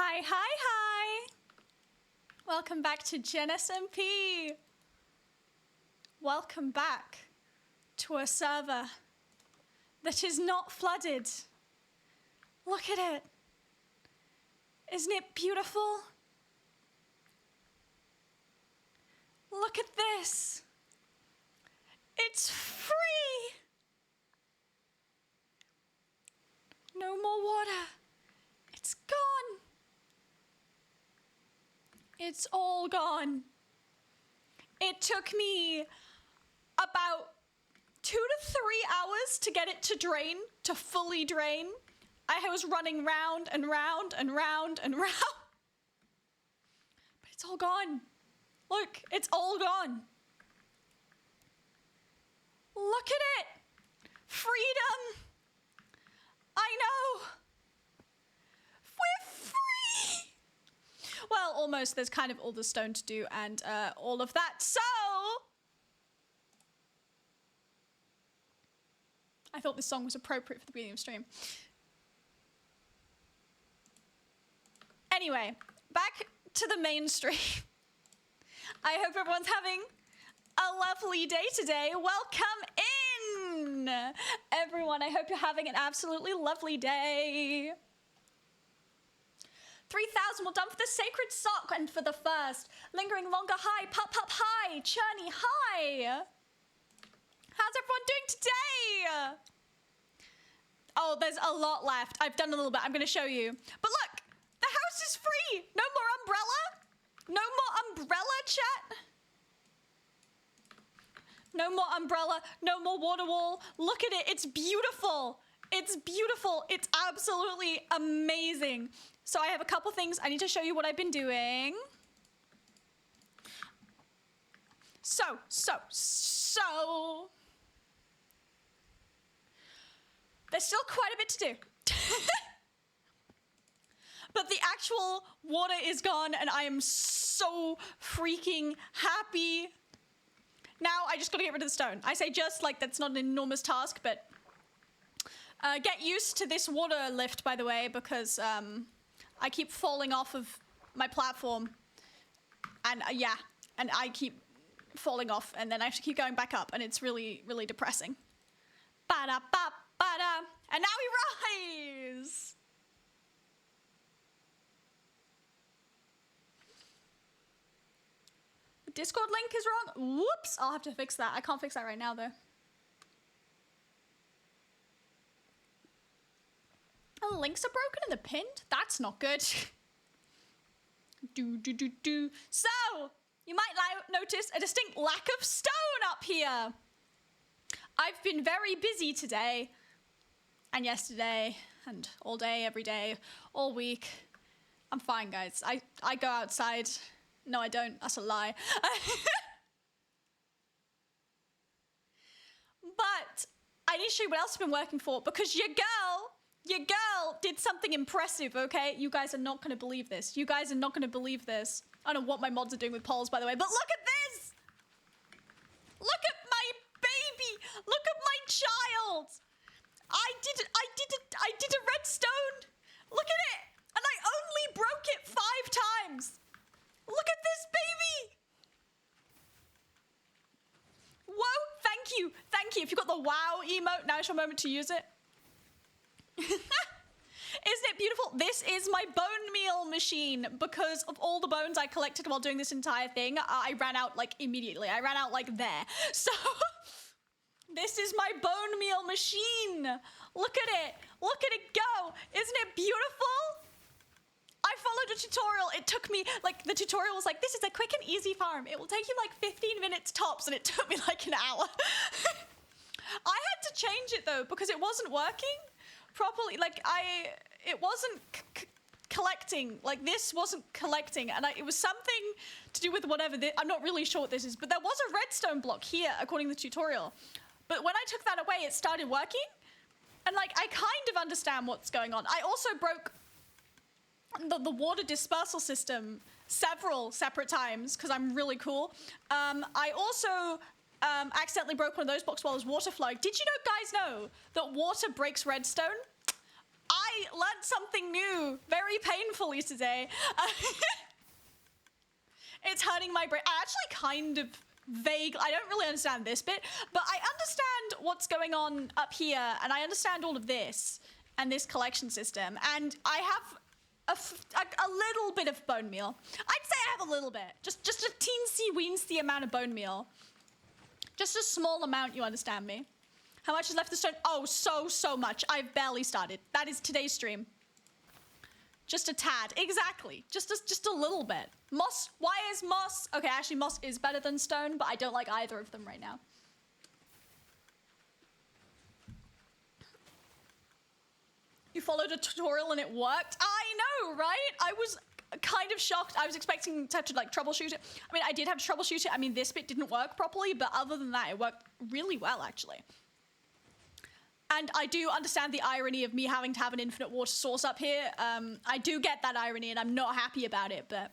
Hi, hi, hi! Welcome back to GenSMP. Welcome back to a server that is not flooded. Look at it. Isn't it beautiful? Look at this. It's free. No more water. It's gone. It's all gone. It took me about 2 to 3 hours to get it to drain, to fully drain. I was running round and round and round and round. But it's all gone. Look, it's all gone. Look at it. Freedom. I know. We're free. Well, almost. There's kind of all the stone to do and all of that. So I thought this song was appropriate for the beginning of stream. Anyway, back to the main stream. I hope everyone's having a lovely day today. Welcome in, everyone. I hope you're having an absolutely lovely day. 3,000 well done for the sacred sock and for the first. Lingering longer, hi. Pup, pup, hi. Churny, hi. How's everyone doing today? Oh, there's a lot left. I've done a little bit. I'm going to show you. But look, the house is free. No more umbrella. No more umbrella, chat. No more umbrella. No more water wall. Look at it. It's beautiful. It's beautiful. It's absolutely amazing. So I have a couple things. I need to show you what I've been doing. So. There's still quite a bit to do. But the actual water is gone and I am so freaking happy. Now I just gotta get rid of the stone. I say just, like that's not an enormous task, but get used to this water lift, by the way, because I keep falling off of my platform. And yeah, and I keep falling off and then I have to keep going back up and it's really, really depressing. Ba-da-ba-ba-da. And now we rise! The Discord link is wrong. Whoops, I'll have to fix that. I can't fix that right now though. Oh, the links are broken in the pinned? That's not good. So, you might notice a distinct lack of stone up here. I've been very busy today and yesterday and all day, every day, all week. I'm fine, guys. I go outside. No, I don't. That's a lie. But I need to show you what else I've been working for because your girl did something impressive, okay? You guys are not going to believe this. You guys are not going to believe this. I don't know what my mods are doing with polls, by the way, but look at this! Look at my baby! Look at my child! I did a redstone! Look at it! And I only broke it 5 times! Look at this baby! Whoa, thank you. Thank you. If you've got the wow emote, now's your moment to use it. Isn't it beautiful? This is my bone meal machine because of all the bones I collected while doing this entire thing. I ran out like immediately. I ran out like there. So this is my bone meal machine. Look at it. Look at it go. Isn't it beautiful? I followed a tutorial. It took me, like, the tutorial was like, this is a quick and easy farm. It will take you like 15 minutes tops, and it took me like an hour. I had to change it though, because it wasn't working properly. Like, it wasn't collecting. Like, this wasn't collecting, and it was something to do with whatever. I'm not really sure what this is, but there was a redstone block here, according to the tutorial. But when I took that away, it started working, and, like, I kind of understand what's going on. I also broke the water dispersal system several separate times because I'm really cool. I also accidentally broke one of those blocks while there was water flowing. Did you guys know that water breaks redstone? I I learned something new very painfully today. It's hurting my brain. I actually kind of I don't really understand this bit, but I understand what's going on up here, and I understand all of this and this collection system, and I have a little bit of bone meal. I'd say I have a little bit, just a teensy-weensy amount of bone meal. Just a small amount, you understand me. How much is left of the stone? Oh, so much. I've barely started. That is today's stream. Just a tad, exactly. Just a little bit. Moss, why is moss? Okay, actually moss is better than stone, but I don't like either of them right now. You followed a tutorial and it worked? I know, right? I was kind of shocked. I was expecting to have to like troubleshoot it. I mean, I did have to troubleshoot it. I mean, this bit didn't work properly, but other than that, it worked really well, actually. And I do understand the irony of me having to have an infinite water source up here. I do get that irony, and I'm not happy about it, but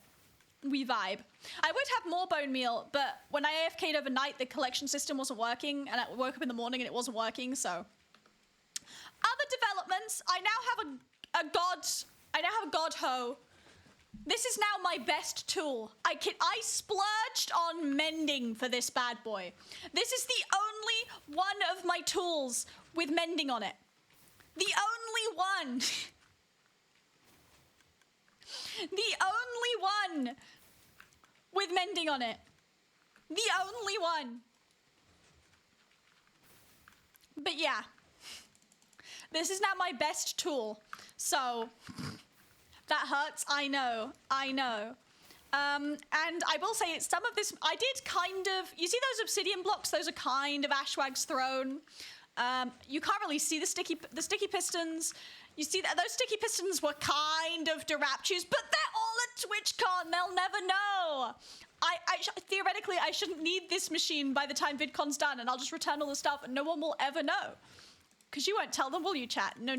we vibe. I would have more bone meal, but when I AFK'd overnight, the collection system wasn't working, and I woke up in the morning and it wasn't working, so. Other developments, I now have a god hoe. This is now my best tool. I splurged on mending for this bad boy. This is the only one of my tools with mending on it. The only one. The only one with mending on it. The only one. But yeah. This is now my best tool. So that hurts, I know. And I will say some of this, I did kind of, you see those obsidian blocks? Those are kind of Ashwag's throne. You can't really see the sticky pistons. You see that those sticky pistons were kind of Diraptus, but they're all at TwitchCon. They'll never know. Theoretically, I shouldn't need this machine by the time VidCon's done, and I'll just return all the stuff, and no one will ever know. Because you won't tell them, will you, chat? No.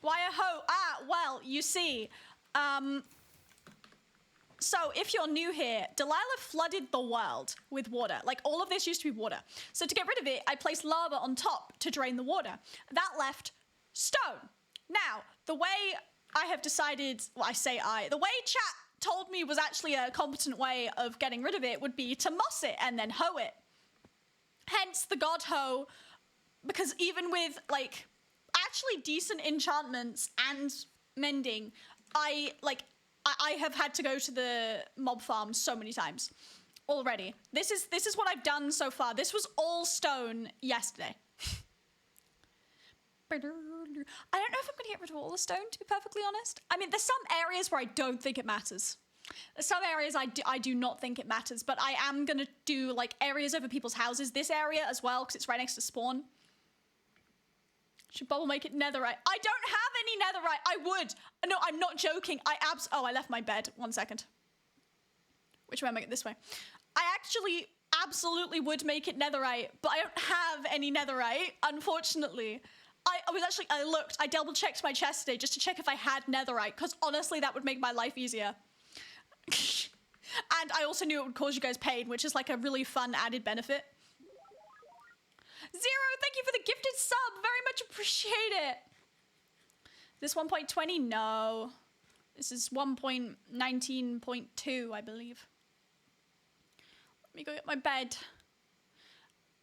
Why a hoe? Ah, well, you see. So if you're new here, Delilah flooded the world with water. Like, all of this used to be water. So to get rid of it, I placed lava on top to drain the water. That left stone. Now, the way I have decided, well, the way chat told me was actually a competent way of getting rid of it would be to moss it and then hoe it. Hence the god hoe, because even with, like, actually decent enchantments and mending, I have had to go to the mob farm so many times already. This is what I've done so far. This was all stone yesterday. I don't know if I'm going to get rid of all the stone, to be perfectly honest. I mean, there's some areas where I don't think it matters. There's some areas I do not think it matters, but I am going to do, like, areas over people's houses. This area as well, because it's right next to spawn. Should Bubble make it netherite? I don't have any netherite. I would. No, I'm not joking. Oh, I left my bed. 1 second. Which way am I going? This way. I actually absolutely would make it netherite, but I don't have any netherite, unfortunately. I double checked my chest today just to check if I had netherite, because honestly, that would make my life easier. And I also knew it would cause you guys pain, which is like a really fun added benefit. Zero, thank you for the gifted sub. Very much appreciate it. This 1.20? No. This is 1.19.2, I believe. Let me go get my bed.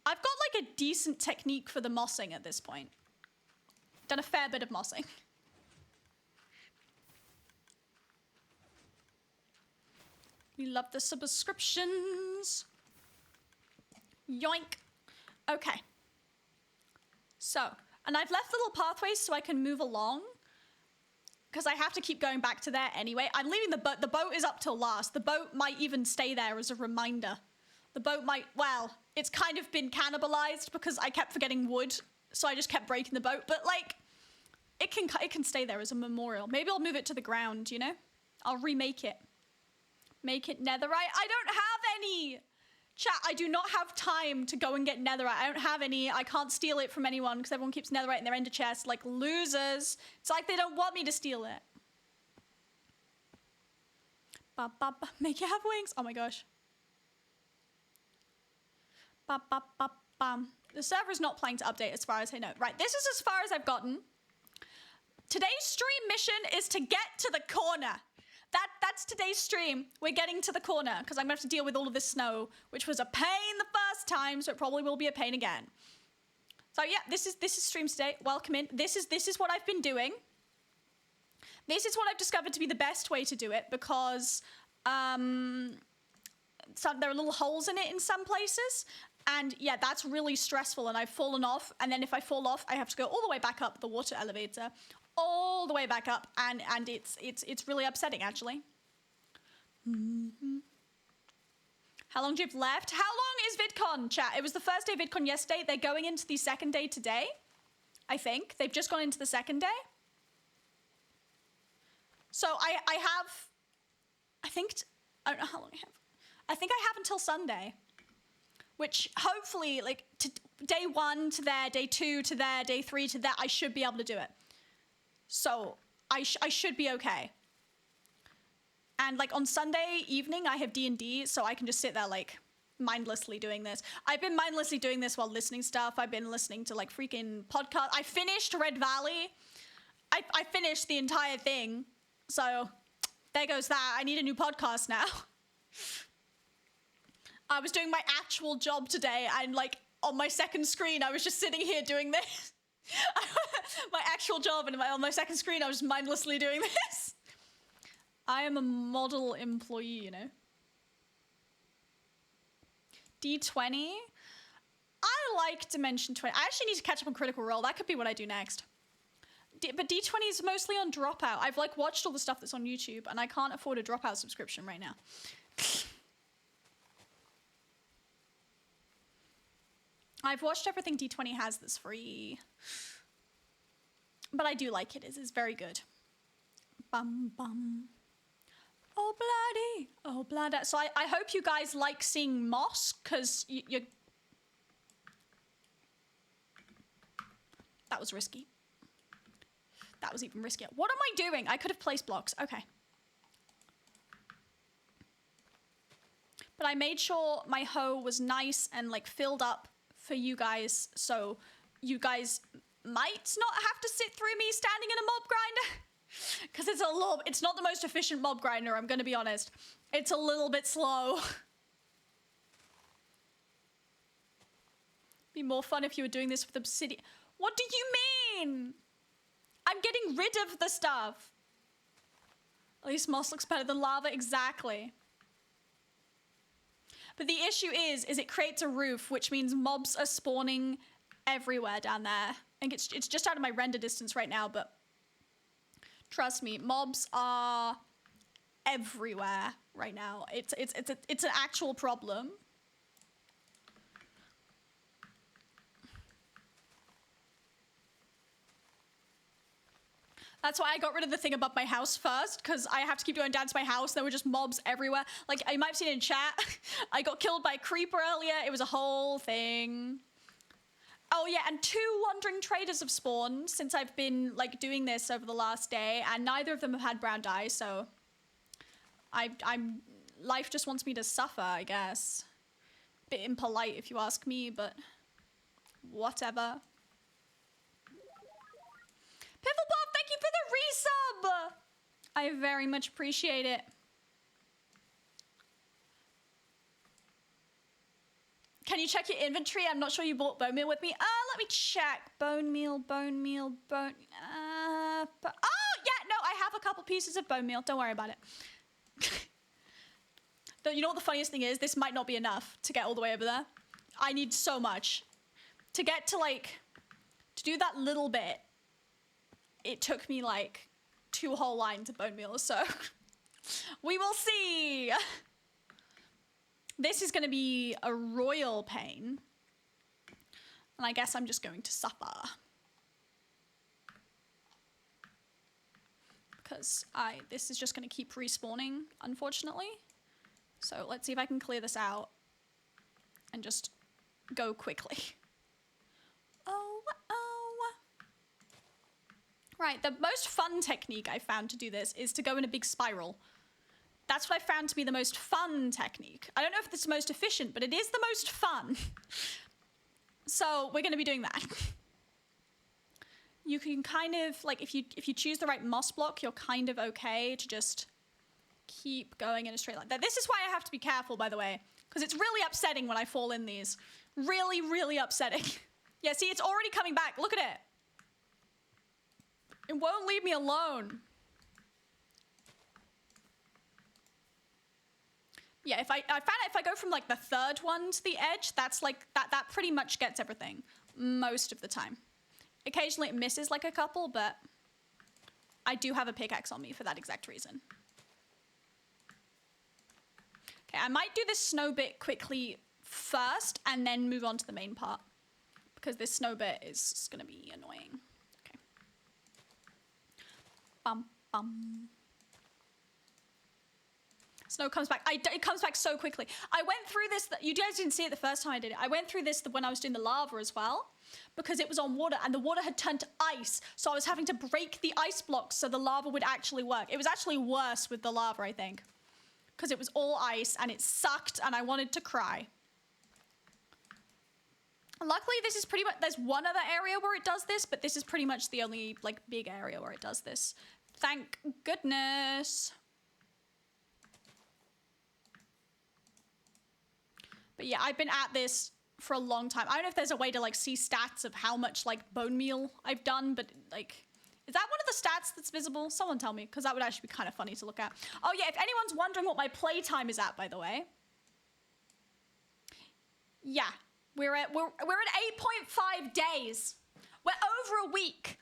I've got like a decent technique for the mossing at this point. Done a fair bit of mossing. We love the subscriptions. Yoink. Okay. So, and I've left little pathways so I can move along, because I have to keep going back to there anyway. I'm leaving the boat. The boat is up till last. The boat might even stay there as a reminder. The boat might, well, it's kind of been cannibalized because I kept forgetting wood, so I just kept breaking the boat. But like, it can stay there as a memorial. Maybe I'll move it to the ground, you know? I'll remake it. Make it netherite. I don't have any. Chat, I do not have time to go and get netherite. I don't have any. I can't steal it from anyone because everyone keeps netherite in their ender chest like losers. It's like they don't want me to steal it. Make it have wings. Oh my gosh. Bam. The server is not planning to update as far as I know. Right, this is as far as I've gotten. Today's stream mission is to get to the corner. That's today's stream. We're getting to the corner because I'm gonna have to deal with all of this snow, which was a pain the first time, so it probably will be a pain again. So yeah, this is stream today. Welcome in. This is what I've been doing. This is what I've discovered to be the best way to do it because there are little holes in it in some places. And yeah, that's really stressful and I've fallen off. And then if I fall off, I have to go all the way back up the water elevator, all the way back up. And it's really upsetting actually. How long do you have left? How long is VidCon, chat? It was the first day of VidCon yesterday. They're going into the second day today, I think. They've just gone into the second day. So I don't know how long I have. I think I have until Sunday, which hopefully like day 1 to there, day 2 to there, day 3 to there, I should be able to do it. So I should be okay. And like on Sunday evening, I have D&D, so I can just sit there like mindlessly doing this. I've been mindlessly doing this while listening stuff. I've been listening to like freaking podcasts. I finished Red Valley. I finished the entire thing. So there goes that. I need a new podcast now. I was doing my actual job today and like on my second screen, I was just sitting here doing this. My actual job and on my second screen, I was mindlessly doing this. I am a model employee, you know. D20. I like Dimension 20. I actually need to catch up on Critical Role. That could be what I do next. But D20 is mostly on Dropout. I've like watched all the stuff that's on YouTube and I can't afford a Dropout subscription right now. I've watched everything D20 has that's free. But I do like it. It's very good. Bum bum. Oh bloody. Oh bloody. So I hope you guys like seeing moss because you're... That was risky. That was even riskier. What am I doing? I could have placed blocks. Okay. But I made sure my hoe was nice and like filled up for you guys, so you guys might not have to sit through me standing in a mob grinder. Because it's not the most efficient mob grinder, I'm gonna be honest. It's a little bit slow. Be more fun if you were doing this with obsidian. What do you mean? I'm getting rid of the stuff. At least moss looks better than lava, exactly. But the issue is it creates a roof, which means mobs are spawning everywhere down there. And it's just out of my render distance right now, but trust me, mobs are everywhere right now. It's an actual problem. That's why I got rid of the thing above my house first, because I have to keep going down to my house. There were just mobs everywhere. Like, you might have seen it in chat. I got killed by a creeper earlier. It was a whole thing. Oh, yeah, and 2 wandering traders have spawned since I've been, like, doing this over the last day, and neither of them have had brown dye, so... Life just wants me to suffer, I guess. Bit impolite, if you ask me, but... whatever. Pifflebob, thank you for the resub! I very much appreciate it. Can you check your inventory? I'm not sure you bought bone meal with me. Let me check. Bone meal, bone meal, bone... oh, yeah, no, I have a couple pieces of bone meal. Don't worry about it. Though, you know what the funniest thing is? This might not be enough to get all the way over there. I need so much. To get to, like... To do that little bit... It took me like 2 whole lines of bone meal, so we will see. This is going to be a royal pain, and I guess I'm just going to suffer because this is just going to keep respawning, unfortunately. So let's see if I can clear this out and just go quickly. Right, the most fun technique I found to do this is to go in a big spiral. That's what I found to be the most fun technique. I don't know if it's the most efficient, but it is the most fun. So we're going to be doing that. You can kind of, like, if you choose the right moss block, you're kind of okay to just keep going in a straight line. This is why I have to be careful, by the way, because it's really upsetting when I fall in these. Really, really upsetting. Yeah, see, it's already coming back. Look at it. It won't leave me alone. Yeah, I found if I go from like the third one to the edge, that's like, that pretty much gets everything most of the time. Occasionally it misses like a couple, but I do have a pickaxe on me for that exact reason. Okay, I might do this snow bit quickly first and then move on to the main part, because this snow bit is gonna be annoying. Okay. Bum, bum. Snow comes back. It comes back so quickly. I went through this. You guys didn't see it the first time I did it. I went through this when I was doing the lava as well, because it was on water and the water had turned to ice. So I was having to break the ice blocks so the lava would actually work. It was actually worse with the lava, I think, because it was all ice and it sucked and I wanted to cry. Luckily, this is pretty much, there's one other area where it does this, but this is pretty much the only like big area where it does this. Thank goodness. But yeah, I've been at this for a long time. I don't know if there's a way to like see stats of how much like bone meal I've done, but like, is that one of the stats that's visible? Someone tell me, because that would actually be kind of funny to look at. Oh yeah, if anyone's wondering what my playtime is at, by the way. Yeah, we're at 8.5 days. We're over a week.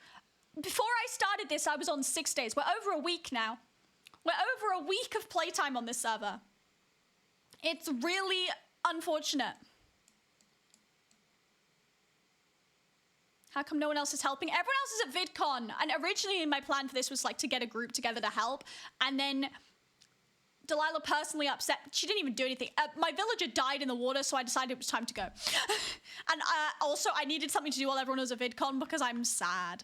Before I started this, I was on 6 days. We're over a week now. We're over a week of playtime on this server. It's really unfortunate. How come no one else is helping? Everyone else is at VidCon. And originally my plan for this was like to get a group together to help. And then Delilah personally upset. She didn't even do anything. My villager died in the water, so I decided it was time to go. And also I needed something to do while everyone was at VidCon because I'm sad.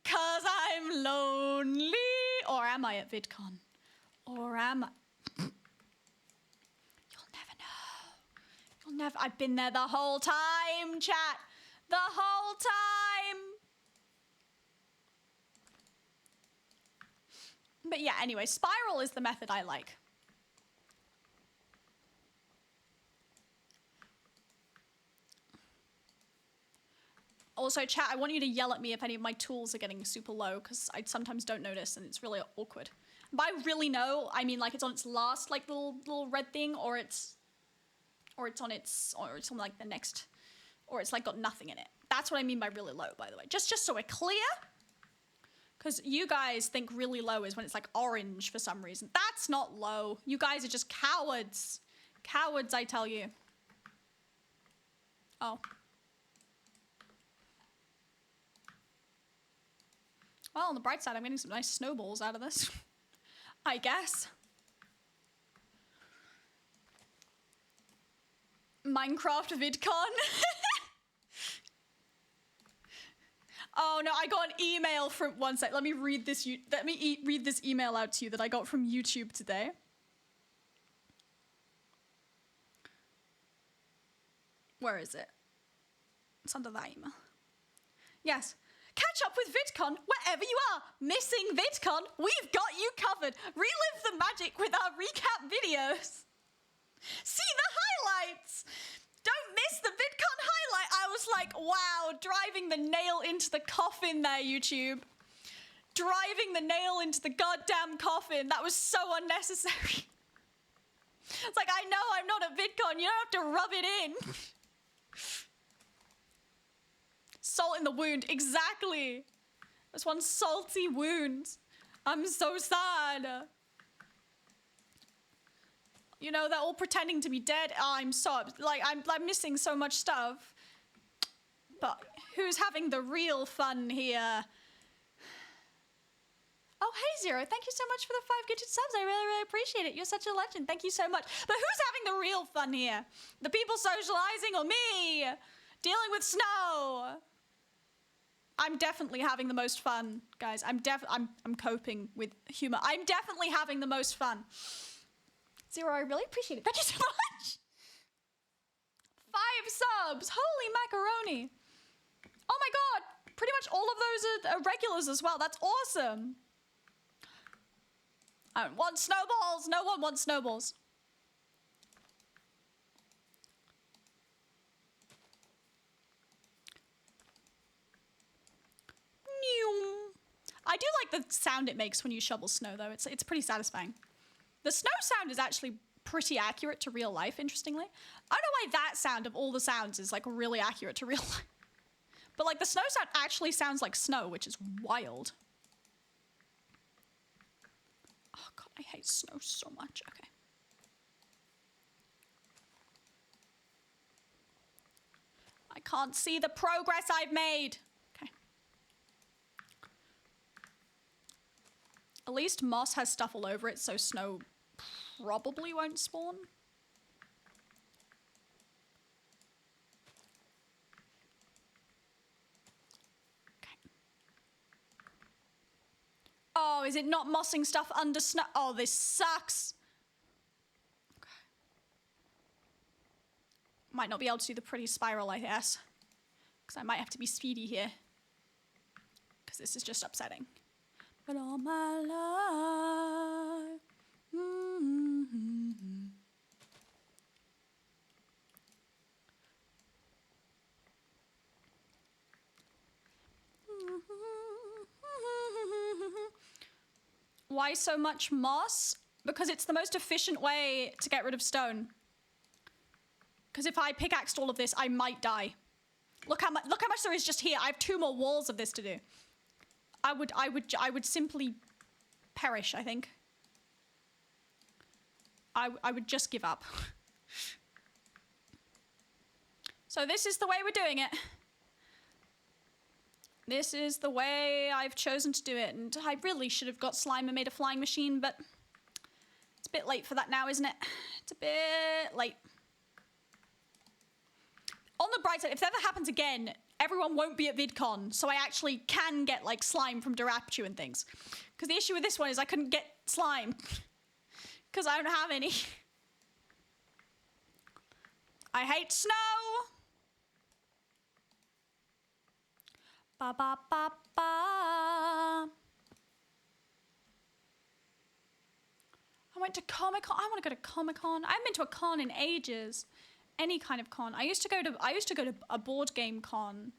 Because I'm lonely. Or am I at VidCon? Or am I? Never. I've been there the whole time, chat. The whole time. But yeah, anyway, spiral is the method I like. Also, chat, I want you to yell at me if any of my tools are getting super low, because I sometimes don't notice and it's really awkward. By really low, I mean like it's on its last like little red thing, or it's on like the next, or it's like got nothing in it. That's what I mean by really low, by the way. Just so we're clear, because you guys think really low is when it's like orange for some reason. That's not low. You guys are just cowards. Cowards, I tell you. Oh. Well, on the bright side, I'm getting some nice snowballs out of this, I guess. Minecraft VidCon. Oh no, I got an email from, one sec, let me read this email out to you that I got from YouTube today. Where is it? It's under that email. Yes. Catch up with VidCon wherever you are. Missing VidCon? We've got you covered. Relive the magic with our recap videos. See the highlights! Don't miss the VidCon highlight! I was like, wow, driving the nail into the coffin there, YouTube. Driving the nail into the goddamn coffin. That was so unnecessary. It's like, I know I'm not at VidCon. You don't have to rub it in. Salt in the wound. Exactly. That's one salty wound. I'm so sad. You know, they're all pretending to be dead. Oh, I'm so, like, I'm missing so much stuff. But who's having the real fun here? Oh, hey, Zero. Thank you so much for the 5 gifted subs. I really, really appreciate it. You're such a legend. Thank you so much. But who's having the real fun here? The people socializing or me? Dealing with snow? I'm definitely having the most fun, guys. I'm coping with humor. I'm definitely having the most fun. Zero, I really appreciate it. Thank you so much. subs! Holy macaroni! Oh my god! Pretty much all of those are regulars as well. That's awesome. I don't want snowballs. No one wants snowballs. I do like the sound it makes when you shovel snow, though. It's pretty satisfying. The snow sound is actually pretty accurate to real life, interestingly. I don't know why that sound of all the sounds is like really accurate to real life. But like the snow sound actually sounds like snow, which is wild. Oh god, I hate snow so much. Okay. I can't see the progress I've made. Okay. At least moss has stuff all over it, so snow probably won't spawn. Oh, is it not mossing stuff under snow? Oh, this sucks. Okay. Might not be able to do the pretty spiral, I guess. Because I might have to be speedy here. Because this is just upsetting. But all my life. Why so much moss? Because it's the most efficient way to get rid of stone. Because if I pickaxed all of this, I might die. Look how much there is just here. I have 2 more walls of this to do. I would simply perish, I think. I would just give up. So this is the way we're doing it. This is the way I've chosen to do it, and I really should have got slime and made a flying machine, but it's a bit late for that now, isn't it? It's a bit late. On the bright side, if that ever happens again, everyone won't be at VidCon, so I actually can get, like, slime from Diraptu and things. Because the issue with this one is I couldn't get slime. Because I don't have any. I hate snow! Ba ba ba ba. I went to Comic-Con. I want to go to Comic-Con. I haven't been to a con in ages. Any kind of con. I used to go to a board game con.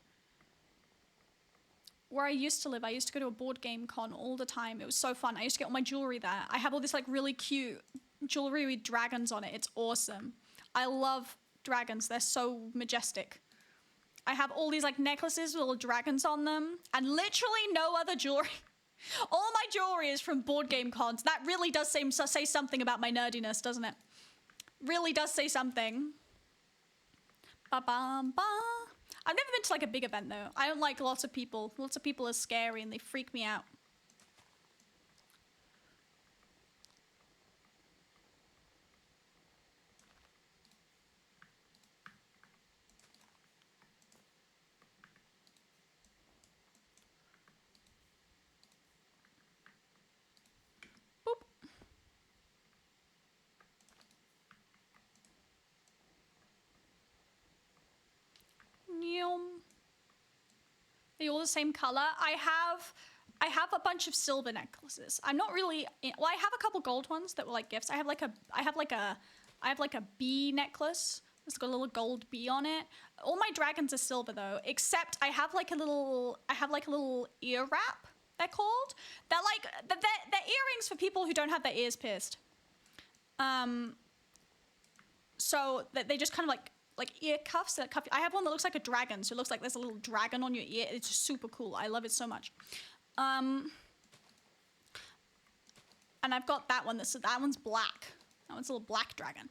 Where I used to live, I used to go to a board game con all the time. It was so fun. I used to get all my jewelry there. I have all this like really cute jewelry with dragons on it. It's awesome. I love dragons. They're so majestic. I have all these like necklaces with little dragons on them and literally no other jewelry. All my jewelry is from board game cons. That really does say something about my nerdiness, doesn't it? Really does say something. Ba-bam-ba. I've never been to like a big event though. I don't like lots of people. Lots of people are scary and they freak me out. Are you all the same color? I have a bunch of silver necklaces. I'm not really, well, I have a couple gold ones that were like gifts. I have like a bee necklace. It's got a little gold bee on it. All my dragons are silver though, except I have like a little ear wrap, they're called. They're like, they're earrings for people who don't have their ears pierced. So that they just kind of like ear cuffs that cuff. I have one that looks like a dragon, so it looks like there's a little dragon on your ear. It's super cool. I love it so much. And I've got that one. That one's black. That one's a little black dragon.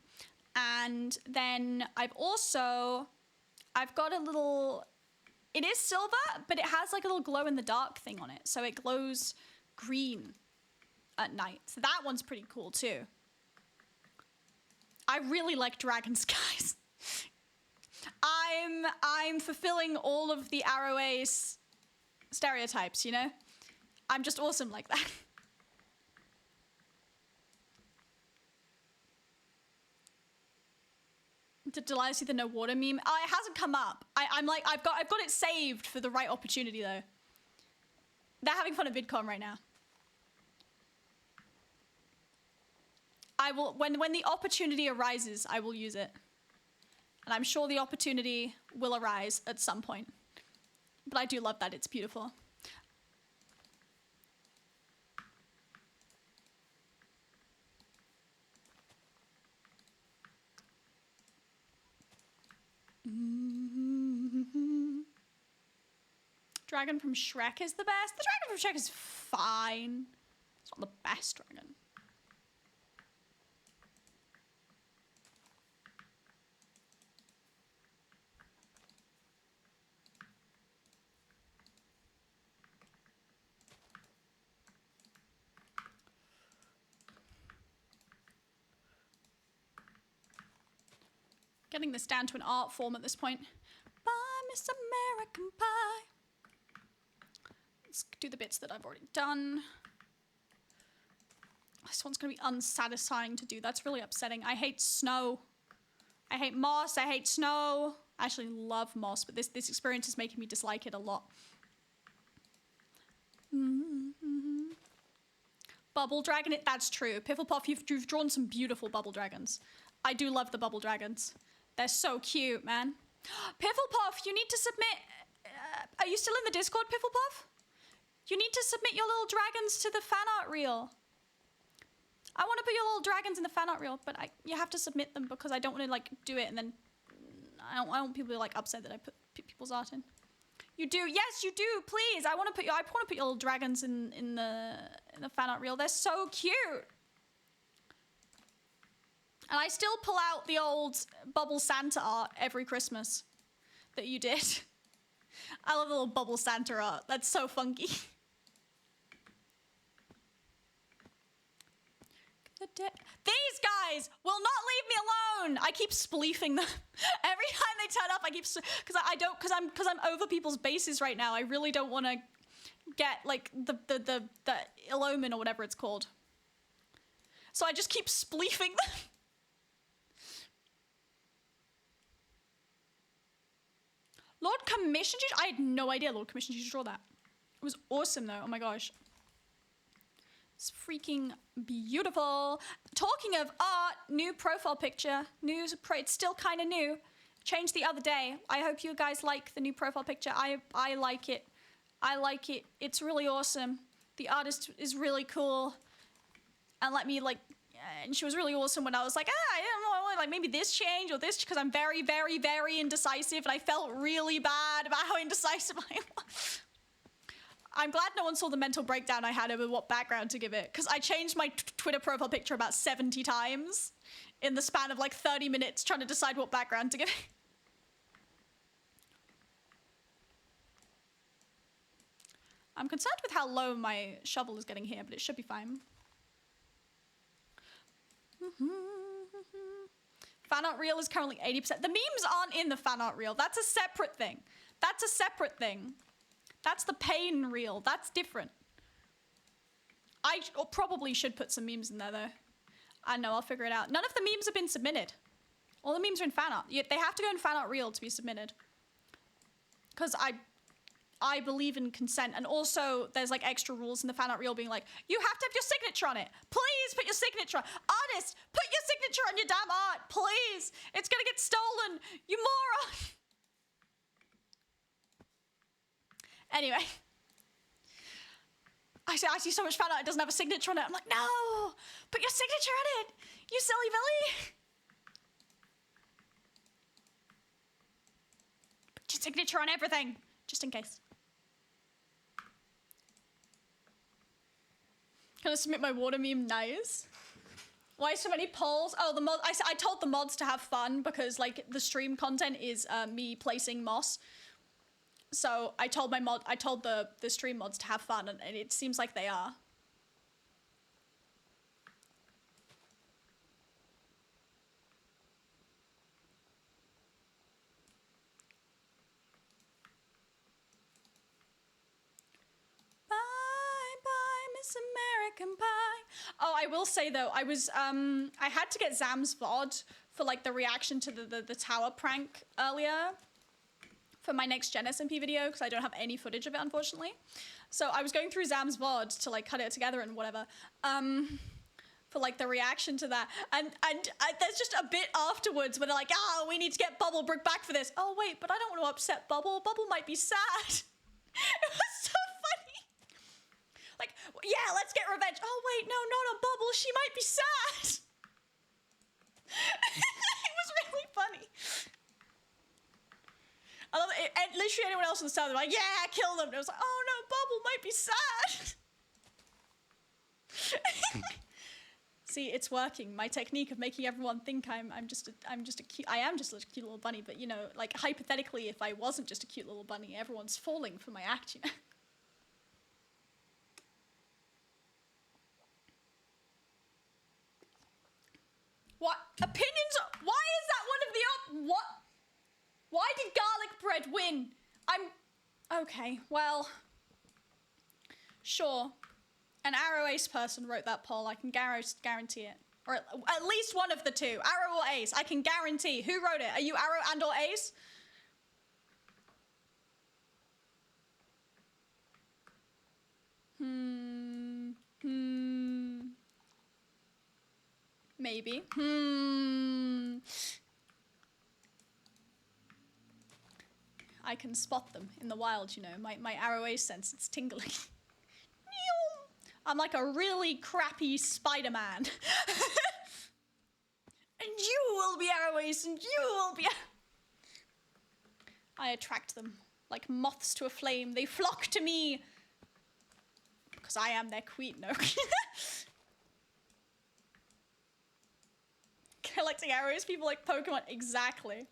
And then I've got a little. It is silver, but it has like a little glow in the dark thing on it, so it glows green at night. So that one's pretty cool too. I really like dragons, guys. I'm fulfilling all of the Arrow Ace stereotypes, you know? I'm just awesome like that. Did I see the no water meme? It hasn't come up. I'm like, I've got it saved for the right opportunity though. They're having fun at VidCon right now. I will, when the opportunity arises, I will use it. And I'm sure the opportunity will arise at some point. But I do love that, it's beautiful. Dragon from Shrek is the best. The dragon from Shrek is fine. It's not the best dragon. Getting this down to an art form at this point. Bye, Miss American Pie. Let's do the bits that I've already done. This one's gonna be unsatisfying to do. That's really upsetting. I hate snow. I hate moss. I hate snow. I actually love moss, but this experience is making me dislike it a lot. Bubble dragon, that's true. Pifflepuff, you've drawn some beautiful bubble dragons. I do love the bubble dragons. They're so cute, man. Pifflepuff, you need to submit... are you still in the Discord, Pifflepuff? You need to submit your little dragons to the fan art reel. I want to put your little dragons in the fan art reel, but you have to submit them because I don't want to like do it and then I don't want people to like upset that I put people's art in. You do, yes, you do. Please, I want to put your little dragons in the fan art reel. They're so cute. And I still pull out the old Bubble Santa art every Christmas that you did. I love the little Bubble Santa art. That's so funky. These guys will not leave me alone. I keep spleefing them every time they turn up. I keep because I'm over people's bases right now. I really don't want to get like the ill omen or whatever it's called. So I just keep spleefing them. Lord commissioned you? I had no idea Lord commissioned you to draw that. It was awesome though. Oh my gosh. It's freaking beautiful. Talking of art, new profile picture. It's still kind of new. Changed the other day. I hope you guys like the new profile picture. I like it. I like it. It's really awesome. The artist is really cool. And let me like, and she was really awesome when I was like, I don't know, like maybe this change or this, because I'm very, very, very indecisive and I felt really bad about how indecisive I was. I'm glad no one saw the mental breakdown I had over what background to give it, because I changed my Twitter profile picture about 70 times in the span of like 30 minutes trying to decide what background to give it. I'm concerned with how low my shovel is getting here, but it should be fine. Fan art reel is currently 80%. The memes aren't in the fan art reel. That's a separate thing. That's a separate thing. That's the pain reel. That's different. I probably should put some memes in there though. I know, I'll figure it out. None of the memes have been submitted. All the memes are in fan art. They have to go in fan art reel to be submitted. Because I believe in consent, and also there's like extra rules in the fan art reel being like, you have to have your signature on it. Please put your signature on. Artist, put your signature on your damn art, please. It's gonna get stolen, you moron. Anyway, I see so much fan art, it doesn't have a signature on it. I'm like, no, put your signature on it, you silly Billy. Put your signature on everything, just in case. Can I submit my water meme? Nice. Why so many polls? Oh, the mod. I told the mods to have fun because like the stream content is me placing moss. So I told the stream mods to have fun, and it seems like they are. Bye bye, Miss American Pie. Oh, I will say though, I had to get Zam's VOD for like the reaction to the tower prank earlier for my next GenSMP video because I don't have any footage of it, unfortunately. So I was going through Zam's VOD to like cut it together and whatever, for like the reaction to that. And there's just a bit afterwards where they're like, oh, we need to get Bubblebrook back for this. Oh wait, but I don't want to upset Bubble. Bubble might be sad. It was so funny. Like, yeah, let's get revenge. Oh wait, no, not on Bubble. She might be sad. It was really funny. I love it. And literally anyone else on the side, they're like, yeah, kill them. And I was like, oh no, Bubble might be sad. See, it's working. My technique of making everyone think I am just a cute little bunny. But you know, like hypothetically, if I wasn't just a cute little bunny, everyone's falling for my act, you know. What opinions? Why is that one of the what? Why did garlic bread win? Okay. Well, sure. An Arrow Ace person wrote that poll. I can guarantee it, or at least one of the two, Arrow or Ace. I can guarantee. Who wrote it? Are you Arrow and or Ace? Maybe. I can spot them in the wild, you know. My Arrow Ace sense, it's tingling. I'm like a really crappy Spider-Man. And you will be Arrow Ace, and you will be... I attract them like moths to a flame. They flock to me. Because I am their queen, no. Collecting arrows, people like Pokemon, exactly.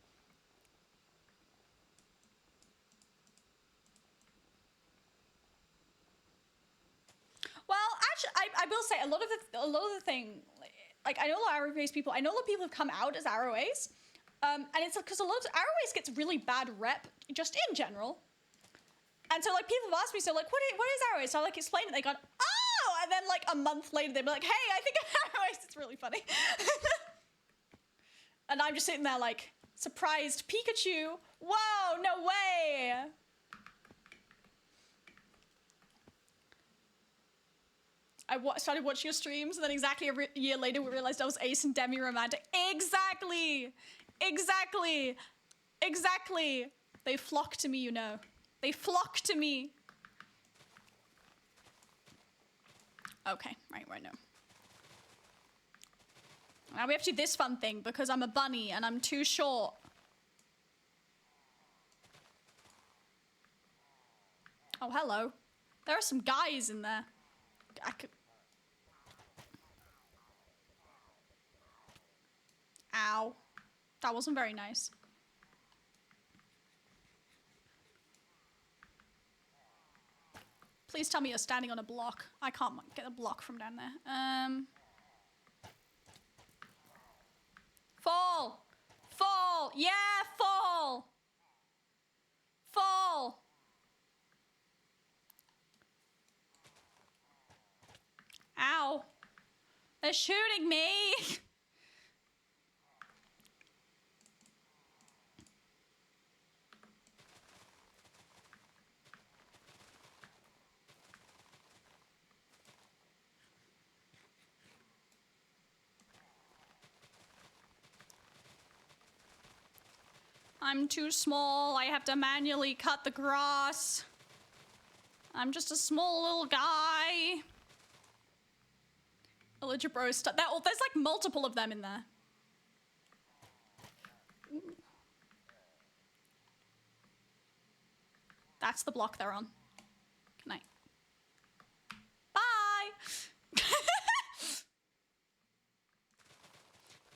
Well, actually, I will say a lot of the thing, like I know a lot of Arrow Ace people. I know a lot of people have come out as Arrow Ace, and it's because a lot of Arrow Ace gets really bad rep just in general. And so like people have asked me, so like, what is Arrow Ace? So I like explain it. They go, oh, and then like a month later they'll be like, hey, I think I'm Arrow Ace. It's really funny. And I'm just sitting there like, surprised Pikachu. Whoa, no way. I started watching your streams, and then exactly a year later, we realized I was Ace and Demi romantic. Exactly. They flock to me, you know. They flock to me. Okay, right now. Now we have to do this fun thing because I'm a bunny and I'm too short. Oh, hello. There are some guys in there. I could... Ow. That wasn't very nice. Please tell me you're standing on a block. I can't get a block from down there. Fall! Fall! Yeah, fall! Fall! Ow. They're shooting me! I'm too small. I have to manually cut the grass. I'm just a small little guy. Villager bros. There's like multiple of them in there. That's the block they're on. Good night. Bye!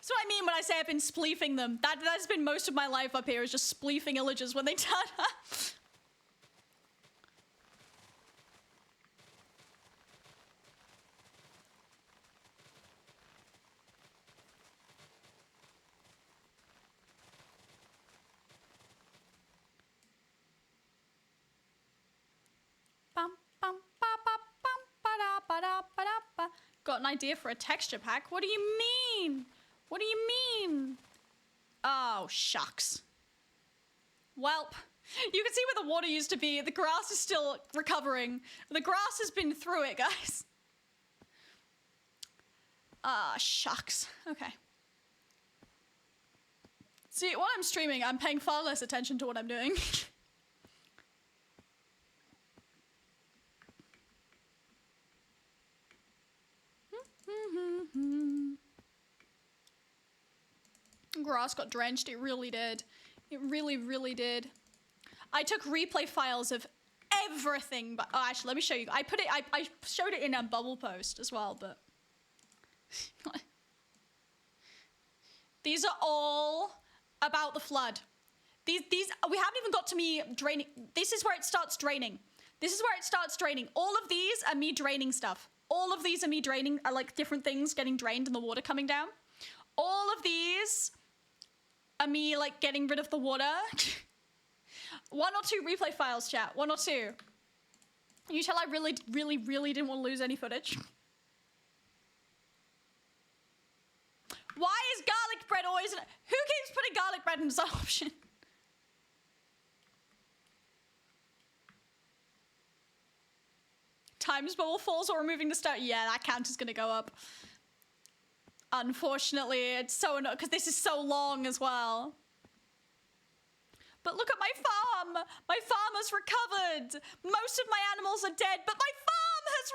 That's what I mean when I say I've been spleefing them. That's been most of my life up here, is just spleefing illagers when they turn up. Got an idea for a texture pack? What do you mean? What do you mean? Oh, shucks. Welp. You can see where the water used to be. The grass is still recovering. The grass has been through it, guys. Ah, shucks. Okay. See, while I'm streaming, I'm paying far less attention to what I'm doing. Grass got drenched. It really did. It really, really did. I took replay files of everything, but oh, actually, let me show you. I showed it in a bubble post as well, but these are all about the flood. These we haven't even got to me draining. This is where it starts draining. This is where it starts draining. All of these are me draining stuff. All of these are me draining, are like different things getting drained and the water coming down. All of these are me like getting rid of the water. 1 or 2 replay files, chat. 1 or 2. You tell I really, really, really didn't want to lose any footage. Why is garlic bread always... Who keeps putting garlic bread in as an option? Times bubble falls or removing the stone. Yeah, that count is going to go up. Unfortunately, it's so annoying because this is so long as well. But look at my farm. My farm has recovered. Most of my animals are dead, but my farm has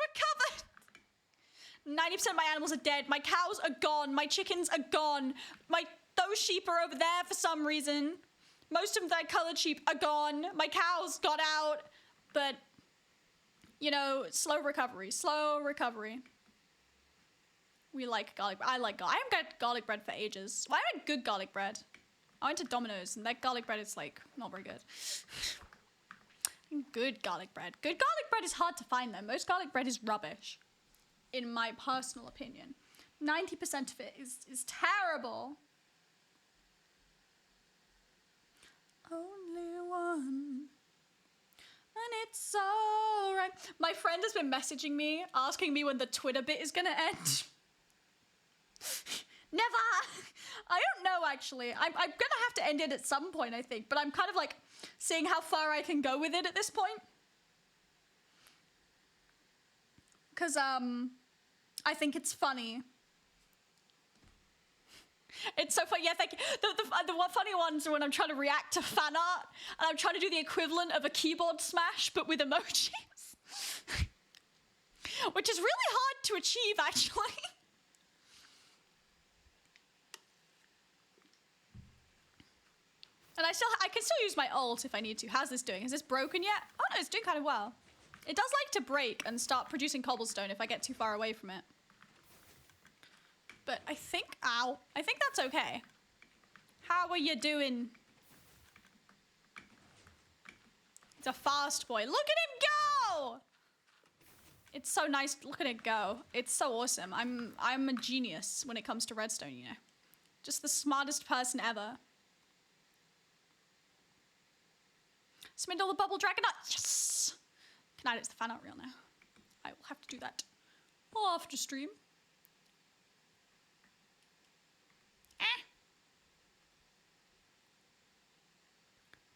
recovered. 90% of my animals are dead. My cows are gone. My chickens are gone. Those sheep are over there for some reason. Most of their colored sheep are gone. My cows got out. But, you know, slow recovery. Slow recovery. We like garlic. I like garlic. I haven't got garlic bread for ages. Well, I had good garlic bread. I went to Domino's and that garlic bread is like not very good. Good garlic bread. Good garlic bread is hard to find though. Most garlic bread is rubbish, in my personal opinion. 90% of it is terrible. Only one. And it's alright. My friend has been messaging me, asking me when the Twitter bit is gonna end. Never! I don't know, actually. I'm gonna have to end it at some point, I think. But I'm kind of, like, seeing how far I can go with it at this point. Because, I think it's funny. It's so funny. Yeah, thank you. The funny ones are when I'm trying to react to fan art, and I'm trying to do the equivalent of a keyboard smash, but with emojis. Which is really hard to achieve, actually. And I can still use my ult if I need to. How's this doing? Is this broken yet? Oh no, it's doing kind of well. It does like to break and start producing cobblestone if I get too far away from it. But I think, ow, I think that's okay. How are you doing? It's a fast boy. Look at him go! It's so nice. Look at it go. It's so awesome. I'm a genius when it comes to redstone, you know. Just the smartest person ever. Smindle the bubble dragon nut. Yes! Can I edit the fan art reel now? I will have to do that after stream.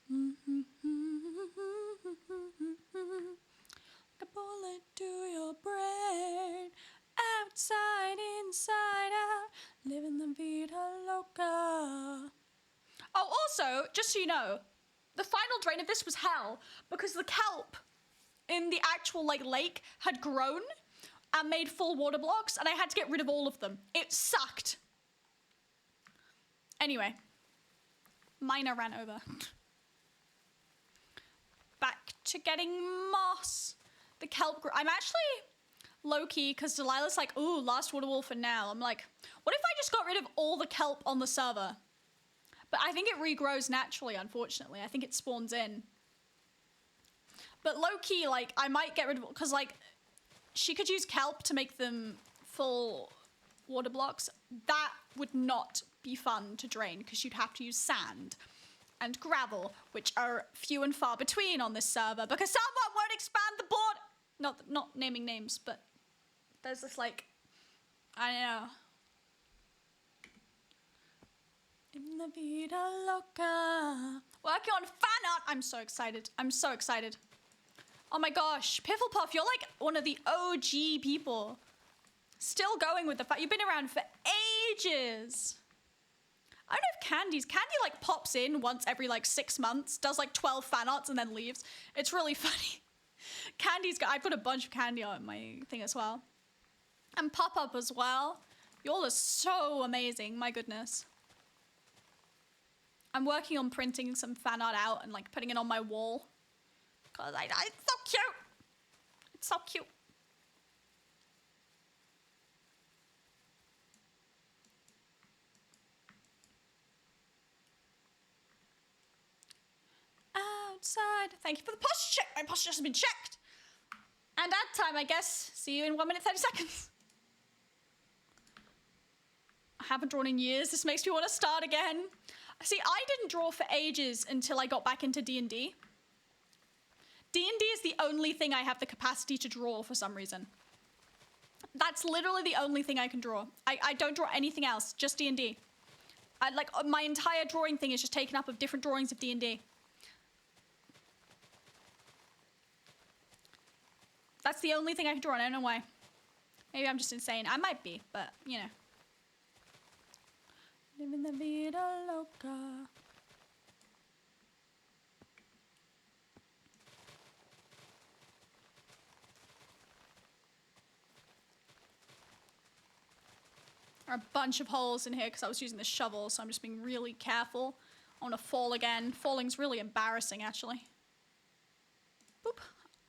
Like a bullet to your brain. Outside, inside out. Living the vida loca. Oh, also, just so you know, the final drain of this was hell because the kelp in the actual like lake had grown and made full water blocks and I had to get rid of all of them. It sucked. Anyway, miner ran over. Back to getting moss. The kelp grew. I'm actually low-key because Delilah's like, ooh, last water wall for now. I'm like, what if I just got rid of all the kelp on the server? But I think it regrows naturally, unfortunately. I think it spawns in. But low-key, like, I might get rid of... Because, like, she could use kelp to make them full water blocks. That would not be fun to drain, because you'd have to use sand and gravel, which are few and far between on this server, because someone won't expand the board. Not naming names, but there's this, like, I know. In the vida loca. Working on fan art. I'm so excited. I'm so excited. Oh my gosh. Pifflepuff, you're like one of the OG people. Still going with the fact you've been around for ages. I don't know if Candy like pops in once every like 6 months, does like 12 fan arts and then leaves. It's really funny. I put a bunch of Candy art in my thing as well. And Pop-Up as well. Y'all are so amazing, my goodness. I'm working on printing some fan art out and like putting it on my wall. Cause it's so cute. It's so cute. Outside. Thank you for the posture check. My posture has been checked. And ad time, I guess. See you in 1 minute 30 seconds. I haven't drawn in years. This makes me want to start again. See, I didn't draw for ages until I got back into D&D. D&D is the only thing I have the capacity to draw for some reason. That's literally the only thing I can draw. I don't draw anything else, just D&D. Like, my entire drawing thing is just taken up of different drawings of D&D. That's the only thing I can draw, and I don't know why. Maybe I'm just insane. I might be, but, you know. Living the vida loca. There are a bunch of holes in here because I was using the shovel, so I'm just being really careful. I want to fall again. Falling's really embarrassing, actually. Boop.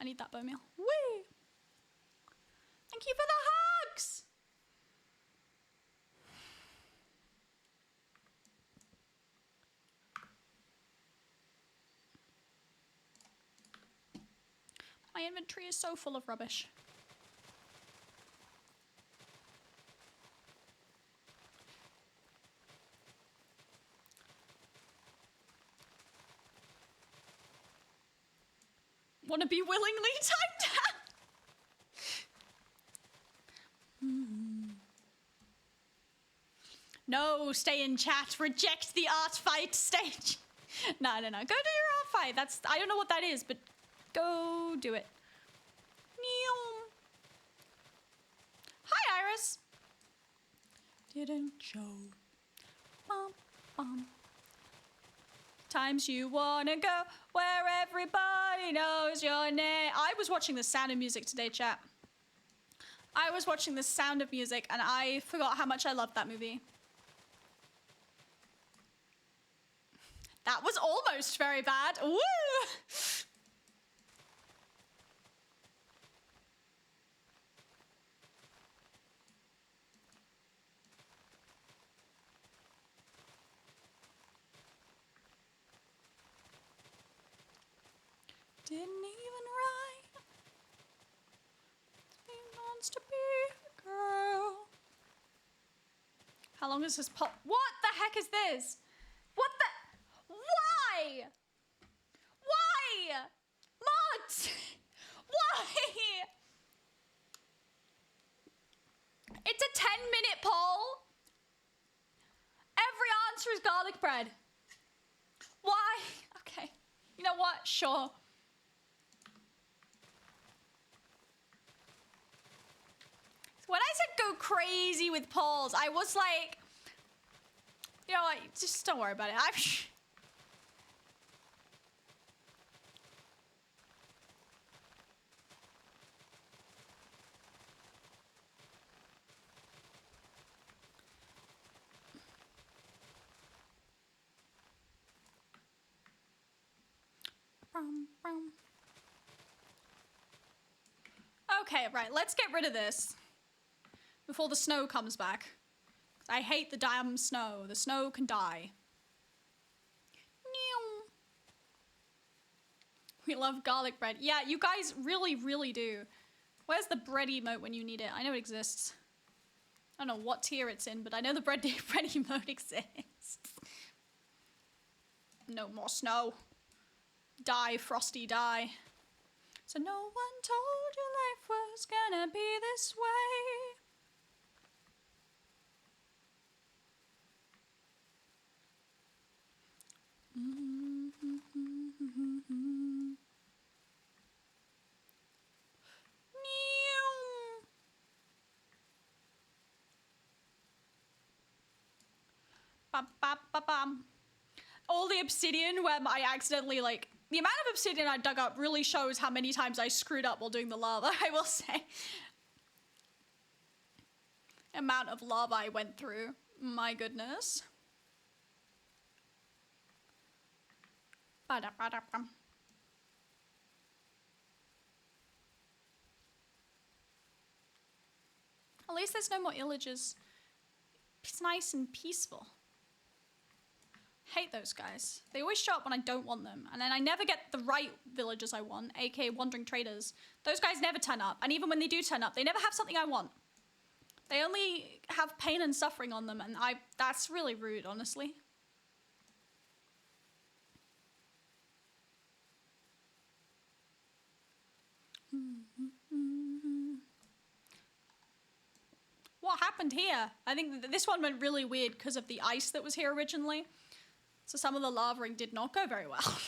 I need that bone meal. Whee! Thank you for the hugs! My inventory is so full of rubbish. Want to be willingly timed down? No, stay in chat. Reject the art fight stage. No. Go do your art fight. I don't know what that is, but go do it. Hi, Iris. Didn't show. Bum, bum. Times you wanna go where everybody knows your name. I was watching The Sound of Music today, chat. I was watching The Sound of Music and I forgot how much I loved that movie. That was almost very bad. Woo! Didn't even write. He wants to be a girl. How long is this pop? What the heck is this? What the? Why? Why? Mods! Why? It's a 10-minute poll. Every answer is garlic bread. Why? Okay. You know what? Sure. When I said go crazy with polls, I was like, you know what, just don't worry about it. Okay, right, let's get rid of this before the snow comes back. I hate the damn snow. The snow can die. We love garlic bread. Yeah, you guys really, really do. Where's the bread emote when you need it? I know it exists. I don't know what tier it's in, but I know the bread emote exists. No more snow. Die, Frosty, die. So no one told you life was gonna be this way. Ba-ba-ba-bam. All the obsidian where I accidentally, like, the amount of obsidian I dug up really shows how many times I screwed up while doing the lava, I will say. Amount of lava I went through. My goodness. Ba-da-ba-da-bam. At least there's no more illagers. It's nice and peaceful. Hate those guys. They always show up when I don't want them. And then I never get the right villagers I want, aka wandering traders. Those guys never turn up. And even when they do turn up, they never have something I want. They only have pain and suffering on them. And that's really rude, honestly. What happened here? I think this one went really weird because of the ice that was here originally. So some of the lavaing did not go very well.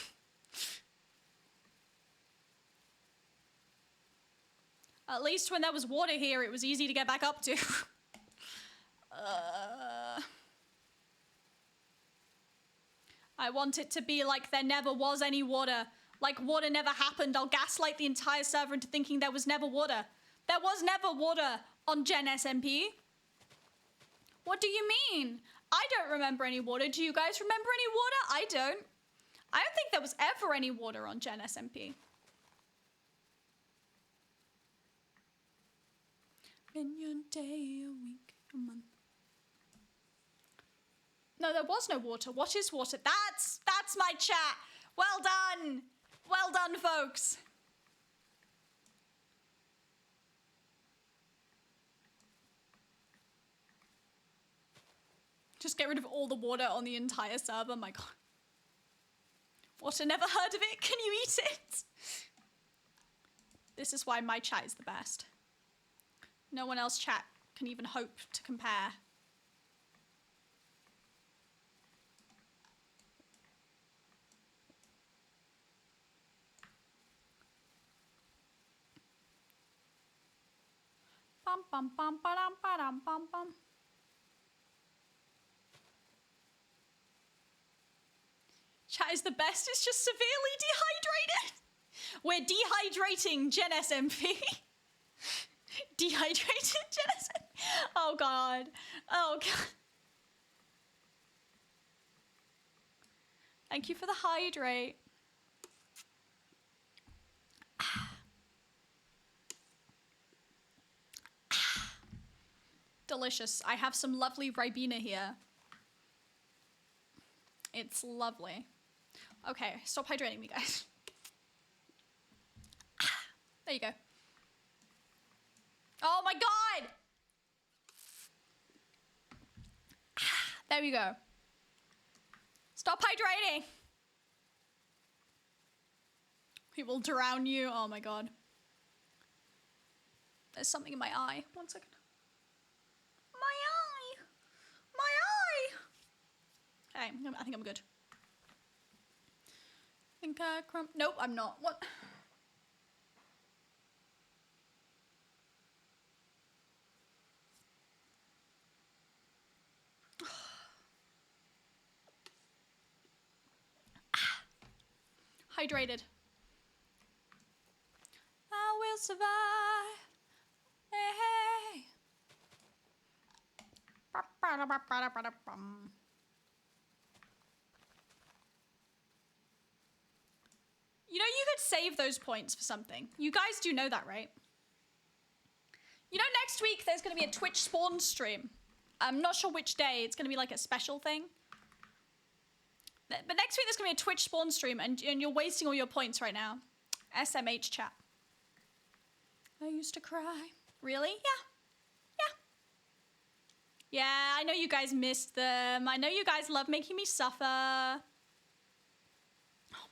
At least when there was water here, it was easy to get back up to. I want it to be like there never was any water. Like water never happened. I'll gaslight the entire server into thinking there was never water. There was never water on GenSMP. What do you mean? I don't remember any water. Do you guys remember any water? I don't. I don't think there was ever any water on GenSMP. In your day, a week, a month. No, there was no water. What is water? That's my chat. Well done. Well done, folks. Just get rid of all the water on the entire server. My God. Water, never heard of it. Can you eat it? This is why my chat is the best. No one else chat can even hope to compare. Bum bum bum ba-dum ba-dum bum bum. Chat is the best. It's just severely dehydrated. We're dehydrating GenSMP. Dehydrated GenSMP. Oh God. Oh God. Thank you for the hydrate. Delicious. I have some lovely Ribena here. It's lovely. Okay, stop hydrating me, guys. There you go. Oh my God! There we go. Stop hydrating! We will drown you. Oh my God. There's something in my eye. 1 second. My eye! My eye! Okay, I think I'm good. Nope, I'm not. What? Hydrated. I will survive. Hey, hey. You know, you could save those points for something. You guys do know that, right? You know, next week there's going to be a Twitch spawn stream. I'm not sure which day. It's going to be like a special thing. But next week there's going to be a Twitch spawn stream, and you're wasting all your points right now. SMH chat. I used to cry. Really? Yeah. Yeah. Yeah, I know you guys missed them. I know you guys love making me suffer. Oh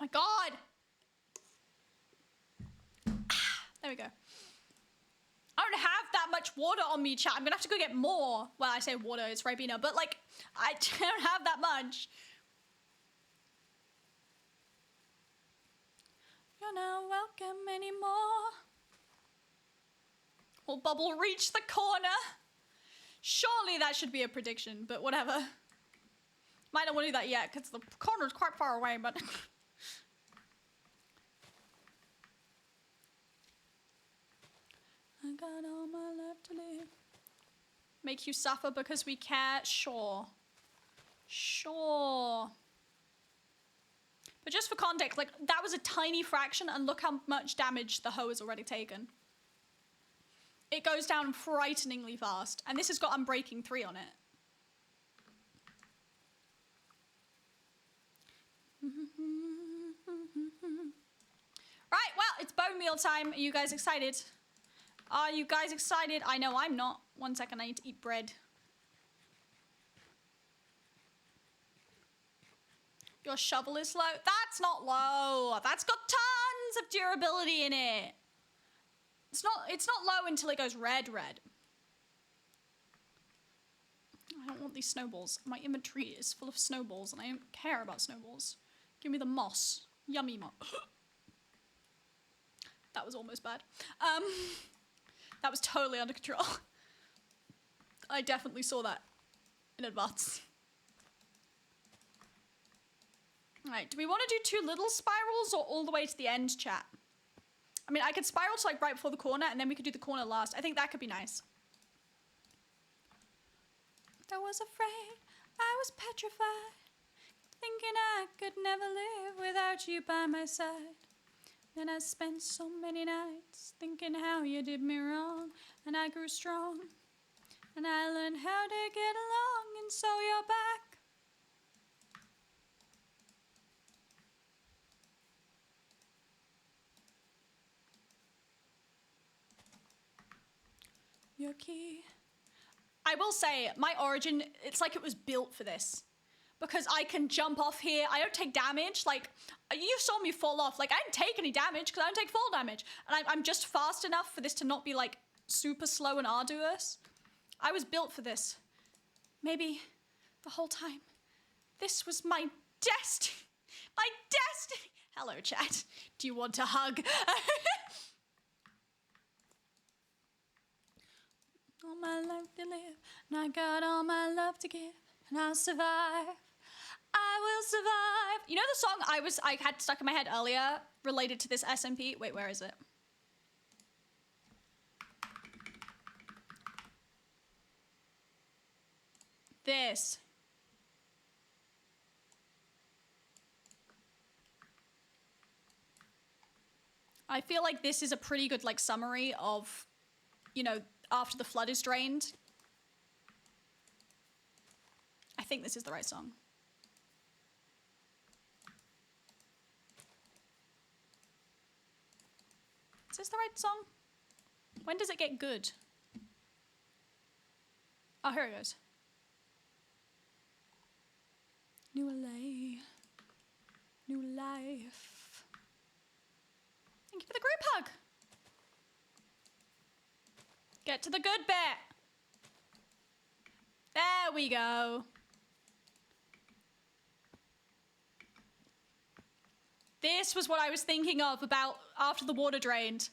my God. There we go. I don't have that much water on me, chat. I'm gonna have to go get more. Well, I say water, it's Ribena, but like, I don't have that much. You're not welcome anymore. Will Bubble reach the corner? Surely that should be a prediction, but whatever. Might not want to do that yet because the corner's quite far away, but... I got all my life to live. Make you suffer because we care? Sure. Sure. But just for context, like, that was a tiny fraction, and look how much damage the hoe has already taken. It goes down frighteningly fast, and this has got Unbreaking 3 on it. Right, well, it's bone meal time. Are you guys excited? Are you guys excited? I know I'm not. 1 second, I need to eat bread. Your shovel is low? That's not low. That's got tons of durability in it. It's not low until it goes red. I don't want these snowballs. My inventory is full of snowballs and I don't care about snowballs. Give me the moss. Yummy moss. That was almost bad. That was totally under control. I definitely saw that in advance. Alright, do we want to do 2 little spirals or all the way to the end, chat? I mean, I could spiral to like right before the corner and then we could do the corner last. I think that could be nice. I was afraid, I was petrified, thinking I could never live without you by my side. Then I spent so many nights thinking how you did me wrong, and I grew strong, and I learned how to get along, and so you're back. Your key. I will say, my origin, it's like it was built for this. Because I can jump off here, I don't take damage, like, you saw me fall off, like, I didn't take any damage because I don't take fall damage. And I'm just fast enough for this to not be, like, super slow and arduous. I was built for this. Maybe the whole time, this was my destiny. My destiny. Hello, chat. Do you want a hug? All my life to live, and I got all my love to give, and I'll survive. I will survive. You know the song I had stuck in my head earlier related to this SMP? Wait, where is it? This. I feel like this is a pretty good like summary of, you know, after the flood is drained. I think this is the right song. Is this the right song? When does it get good? Oh, here it goes. New life. New life. Thank you for the group hug. Get to the good bit. There we go. This was what I was thinking of about after the water drained.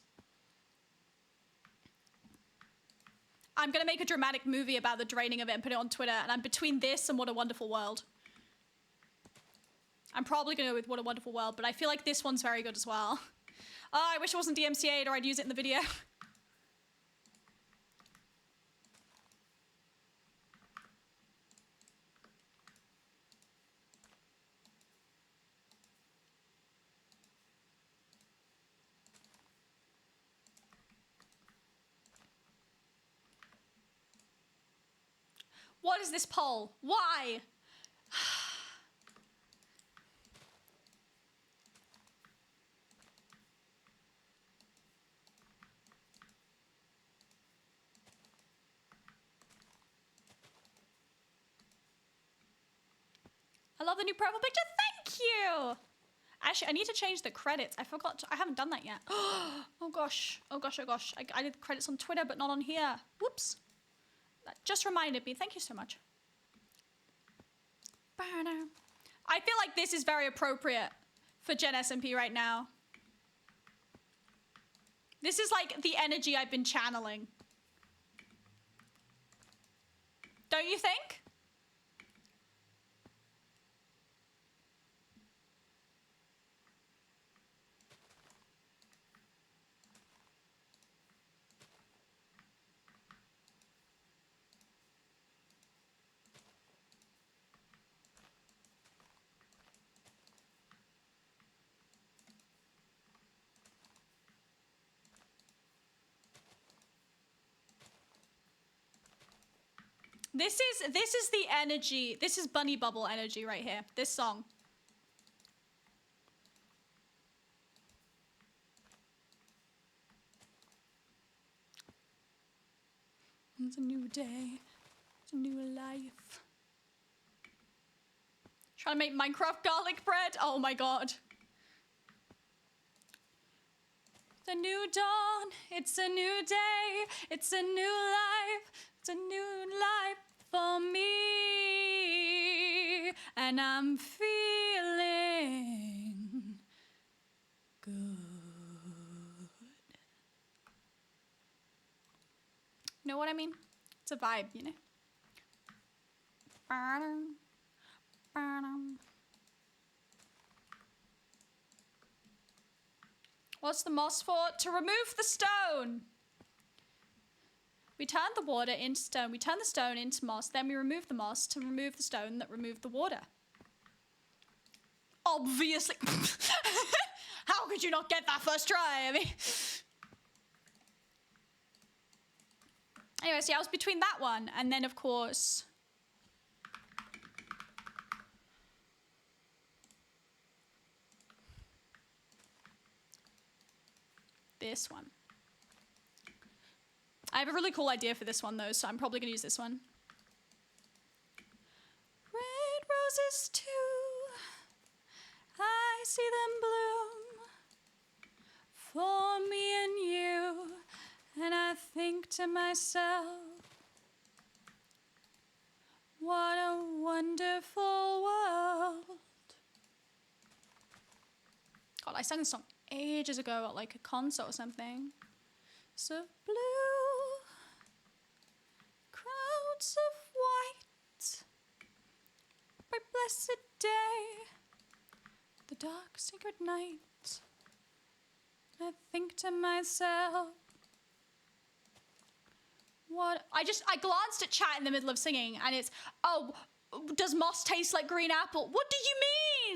I'm gonna make a dramatic movie about the draining of it and put it on Twitter, and I'm between this and What a Wonderful World. I'm probably gonna go with What a Wonderful World, but I feel like this one's very good as well. Oh, I wish it wasn't DMCA'd or I'd use it in the video. What is this poll? Why? I love the new profile picture. Thank you. Actually, I need to change the credits. I forgot. I haven't done that yet. Oh gosh. Oh gosh. Oh gosh. I did credits on Twitter, but not on here. Whoops. That just reminded me. Thank you so much. I feel like this is very appropriate for GenSMP right now. This is like the energy I've been channeling. Don't you think? This is the energy. This is bunny bubble energy right here. This song. It's a new day. It's a new life. Trying to make Minecraft garlic bread? Oh my god. It's a new dawn. It's a new day. It's a new life. It's a new life for me. And I'm feeling good. Know what I mean? It's a vibe, you know? What's the moss for? To remove the stone. We turn the water into stone. We turn the stone into moss. Then we remove the moss to remove the stone that removed the water. Obviously. How could you not get that first try? I mean... Anyway, see, I was between that one and then, of course... this one. I have a really cool idea for this one, though, so I'm probably going to use this one. Red roses, too. I see them bloom for me and you. And I think to myself, what a wonderful world. God, I sang this song ages ago at like a concert or something. So blue, crowds of white, by blessed day, the dark secret night. I think to myself, what? I glanced at chat in the middle of singing and it's, oh, does moss taste like green apple? What do you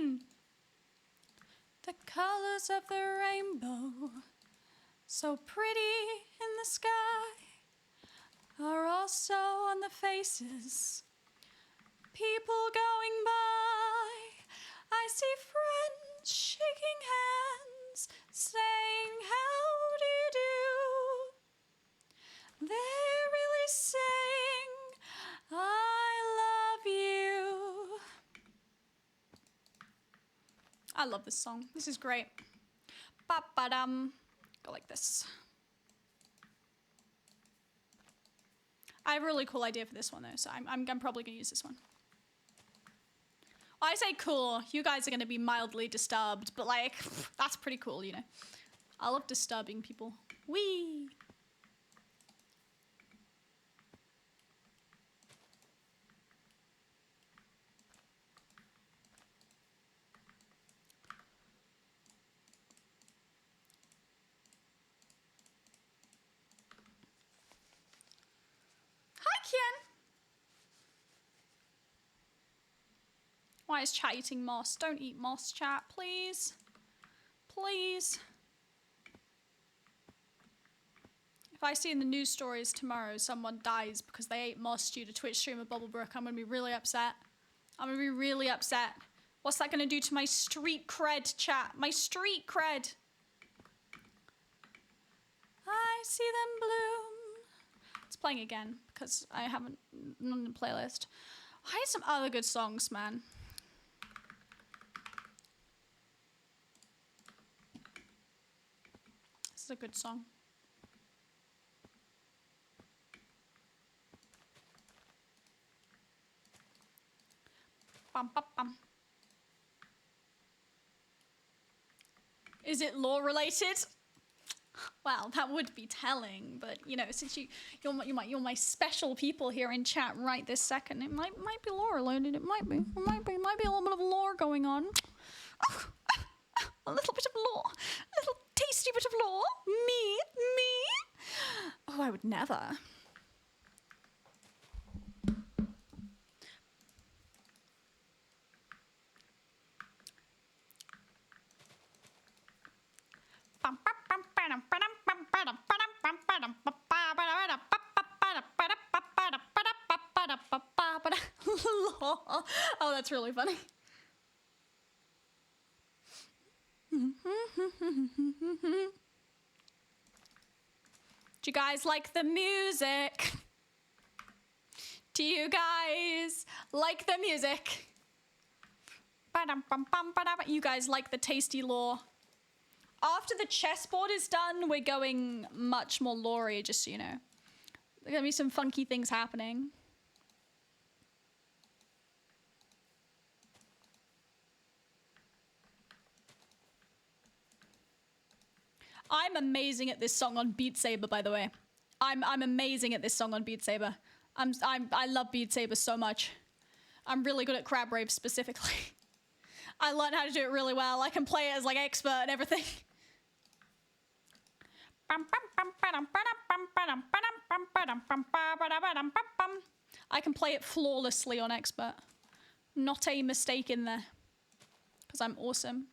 mean? The colors of the rainbow, so pretty in the sky, are also on the faces. People going by, I see friends shaking hands, saying, how do you do? They're really saying, I love you. I love this song. This is great. Ba-ba-dum. Go like this. I have a really cool idea for this one though, so I'm probably gonna use this one. I say cool, you guys are gonna be mildly disturbed, but like, that's pretty cool, you know. I love disturbing people. Whee! Why is chat eating moss? Don't eat moss, chat, please. Please. If I see in the news stories tomorrow someone dies because they ate moss due to Twitch streamer Bubblebrook, I'm gonna be really upset. I'm gonna be really upset. What's that gonna do to my street cred, chat? My street cred. I see them bloom. It's playing again because I haven't on the playlist. I had some other good songs, man. This is a good song. Bum, bum, bum. Is it lore related? Well, that would be telling, but you know, since you're my special people here in chat right this second, it might be lore related. It might be a little bit of lore going on. A little bit of lore, a little tasty bit of lore. Me. Oh, I would never. Oh, that's really funny. Do you guys like the music? Do you guys like the music? You guys like the tasty lore? After the chessboard is done, we're going much more lore-y, just so you know. There's gonna be some funky things happening. I'm amazing at this song on Beat Saber, by the way. I'm amazing at this song on Beat Saber. I love Beat Saber so much. I'm really good at Crab Rave specifically. I learned how to do it really well. I can play it as like expert and everything. I can play it flawlessly on expert. Not a mistake in there. Because I'm awesome.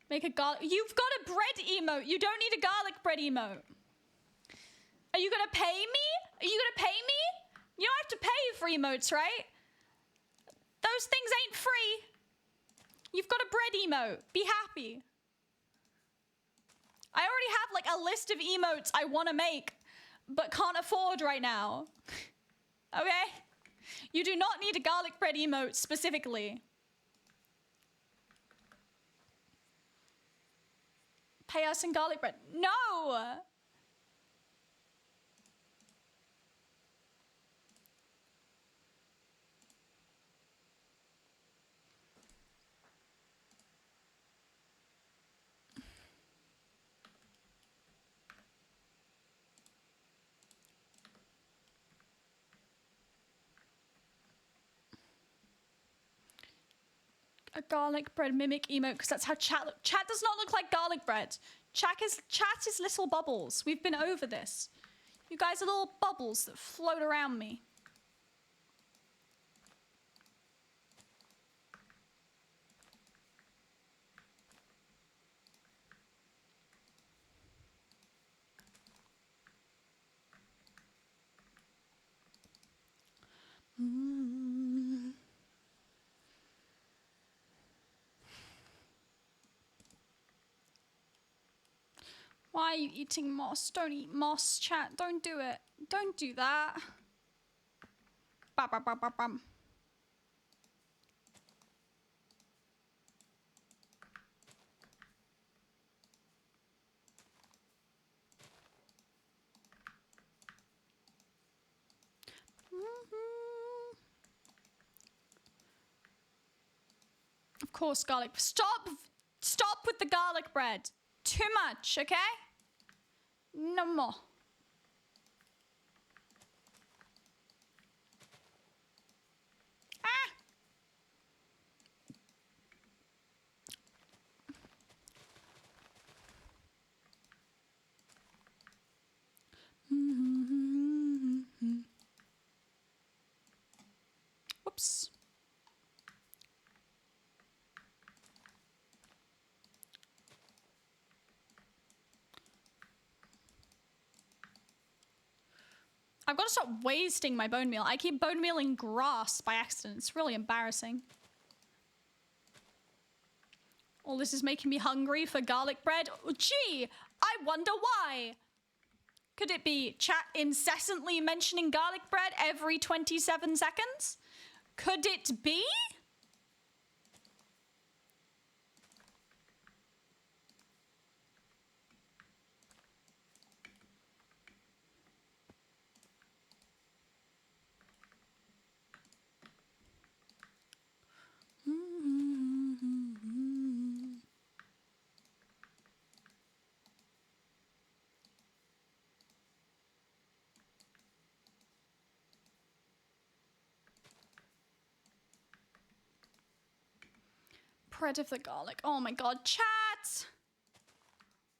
Make a garlic. You've got a bread emote. You don't need a garlic bread emote. Are you gonna pay me? Are you gonna pay me? You don't have to pay for emotes, right? Those things ain't free. You've got a bread emote. Be happy. I already have like a list of emotes I want to make, but can't afford right now. Okay? You do not need a garlic bread emote specifically. Pay us in garlic bread. No! A garlic bread mimic emote, because that's how chat look. Chat does not look like garlic bread. Chat is little bubbles. We've been over this. You guys are little bubbles that float around me. Why are you eating moss? Don't eat moss, chat. Don't do it. Don't do that. Bam. Of course, garlic. Stop with the garlic bread. Too much, okay? No more. Ah! Whoops. I've got to stop wasting my bone meal. I keep bone mealing grass by accident. It's really embarrassing. All this is making me hungry for garlic bread. Gee, I wonder why. Could it be chat incessantly mentioning garlic bread every 27 seconds? Could it be? Bread of the garlic. Oh my god, chat!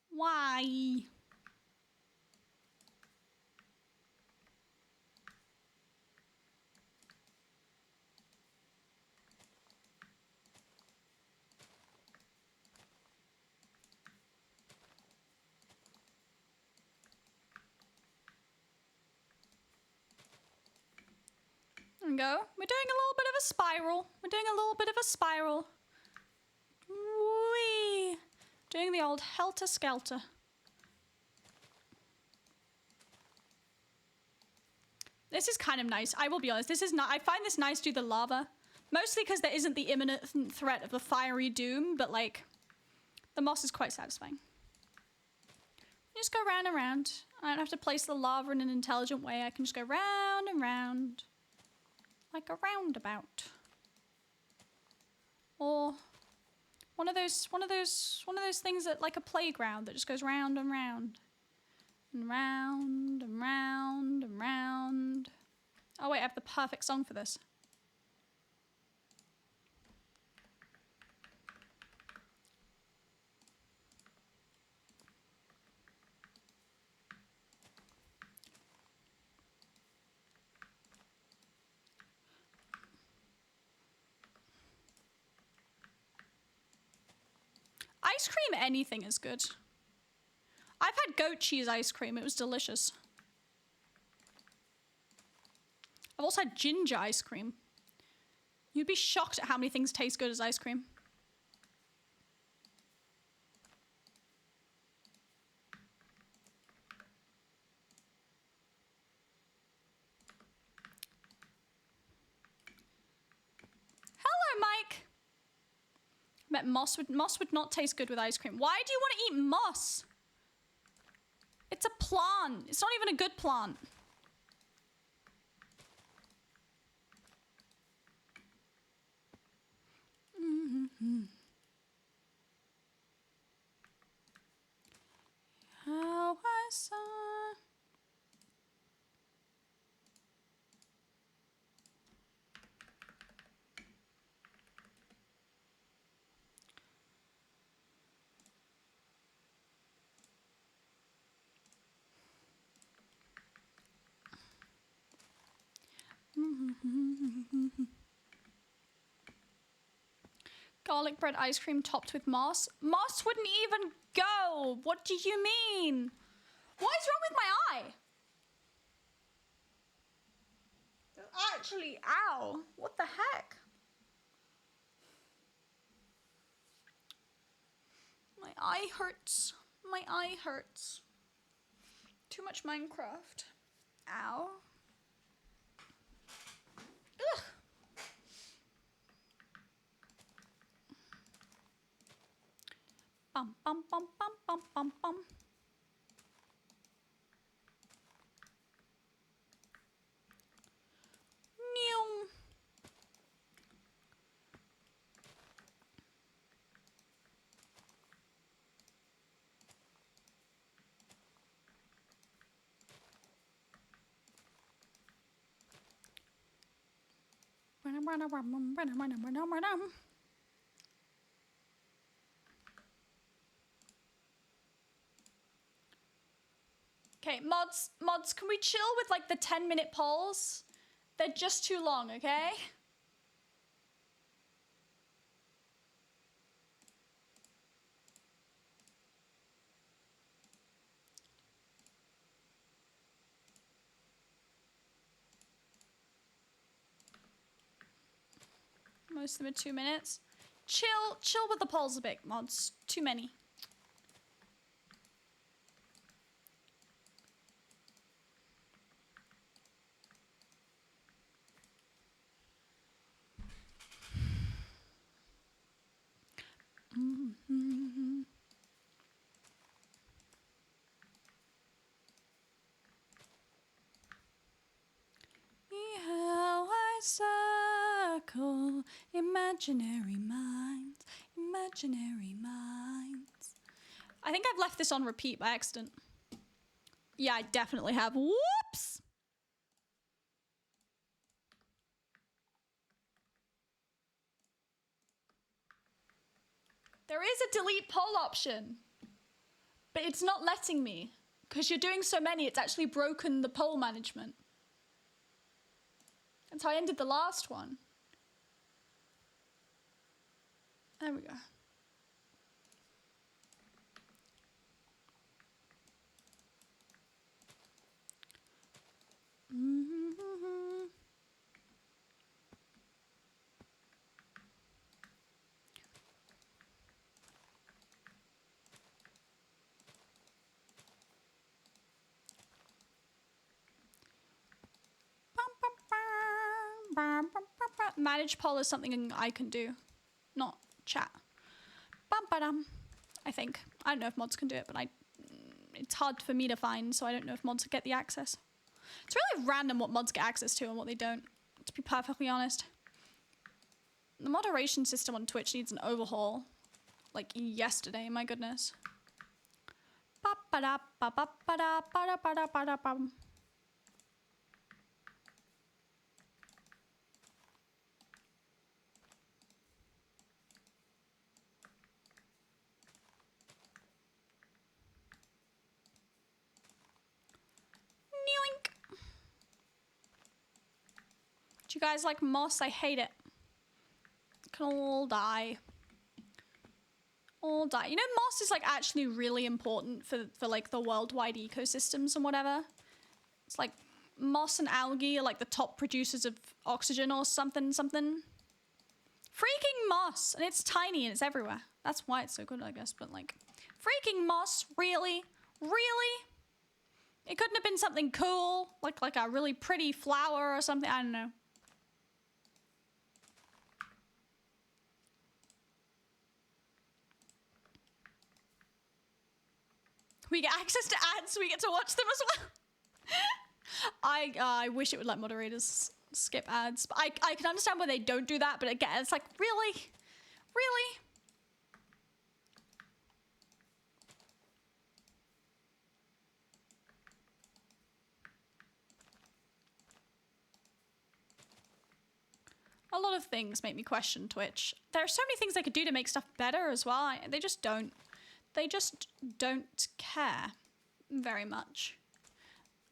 Why? go. We're doing a little bit of a spiral. We're doing a little bit of a spiral. Whee! Doing the old helter-skelter. This is kind of nice. I will be honest. This is not. I find this nice to do the lava. Mostly because there isn't the imminent threat of the fiery doom, but like, the moss is quite satisfying. Just go round and round. I don't have to place the lava in an intelligent way. I can just go round and round. Like a roundabout. Or one of those things that like a playground that just goes round and round. And round and round and round. Oh wait, I have the perfect song for this. Ice cream, anything is good. I've had goat cheese ice cream. It was delicious. I've also had ginger ice cream. You'd be shocked at how many things taste good as ice cream. Hello, Mike. I bet moss would not taste good with ice cream. Why do you want to eat moss? It's a plant. It's not even a good plant. How I saw. Garlic bread ice cream topped with moss. Moss wouldn't even go. What do you mean? What is wrong with my eye? Actually, ow. What the heck? My eye hurts. My eye hurts. Too much Minecraft. Ow. Ugh. Bum bum bum bum bum bum bum. Meow. Okay, mods, can we chill with like the 10-minute polls? They're just too long, okay? Most of them are 2 minutes. Chill with the polls a bit, mods. Too many. How I circle imaginary minds, imaginary minds. I think I've left this on repeat by accident. Yeah, I definitely have. Whoops! There is a delete poll option, but it's not letting me because you're doing so many, it's actually broken the poll management. That's how I ended the last one. There we go. Manage poll is something I can do, not chat. I think. I don't know if mods can do it, but it's hard for me to find, so I don't know if mods get the access. It's really random what mods get access to and what they don't, to be perfectly honest. The moderation system on Twitch needs an overhaul. Like yesterday, my goodness. Do you guys like moss? I hate it. It can all die. All die. You know, moss is like actually really important for like the worldwide ecosystems and whatever. It's like moss and algae are like the top producers of oxygen or something. Freaking moss! And it's tiny and it's everywhere. That's why it's so good, I guess. But like, freaking moss, really? Really? It couldn't have been something cool, like a really pretty flower or something. I don't know. We get access to ads, so we get to watch them as well. I wish it would let moderators skip ads. But I can understand why they don't do that, but again, it's like, really? Really? A lot of things make me question Twitch. There are so many things they could do to make stuff better as well. They just don't. They just don't care very much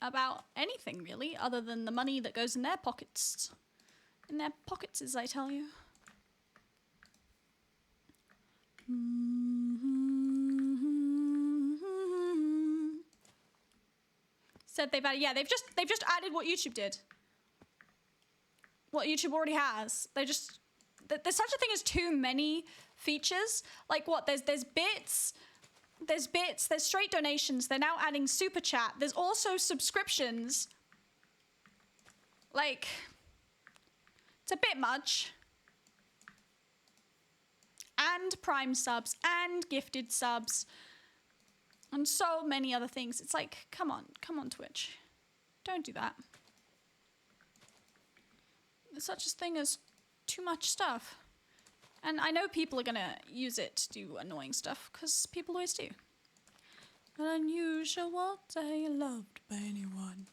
about anything, really, other than the money that goes in their pockets. In their pockets, as I tell you. Said they've added, yeah, they've just added what YouTube did. What YouTube already has. There's such a thing as too many features. Like what? There's bits. There's straight donations. They're now adding super chat. There's also subscriptions. Like, it's a bit much. And Prime subs and gifted subs. And so many other things. It's like, come on, Twitch. Don't do that. There's such a thing as too much stuff. And I know people are gonna use it to do annoying stuff, because people always do. An unusual day loved by anyone.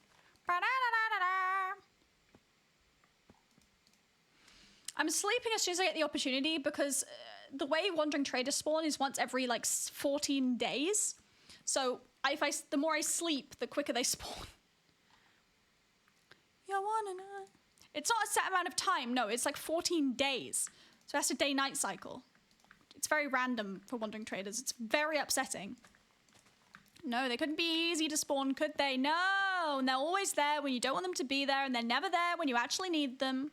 I'm sleeping as soon as I get the opportunity, because the way Wandering Traders spawn is once every like 14 days. So the more I sleep, the quicker they spawn. You wanna know? It's not a set amount of time, no, it's like 14 days. So that's a day-night cycle. It's very random for Wandering Traders. It's very upsetting. No, they couldn't be easy to spawn, could they? No, and they're always there when you don't want them to be there, and they're never there when you actually need them.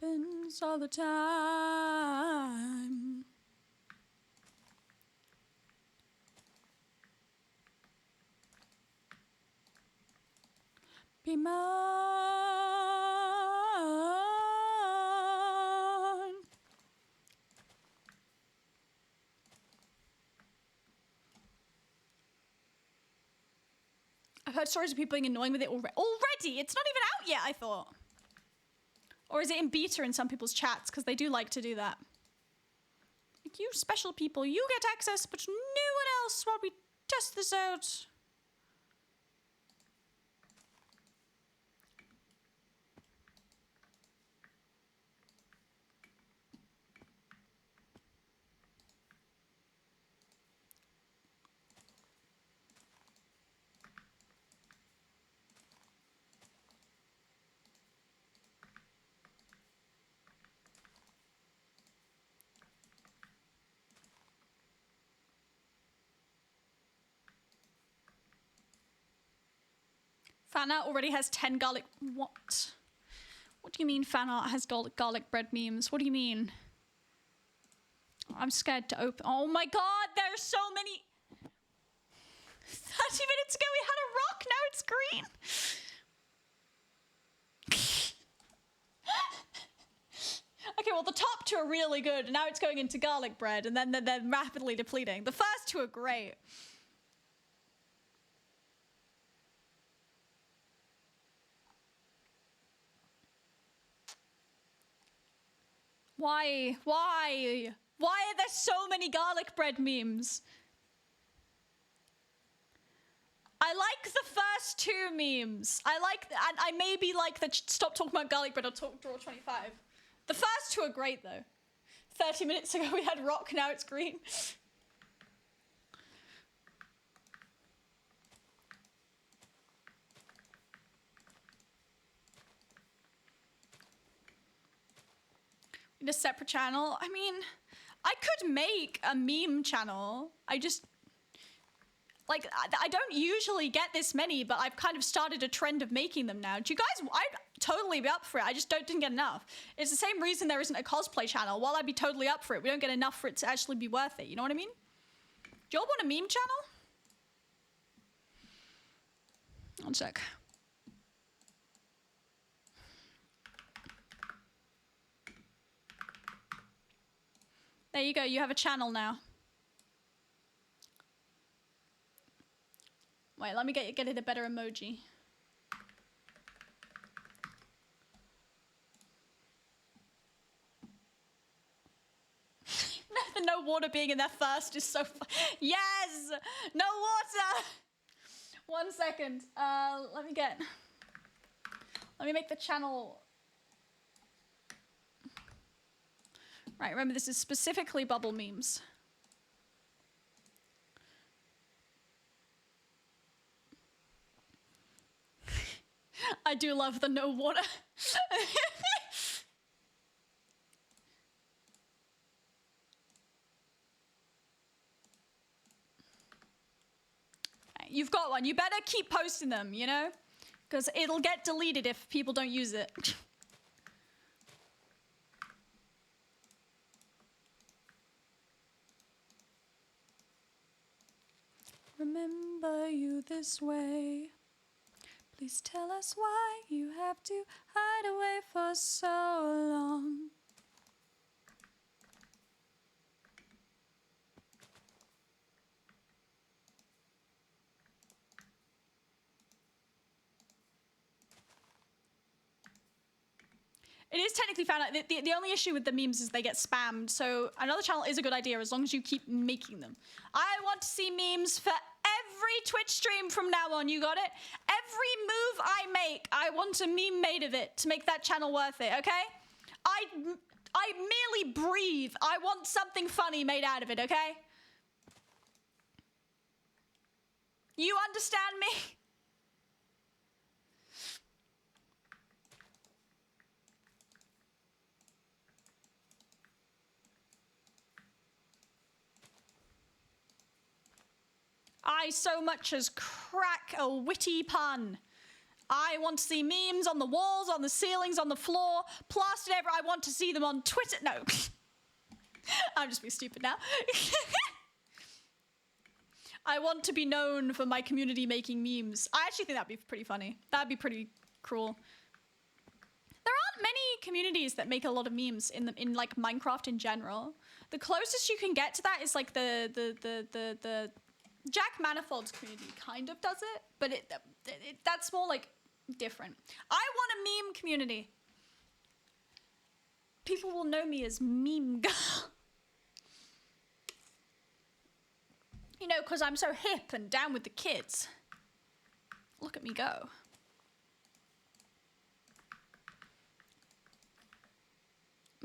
Happens all the time. Be mine. I've heard stories of people being annoying with it already. It's not even out yet, I thought. Or is it in beta in some people's chats? Because they do like to do that. Like, you special people, you get access, but no one else while we test this out. Fan art already has 10 garlic... What? What do you mean fan art has garlic bread memes? What do you mean? I'm scared to open. Oh my god, there's so many. 30 minutes ago we had a rock, now it's green. Okay, well the top two are really good, and now it's going into garlic bread, and then they're rapidly depleting. The first two are great. Why? Why? Why are there so many garlic bread memes? I like the first two memes. I maybe like the stop talking about garlic bread or draw 25. The first two are great though. 30 minutes ago we had rock, now it's green. In a separate channel? I mean, I could make a meme channel. I just, like, I don't usually get this many, but I've kind of started a trend of making them now. Do you guys, I'd totally be up for it. I just didn't get enough. It's the same reason there isn't a cosplay channel. While I'd be totally up for it, we don't get enough for it to actually be worth it. You know what I mean? Do y'all want a meme channel? One sec. There you go, you have a channel now. Wait, let me get it a better emoji. The no water being in there first is so fun. Yes! No water! 1 second. Let me make the channel. Right, remember this is specifically bubble memes. I do love the no water. You've got one. You better keep posting them, you know? Because it'll get deleted if people don't use it. Remember you this way. Please tell us why you have to hide away for so long. It is technically found out. The only issue with the memes is they get spammed. So another channel is a good idea as long as you keep making them. I want to see memes for every Twitch stream from now on. You got it? Every move I make, I want a meme made of it to make that channel worth it, okay? I merely breathe. I want something funny made out of it, okay? You understand me? I so much as crack a witty pun. I want to see memes on the walls, on the ceilings, on the floor, plastered everywhere. I want to see them on Twitter. No. I'm just being stupid now. I want to be known for my community making memes. I actually think that'd be pretty funny. That'd be pretty cruel. There aren't many communities that make a lot of memes in like Minecraft in general. The closest you can get to that is like the Jack Manifold's community kind of does it, but that's more like different. I want a meme community. People will know me as Meme Girl. You know, because I'm so hip and down with the kids. Look at me go.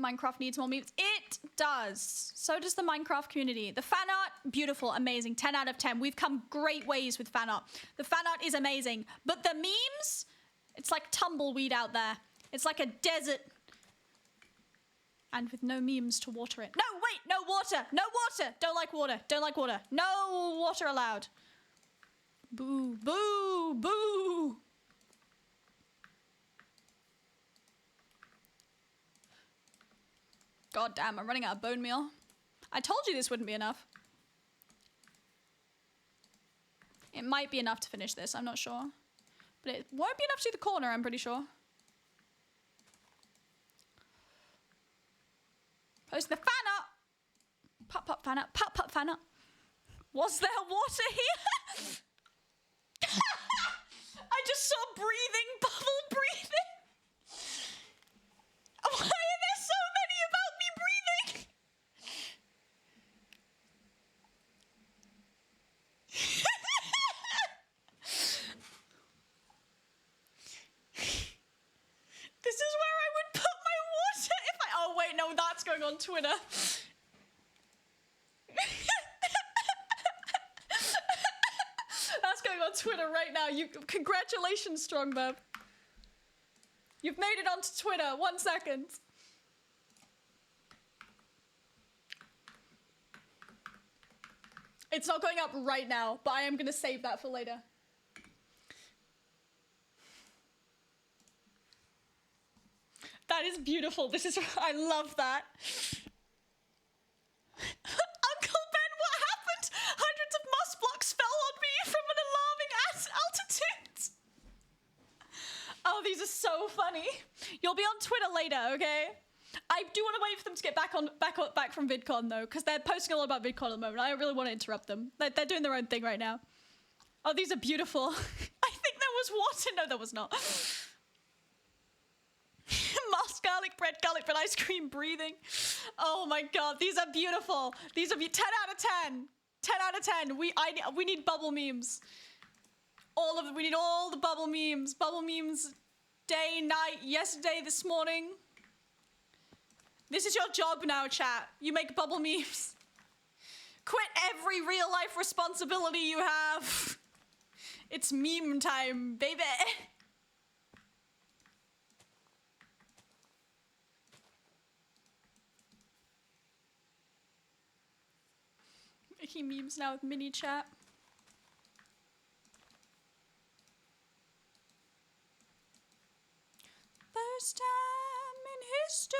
Minecraft needs more memes. It does. So does the Minecraft community. The fan art, beautiful, amazing. 10 out of 10. We've come great ways with fan art. The fan art is amazing. But the memes, it's like tumbleweed out there. It's like a desert. And with no memes to water it. No, wait, no water. No water. Don't like water. Don't like water. No water allowed. Boo, boo, boo. God damn, I'm running out of bone meal. I told you this wouldn't be enough. It might be enough to finish this, I'm not sure. But it won't be enough to do the corner, I'm pretty sure. Post the fan up. Pop, pop, fan up. Pop, pop, fan up. Was there water here? I just saw breathing, bubble breathing. Why are there so many about me breathing? This is where I would put my water if I... Oh, wait, no, that's going on Twitter. That's going on Twitter right now. Congratulations, Strongbub. You've made it onto Twitter. 1 second. It's not going up right now, but I am going to save that for later. That is beautiful. This is... I love that. Uncle Ben, what happened? Hundreds of moss blocks fell on me from an alarming altitude. Oh, these are so funny. You'll be on Twitter later, okay? I do want to wait for them to get back from VidCon though, because they're posting a lot about VidCon at the moment. I don't really want to interrupt them. They're doing their own thing right now. Oh, these are beautiful. I think there was water. No, there was not. Moss, garlic bread, ice cream, breathing. Oh my god, these are beautiful. These are 10 out of 10. 10 out of 10. We need bubble memes. We need all the bubble memes. Bubble memes, day, night, yesterday, this morning. This is your job now, chat. You make bubble memes. Quit every real life responsibility you have. It's meme time, baby. Making memes now with mini chat. First time in history.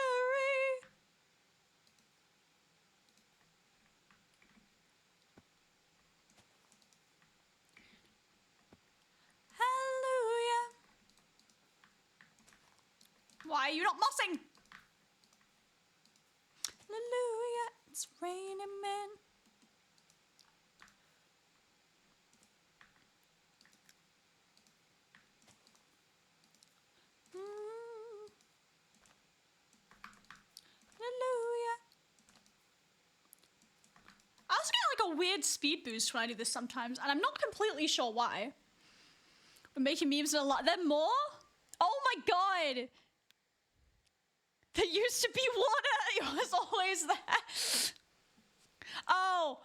Hallelujah. Why are you not mossing? Hallelujah. It's raining men. Hallelujah. I also get like a weird speed boost when I do this sometimes, and I'm not completely sure why. We're making memes a lot. There more? Oh my god! There used to be water! It was always there! Oh!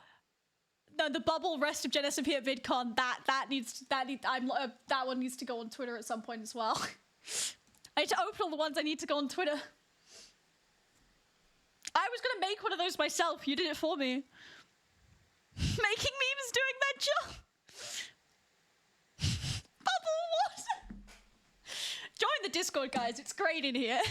No, the bubble rest of GenSMP at VidCon, that one needs to go on Twitter at some point as well. I need to open all the ones I need to go on Twitter. I was gonna make one of those myself. You did it for me. Making memes doing that job. Bubble water. Join the Discord, guys. It's great in here.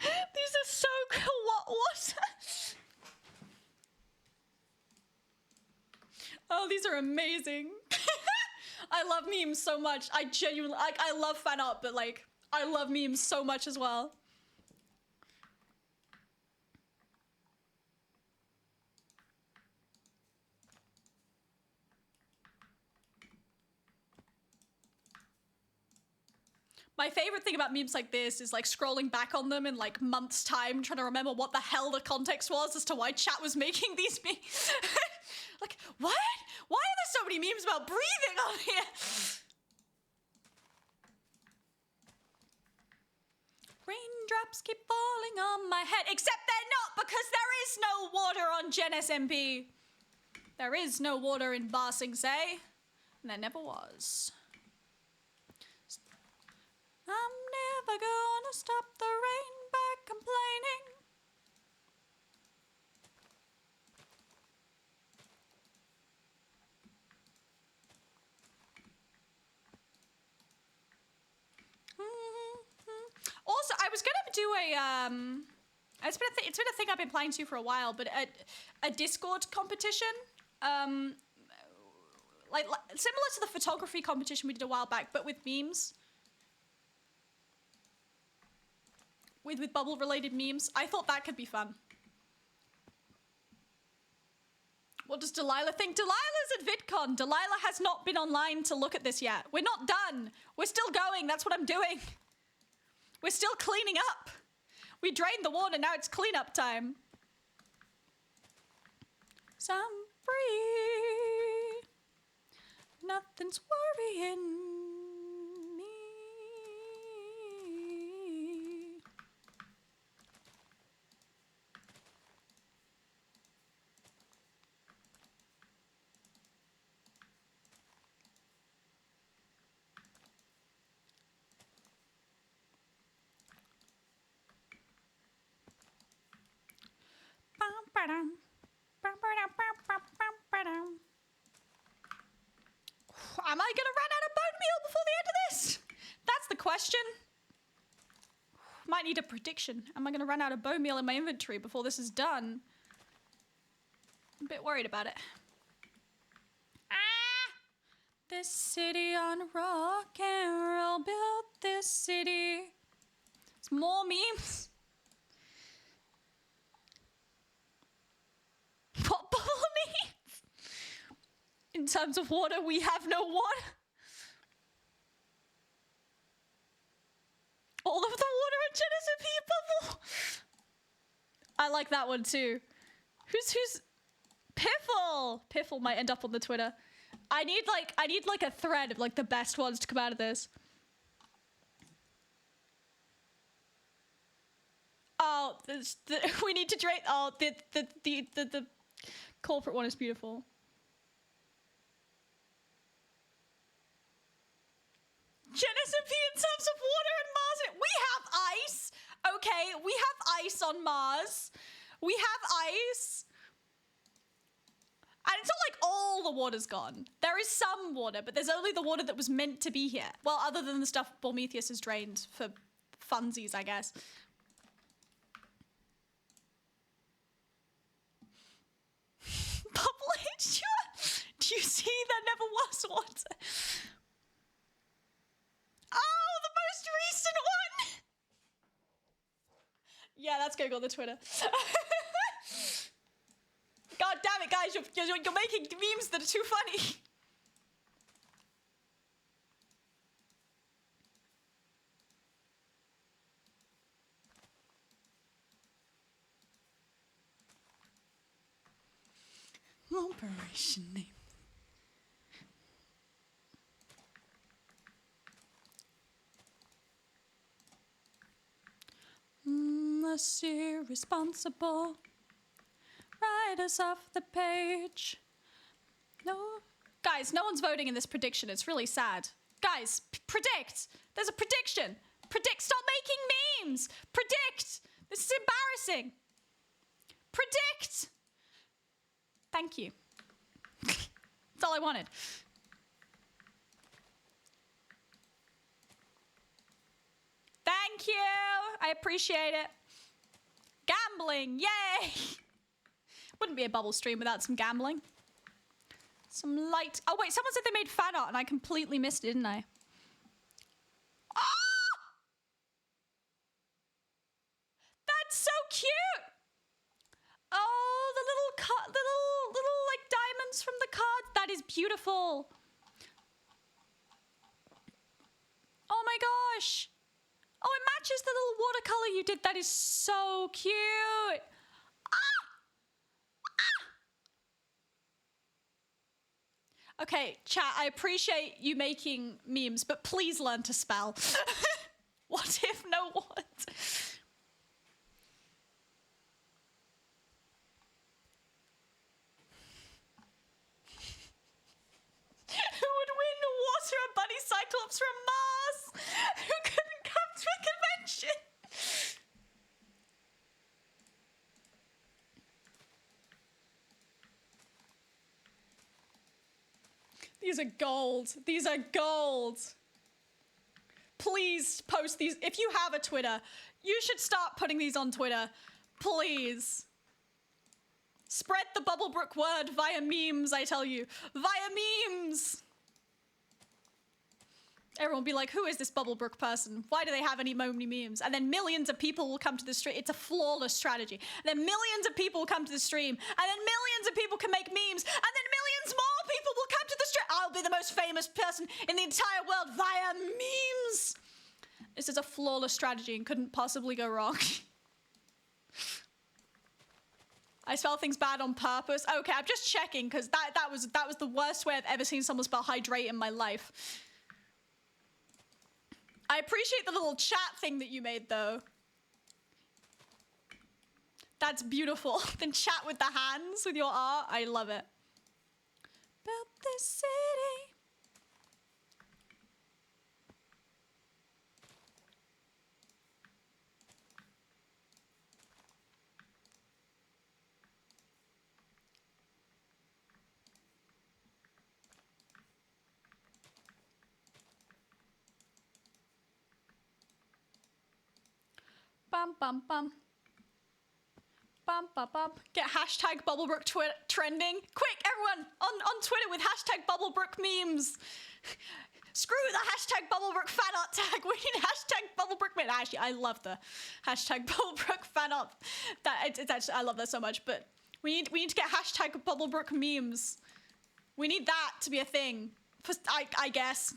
These are so cool. What? Oh, these are amazing. I love memes so much. I genuinely, like, I love fan art, but like, I love memes so much as well. My favorite thing about memes like this is like scrolling back on them in like months' time, trying to remember what the hell the context was as to why chat was making these memes. Like, what? Why are there so many memes about breathing on here? Raindrops keep falling on my head, except they're not, because there is no water on GenSMP. There is no water in Ba Sing Se, and there never was. I'm never gonna stop the rain by complaining. do a it's been a thing I've been playing to for a while, but a Discord competition, like similar to the photography competition we did a while back, but with memes, with bubble related memes. I thought that could be fun. What does Delilah think? Delilah's at VidCon. Delilah has not been online to look at this yet. We're not done. We're still going. That's what I'm doing. We're still cleaning up. We drained the water. Now it's cleanup time. So I'm free. Nothing's worrying me. Am I gonna run out of bone meal before the end of this? That's the question. Might need a prediction. Am I gonna run out of bone meal in my inventory before this is done? I'm a bit worried about it. Ah! This city on rock and roll built this city. It's more memes. What bubble needs? In terms of water, we have no water. All of the water on GenSMP bubble. I like that one too. Who's Piffle? Piffle might end up on the Twitter. I need like a thread of like the best ones to come out of this. Oh, we need to drain. Oh, the corporate one is beautiful. GenSMP in terms of water and Mars. We have ice. Okay, we have ice on Mars. We have ice. And it's not like all the water's gone. There is some water, but there's only the water that was meant to be here. Well, other than the stuff Prometheus has drained for funsies, I guess. Bubble H? Do you see? There never was water. Oh, the most recent one! Yeah, that's going on the Twitter. God damn it, guys, you're making memes that are too funny. Operation name. Unless irresponsible, write us off the page. No, guys, no one's voting in this prediction. It's really sad. Guys, predict. There's a prediction. Predict. Stop making memes. Predict. This is embarrassing. Predict. Thank you. That's all I wanted. Thank you. I appreciate it. Gambling. Yay. Wouldn't be a bubble stream without some gambling. Some light. Oh, wait. Someone said they made fan art and I completely missed it, didn't I? Oh! That's so cute. Oh, the little like diamonds from the card. That is beautiful. Oh my gosh. Oh, it matches the little watercolor you did. That is so cute. Ah! Ah! Okay, chat, I appreciate you making memes, but please learn to spell. What if no what? Who would win, Water or Bunny Cyclops from Mars? Who couldn't come to a convention? These are gold. These are gold. Please post these. If you have a Twitter, you should start putting these on Twitter. Please. Spread the Bubblebrook word via memes, I tell you. Via memes! Everyone will be like, who is this Bubblebrook person? Why do they have any memes? And then millions of people will come to the stream. It's a flawless strategy. And then millions of people will come to the stream. And then millions of people can make memes. And then millions more people will come to the stream. I'll be the most famous person in the entire world via memes. This is a flawless strategy and couldn't possibly go wrong. I spell things bad on purpose. Okay, I'm just checking because that was the worst way I've ever seen someone spell hydrate in my life. I appreciate the little chat thing that you made, though. That's beautiful. Then chat with the hands with your art. I love it. Built this city. Bum, bum, bum. Bum, bum, bum. Get hashtag Bubblebrook trending. Quick, everyone, on Twitter with hashtag Bubblebrook memes. Screw the hashtag Bubblebrook fan art tag. We need hashtag Bubblebrook memes. Actually, I love the hashtag Bubblebrook fan art. It's actually, I love that so much, but we need to get hashtag Bubblebrook memes. We need that to be a thing. I guess.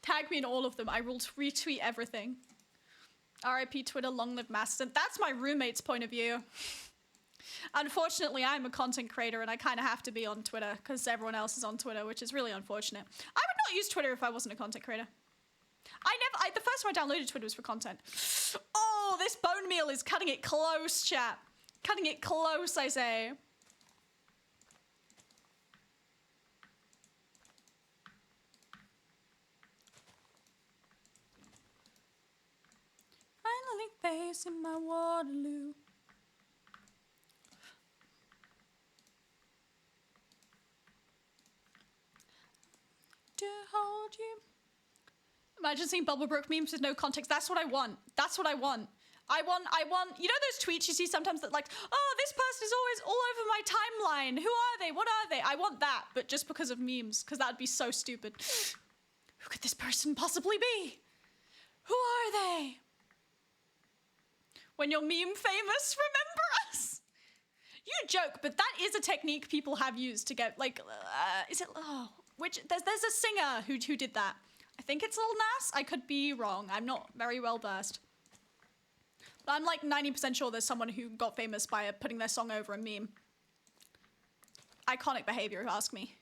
Tag me in all of them. I will retweet everything. RIP Twitter, long live Mastodon. That's my roommate's point of view. Unfortunately, I'm a content creator and I kind of have to be on Twitter because everyone else is on Twitter, which is really unfortunate. I would not use Twitter if I wasn't a content creator. The first time I downloaded Twitter was for content. Oh, this bone meal is cutting it close, chat. Cutting it close, I say. Finally facing my Waterloo. To hold you. Imagine seeing Bubblebrook memes with no context. That's what I want. That's what I want. I want, you know those tweets you see sometimes that like, oh, this person is always all over my timeline. Who are they? What are they? I want that, but just because of memes, because that would be so stupid. Who could this person possibly be? Who are they? When you're meme famous, remember us. You joke, but that is a technique people have used to get like, is it, oh, which, there's a singer who did that. I think it's Lil Nas. I could be wrong. I'm not very well versed. But I'm like 90% sure there's someone who got famous by putting their song over a meme. Iconic behavior, if you ask me.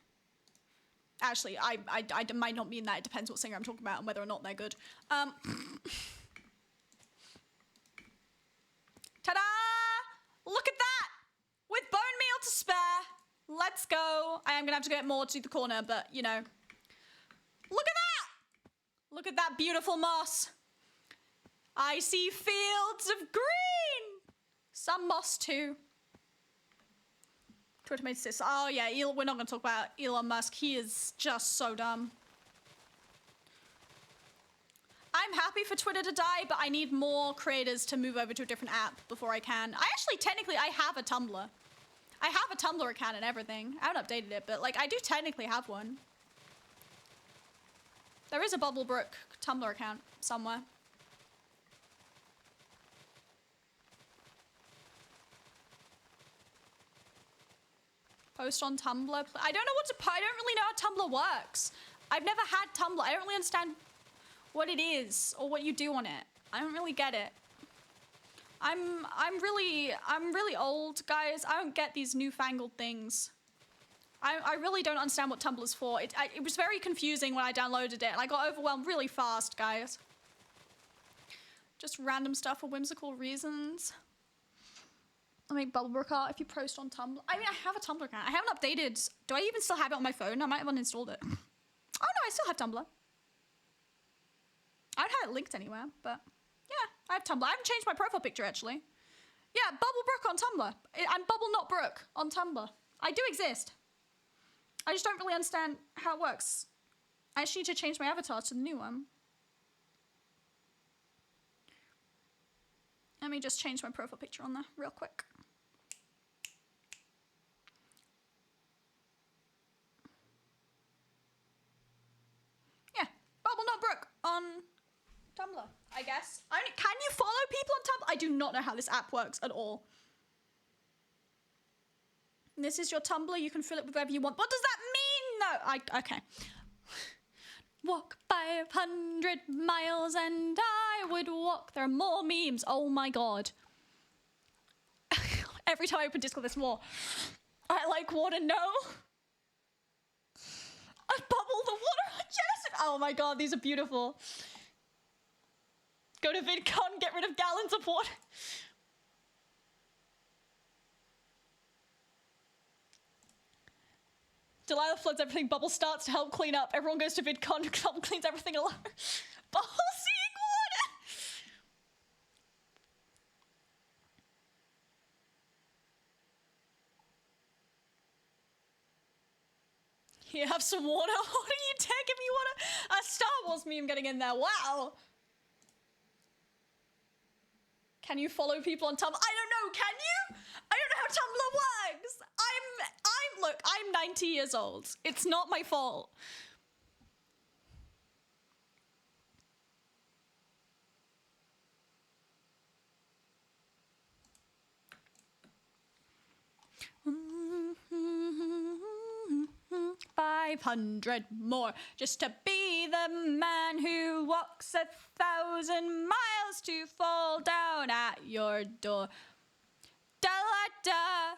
Actually, I might not mean that. It depends what singer I'm talking about and whether or not they're good. Ta-da! Look at that! With bone meal to spare. Let's go. I am gonna have to get more to the corner, but you know. Look at that! Look at that beautiful moss. I see fields of green. Some moss too. Twitter made sis. Oh yeah, we're not gonna talk about Elon Musk. He is just so dumb. I'm happy for Twitter to die, but I need more creators to move over to a different app before I can. Technically, I have a Tumblr. I have a Tumblr account and everything. I haven't updated it, but like, I do technically have one. There is a Bubblebrook Tumblr account somewhere. Post on Tumblr. I don't know what to I don't really know how Tumblr works. I've never had Tumblr. I don't really understand what it is or what you do on it. I don't really get it. I'm really old, guys. I don't get these newfangled things. I really don't understand what Tumblr's for. It was very confusing when I downloaded it, and I got overwhelmed really fast, guys. Just random stuff for whimsical reasons. I make Bubblebrook art if you post on Tumblr. I mean, I have a Tumblr account. I haven't updated. Do I even still have it on my phone? I might have uninstalled it. Oh no, I still have Tumblr. I don't have it linked anywhere, but yeah, I have Tumblr. I haven't changed my profile picture, actually. Yeah, Bubblebrook on Tumblr. I'm Bubble Not Brook on Tumblr. I do exist. I just don't really understand how it works. I just need to change my avatar to the new one. Let me just change my profile picture on there real quick. Yeah, Bubble Not Brook on Tumblr, I guess. Can you follow people on Tumblr? I do not know how this app works at all. This is your Tumblr. You can fill it with whatever you want. What does that mean? No, okay. Walk 500 miles and I would walk. There are more memes. Oh my god. Every time I open Discord, there's more. I like water, no. I bubble the water on GenSMP. Oh my god, these are beautiful. Go to VidCon, get rid of gallons of water. Delilah floods everything, Bubble starts to help clean up. Everyone goes to VidCon, Bubble cleans everything alone. Bubble seeing water! You have some water? What are you taking me water? A Star Wars meme getting in there, wow! Can you follow people on Tumblr? I don't know, can you? I don't know how Tumblr works! Look, I'm 90 years old. It's not my fault. $500 more just to be the man who walks 1,000 miles to fall down at your door. Da-la-da.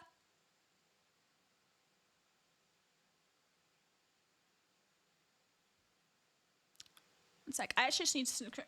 One sec, I actually just need to...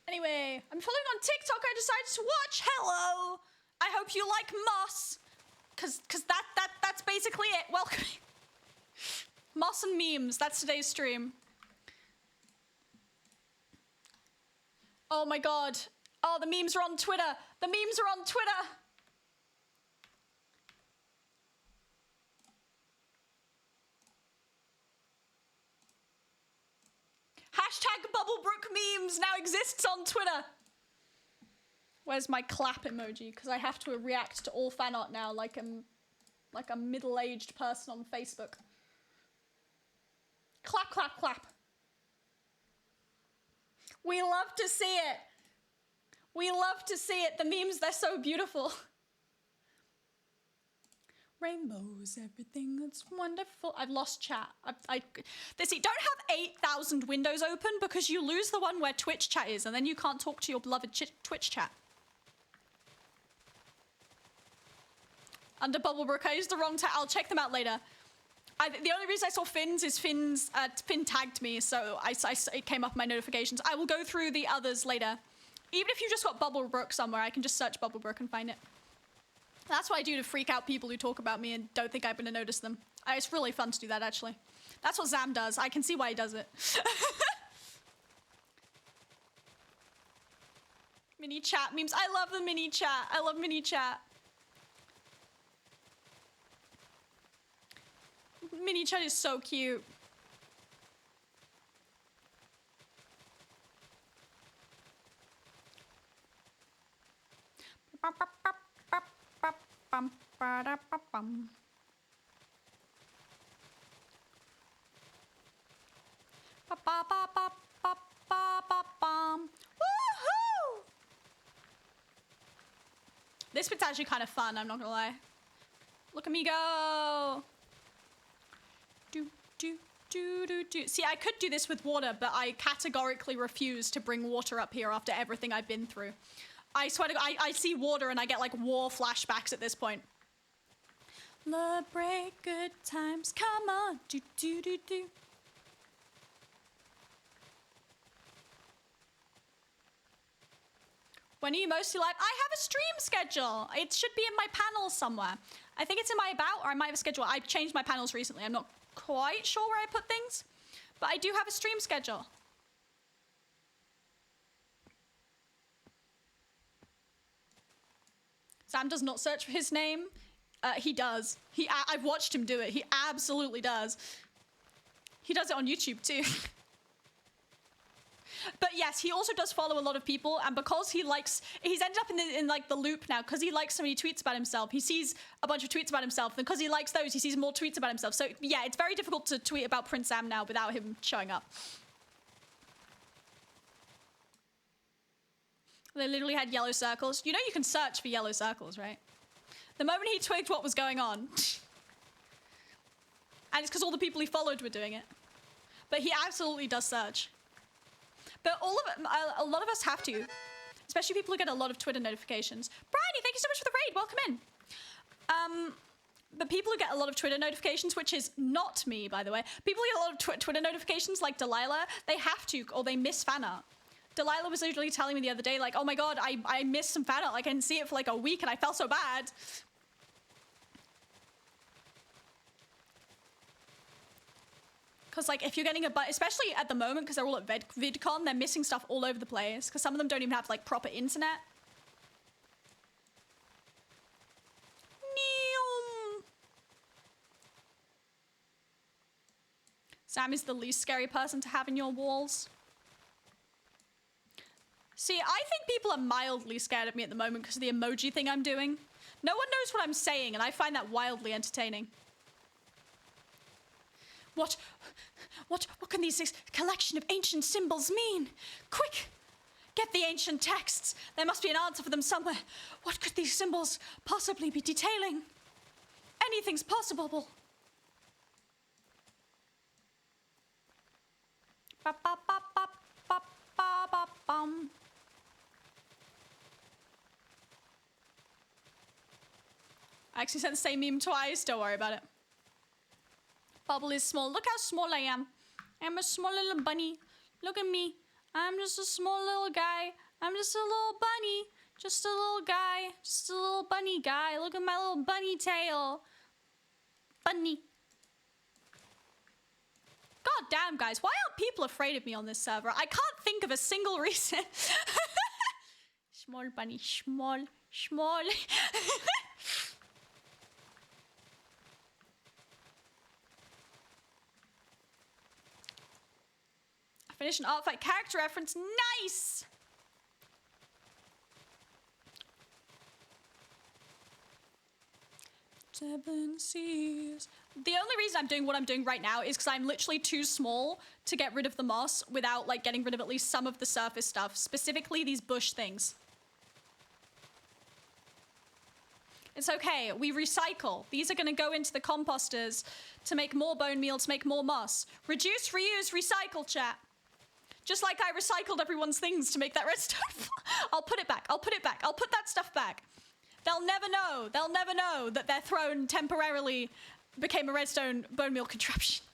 Anyway, I'm following on TikTok. I decided to watch. Hello. I hope you like Moss. Cause that's basically it. Welcome. Moss and memes. That's today's stream. Oh my god. Oh, the memes are on Twitter. The memes are on Twitter. Hashtag Bubblebrook memes now exists on Twitter. Where's my clap emoji? Because I have to react to all fan art now like a middle-aged person on Facebook. Clap, clap, clap. We love to see it. We love to see it. The memes, they're so beautiful. Rainbows, everything that's wonderful. I've lost chat. Don't have 8,000 windows open because you lose the one where Twitch chat is and then you can't talk to your beloved Twitch chat. Under Bubblebrook, I used the wrong tag. I'll check them out later. The only reason I saw Finn's is Finn tagged me, so it came up in my notifications. I will go through the others later. Even if you just got Bubblebrook somewhere, I can just search Bubblebrook and find it. That's what I do to freak out people who talk about me and don't think I'm gonna notice them. It's really fun to do that, actually. That's what Zam does. I can see why he does it. Mini chat memes. I love the mini chat. I love mini chat. Mini chat is so cute. Woohoo! This bit's actually kind of fun, I'm not gonna lie. Look at me go. Do, do, do. See, I could do this with water, but I categorically refuse to bring water up here after everything I've been through. I swear to God, I see water and I get like war flashbacks at this point. Celebrate good times, come on, do. When are you mostly live? I have a stream schedule. It should be in my panels somewhere. I think it's in my about, or I might have a schedule. I've changed my panels recently. I'm not quite sure where I put things, but I do have a stream schedule. Sam does not search for his name. He does. I've watched him do it. He absolutely does. He does it on YouTube too. But yes, he also does follow a lot of people, and because he's ended up in like the loop now, because he likes so many tweets about himself. He sees a bunch of tweets about himself, and because he likes those, he sees more tweets about himself. So yeah, it's very difficult to tweet about Prince Sam now without him showing up. They literally had yellow circles. You know you can search for yellow circles, right? The moment he twigged what was going on, and it's because all the people he followed were doing it. But he absolutely does search. But a lot of us have to, especially people who get a lot of Twitter notifications. Bryony, thank you so much for the raid. Welcome in. But people who get a lot of Twitter notifications, which is not me, by the way. People who get a lot of Twitter notifications, like Delilah, they have to, or they miss fan art. Delilah was literally telling me the other day, like, oh my God, I missed some fan art. Like, I didn't see it for like a week, and I felt so bad. Because, like, if you're getting especially at the moment, because they're all at VidCon, they're missing stuff all over the place. Because some of them don't even have, like, proper internet. Sam is the least scary person to have in your walls. See, I think people are mildly scared of me at the moment because of the emoji thing I'm doing. No one knows what I'm saying, and I find that wildly entertaining. What can these collection of ancient symbols mean? Quick, get the ancient texts. There must be an answer for them somewhere. What could these symbols possibly be detailing? Anything's possible. I actually sent the same meme twice, don't worry about it. Bubble is small. Look how small I am. I'm a small little bunny. Look at me. I'm just a small little guy. I'm just a little bunny. Just a little guy. Just a little bunny guy. Look at my little bunny tail. Bunny. God damn, guys. Why are people afraid of me on this server? I can't think of a single reason. Small bunny. Small. Small. Finish an art fight character reference. Nice! Seven seas. The only reason I'm doing what I'm doing right now is because I'm literally too small to get rid of the moss without like getting rid of at least some of the surface stuff, specifically these bush things. It's okay, we recycle. These are gonna go into the composters to make more bone meal, to make more moss. Reduce, reuse, recycle, chat. Just like I recycled everyone's things to make that redstone. I'll put it back. I'll put it back. I'll put that stuff back. They'll never know. They'll never know that their throne temporarily became a redstone bone meal contraption.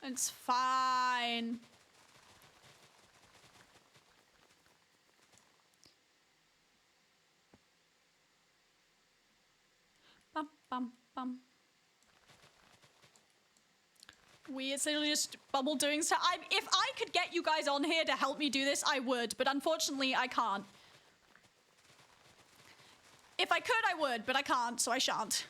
It's fine. Bum, bum, bum. It's literally just Bubble doing so. If I could get you guys on here to help me do this, I would, but unfortunately I can't. If I could, I would, but I can't, so I shan't.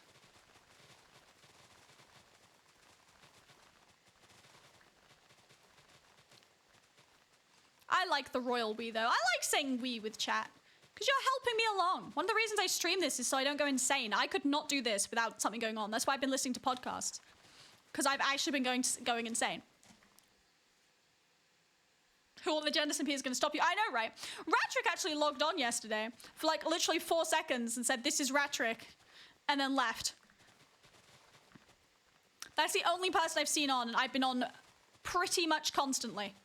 I like the royal we though. I like saying we with chat, because you're helping me along. One of the reasons I stream this is so I don't go insane. I could not do this without something going on. That's why I've been listening to podcasts. Because I've actually been going insane. Who on the GenSMP is going to stop you? I know, right? Ratrick actually logged on yesterday for like literally 4 seconds and said, "This is Ratrick." and then left. That's the only person I've seen on, and I've been on pretty much constantly.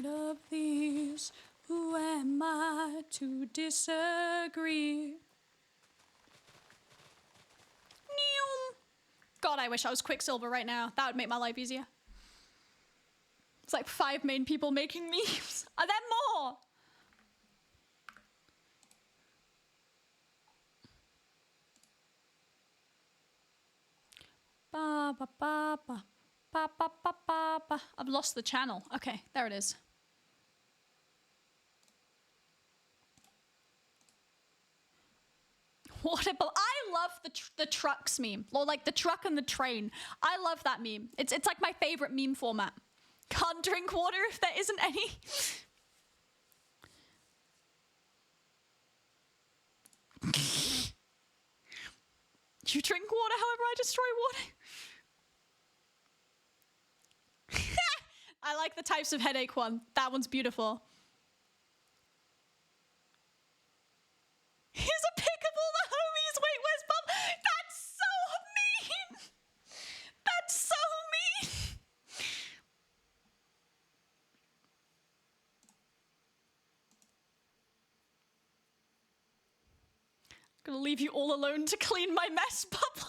Of these, who am I to disagree? God, I wish I was Quicksilver right now. That would make my life easier. It's like 5 main people making memes. Are there more? Ba ba ba ba ba ba ba ba ba. I've lost the channel. Okay, there it is. What about? I love the trucks meme, or like the truck and the train. I love that meme. It's like my favorite meme format. Can't drink water if there isn't any. You drink water, however I destroy water. I like the types of headache one. That one's beautiful. Here's a pic of all the homies. Wait, where's Bob? That's so mean. That's so mean. I'm gonna leave you all alone to clean my mess, Bubble.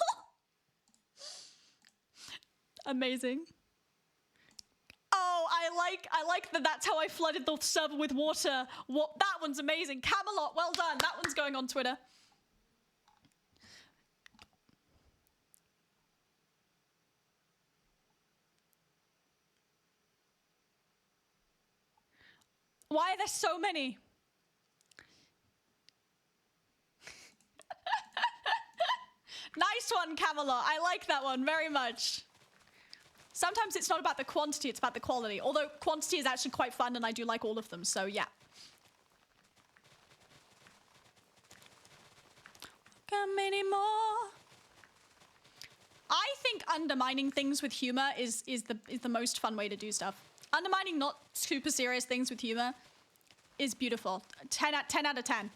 Amazing. Oh, I like that that's how I flooded the server with water. What? That one's amazing. Camelot, well done. That one's going on Twitter. Why are there so many? Nice one, Camelot. I like that one very much. Sometimes it's not about the quantity, it's about the quality. Although quantity is actually quite fun and I do like all of them, so yeah. Come many more. I think undermining things with humor is the most fun way to do stuff. Undermining not super serious things with humor is beautiful. 10 out of 10.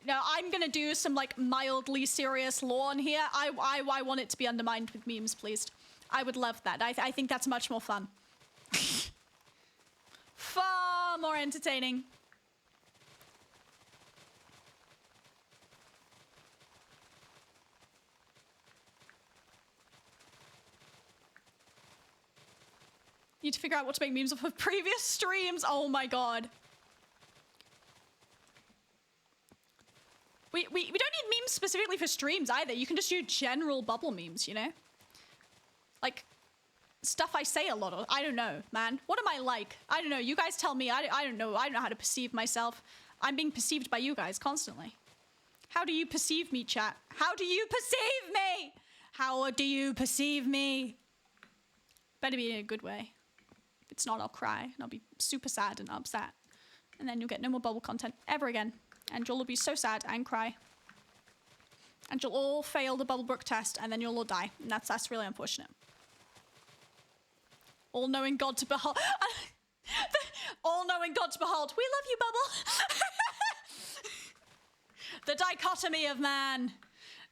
Now, I'm gonna do some like mildly serious lore on here. I want it to be undermined with memes, please. I would love that. I think that's much more fun. Far more entertaining. Need to figure out what to make memes off of previous streams. Oh my god. We don't need memes specifically for streams either. You can just do general bubble memes, you know? Like, stuff I say a lot of. I don't know, man. What am I like? I don't know. You guys tell me. I don't know. I don't know how to perceive myself. I'm being perceived by you guys constantly. How do you perceive me, chat? How do you perceive me? How do you perceive me? Better be in a good way. If it's not, I'll cry. And I'll be super sad and upset. And then you'll get no more bubble content ever again. And you'll all be so sad and cry. And you'll all fail the Bubble Brook test, and then you'll all die. And that's really unfortunate. All-knowing God to behold. All-knowing God to behold. We love you, Bubble. The dichotomy of man.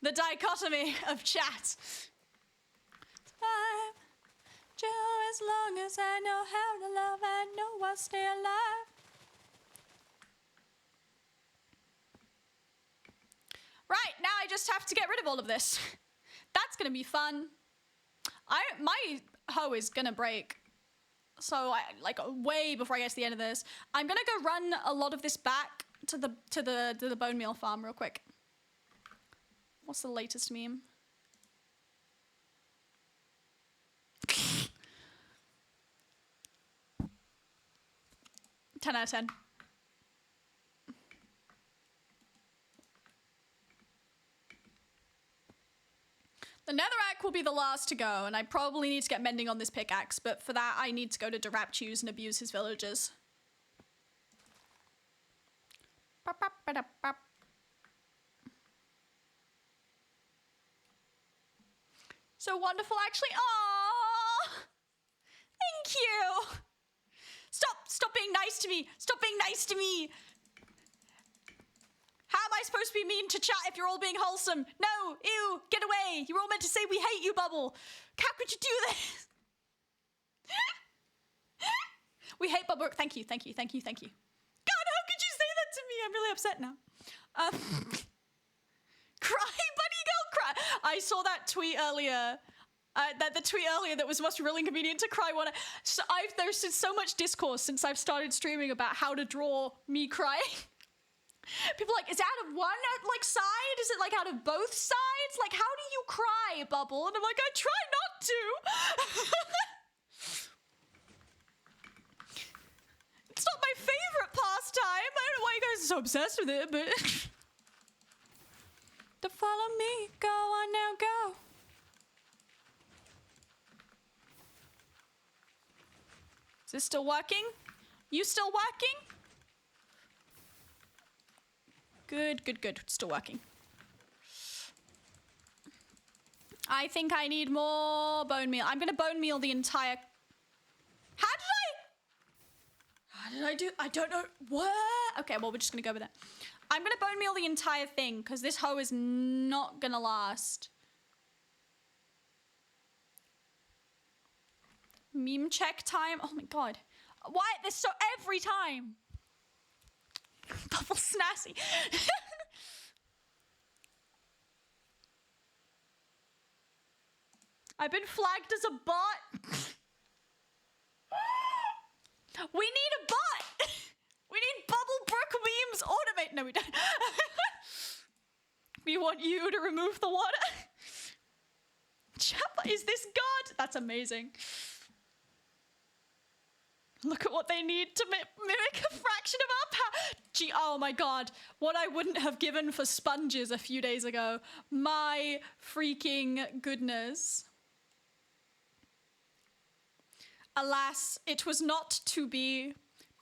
The dichotomy of chat. As long as I know how to love, I know I'll stay alive. Right, now I just have to get rid of all of this. That's gonna be fun. My hoe is gonna break. So like way before I get to the end of this, I'm gonna go run a lot of this back to the bone meal farm real quick. What's the latest meme? 10 out of 10. The netherrack will be the last to go, and I probably need to get mending on this pickaxe, but for that I need to go to Darapchus and abuse his villagers. So wonderful, actually. Aww. Thank you. Stop being nice to me. Stop being nice to me. How am I supposed to be mean to chat if you're all being wholesome? No, ew, get away. You were all meant to say we hate you, Bubble. How could you do this? We hate Bubble. Thank you. God, how could you say that to me? I'm really upset now. Cry, buddy, girl, cry. I saw that tweet earlier. The tweet earlier that must be really inconvenient to cry when there's been so much discourse since I've started streaming about how to draw me crying. People are like, is it out of one side? Is it like out of both sides? Like, how do you cry, Bubble? And I'm like, I try not to. It's not my favorite pastime. I don't know why you guys are so obsessed with it, but to follow me, go on now, go. Is this still working? You still working? Good. Still working. I think I need more bone meal. I'm gonna bone meal the entire... How did I do? I don't know. What? Okay, well, we're just gonna go with that. I'm gonna bone meal the entire thing because this hoe is not gonna last. Meme check time. Oh my god. Why? This so every time. Bubble snazzy. I've been flagged as a bot. We need a bot. We need Bubble Brook memes automate. No, we don't. We want you to remove the water. Chappa, is this God? That's amazing. Look at what they need to mimic a fraction of our power. Gee, oh my god. What I wouldn't have given for sponges a few days ago. My freaking goodness. Alas, it was not to be.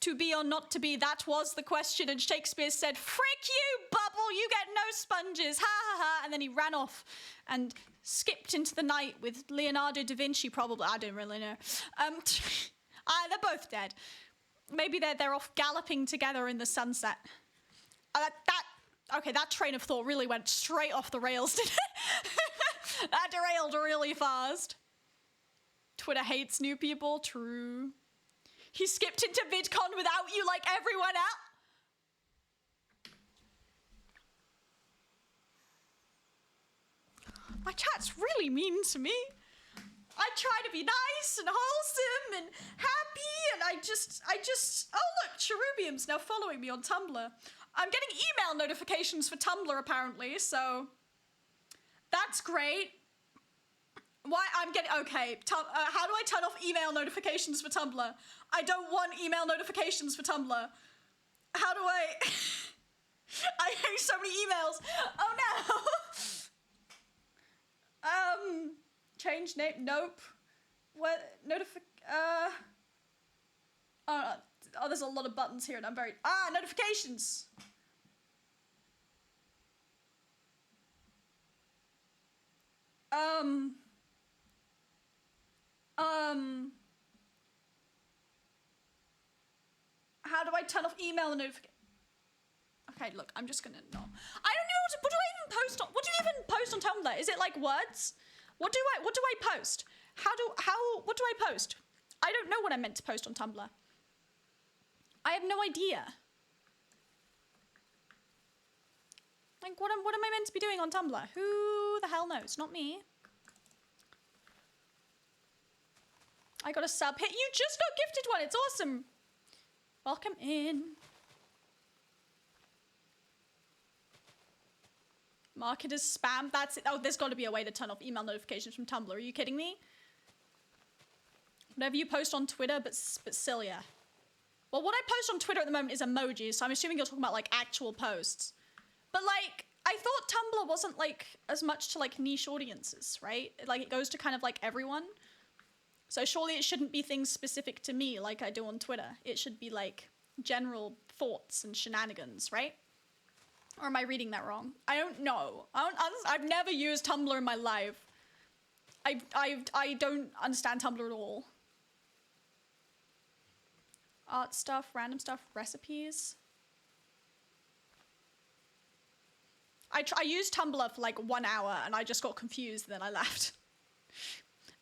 To be or not to be, that was the question. And Shakespeare said, frick you, Bubble, you get no sponges. Ha ha ha. And then he ran off and skipped into the night with Leonardo da Vinci, probably. I don't really know. They're both dead. Maybe they're off galloping together in the sunset. That train of thought really went straight off the rails, didn't it? That derailed really fast. Twitter hates new people, true. He skipped into VidCon without you like everyone else. My chat's really mean to me. I try to be nice and wholesome and happy, and I just, oh look, Cherubium's now following me on Tumblr. I'm getting email notifications for Tumblr apparently, so that's great. Why, okay, how do I turn off email notifications for Tumblr? I don't want email notifications for Tumblr. How do I, I hate so many emails. Oh no. Change name, nope. What, oh, there's a lot of buttons here and I'm very, notifications. How do I turn off email notification? Okay, look, I'm just gonna, no. I don't know, what do I even post on, what do you even post on Tumblr? Is it like words? What do I post? What do I post? I don't know what I'm meant to post on Tumblr. I have no idea. Like, what am I meant to be doing on Tumblr? Who the hell knows? Not me. I got a sub hit. You just got gifted one. It's awesome. Welcome in. Mark it as spam. That's it. Oh, there's got to be a way to turn off email notifications from Tumblr. Are you kidding me? Whatever you post on Twitter, but sillier. Well, what I post on Twitter at the moment is emojis, so I'm assuming you're talking about like actual posts. But like, I thought Tumblr wasn't like as much to like niche audiences, right? Like it goes to kind of like everyone. So surely it shouldn't be things specific to me like I do on Twitter. It should be like general thoughts and shenanigans, right? Or am I reading that wrong? I don't know. I've never used Tumblr in my life. I don't understand Tumblr at all. Art stuff, random stuff, recipes. I used Tumblr for like 1 hour and I just got confused and then I left.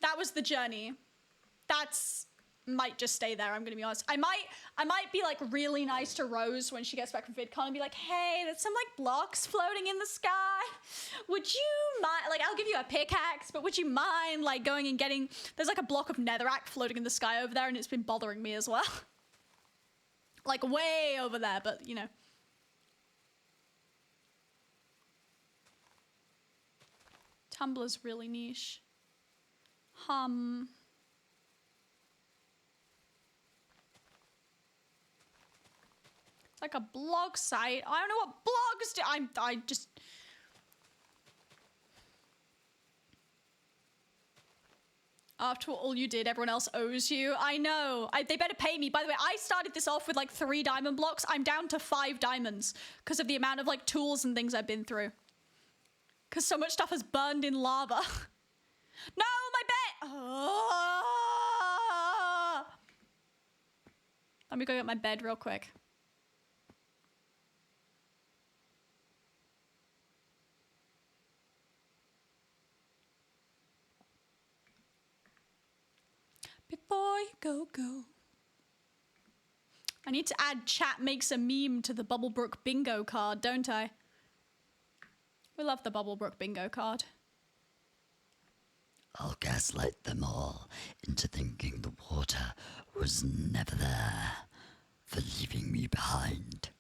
That was the journey. That's might just stay there, I'm gonna be honest. I might be like really nice to Rose when she gets back from VidCon and be like, hey, there's some like blocks floating in the sky. Would you mind, like I'll give you a pickaxe, but would you mind like going and getting, there's like a block of netherrack floating in the sky over there and it's been bothering me as well. Like way over there, but you know. Tumblr's really niche. It's like a blog site. I don't know what blogs do. I just... After all you did, everyone else owes you. I know. They better pay me. By the way, I started this off with like 3 diamond blocks. I'm down to 5 diamonds because of the amount of like tools and things I've been through. Because so much stuff has burned in lava. No, my bed! Oh. Let me go get my bed real quick. Before you go. I need to add chat makes a meme to the Bubblebrook bingo card, don't I? We love the Bubblebrook bingo card. I'll gaslight them all into thinking the water was never there, for leaving me behind.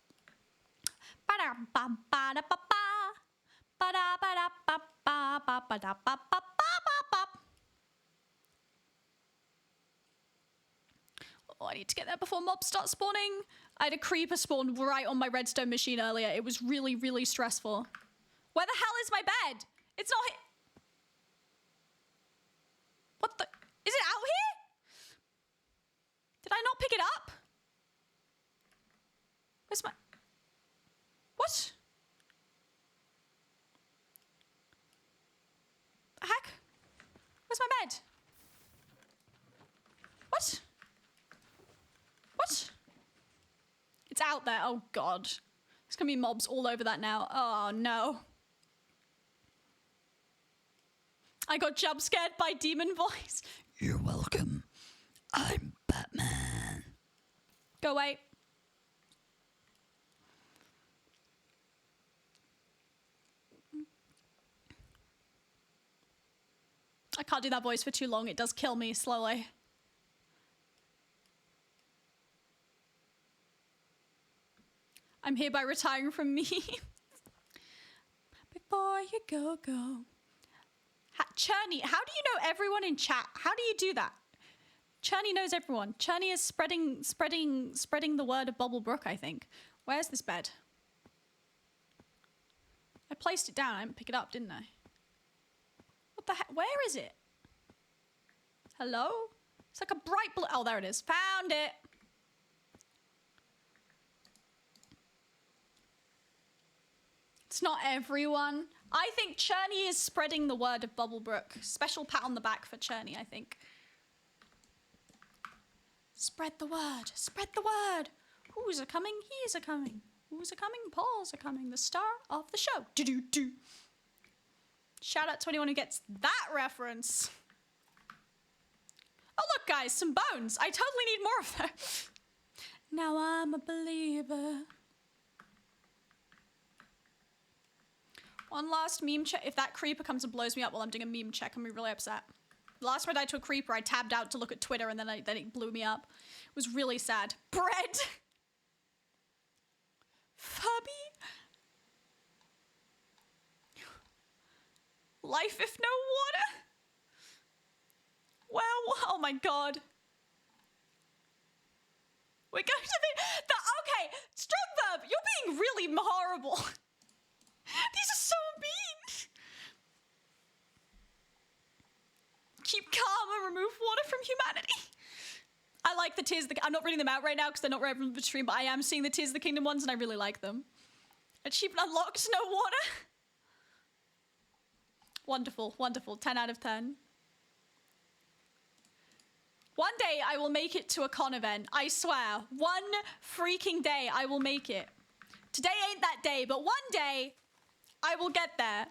Oh, I need to get there before mobs start spawning. I had a creeper spawn right on my redstone machine earlier. It was really, really stressful. Where the hell is my bed? It's not here. What the? Is it out here? Did I not pick it up? Where's my... What? The heck? Where's my bed? What? What? It's out there. Oh, God. There's gonna be mobs all over that now. Oh, no. I got jump scared by demon voice. You're welcome. I'm Batman. Go away. I can't do that voice for too long. It does kill me slowly. I'm hereby retiring from me. Before you go. Churney, how do you know everyone in chat? How do you do that? Churney knows everyone. Churney is spreading the word of Bubblebrook, I think. Where's this bed? I placed it down. I didn't pick it up, didn't I? What the heck? Where is it? Hello? It's like a bright blue. Oh, there it is. Found it. It's not everyone. I think Churney is spreading the word of Bubblebrook. Special pat on the back for Churney, I think. Spread the word. Spread the word. Who's a-coming? He's a-coming. Who's a-coming? Paul's a-coming. The star of the show. Do-do-do. Shout out to anyone who gets that reference. Oh, look, guys. Some bones. I totally need more of them. Now I'm a believer. One last meme check. If that creeper comes and blows me up while I'm doing a meme check, I'm gonna be really upset. Last time I died to a creeper, I tabbed out to look at Twitter and then it blew me up. It was really sad. Bread! Fubby? Life if no water? Well, oh my god. We're going to the okay, strong verb, you're being really horrible. These are so mean. Keep calm and remove water from humanity. I like the Tears of the... I'm not reading them out right now because they're not relevant for the stream, but I am seeing the Tears of the Kingdom ones and I really like them. Achievement unlocked, no water. Wonderful, wonderful. 10 out of 10. One day I will make it to a con event. I swear. One freaking day I will make it. Today ain't that day, but one day I will get there.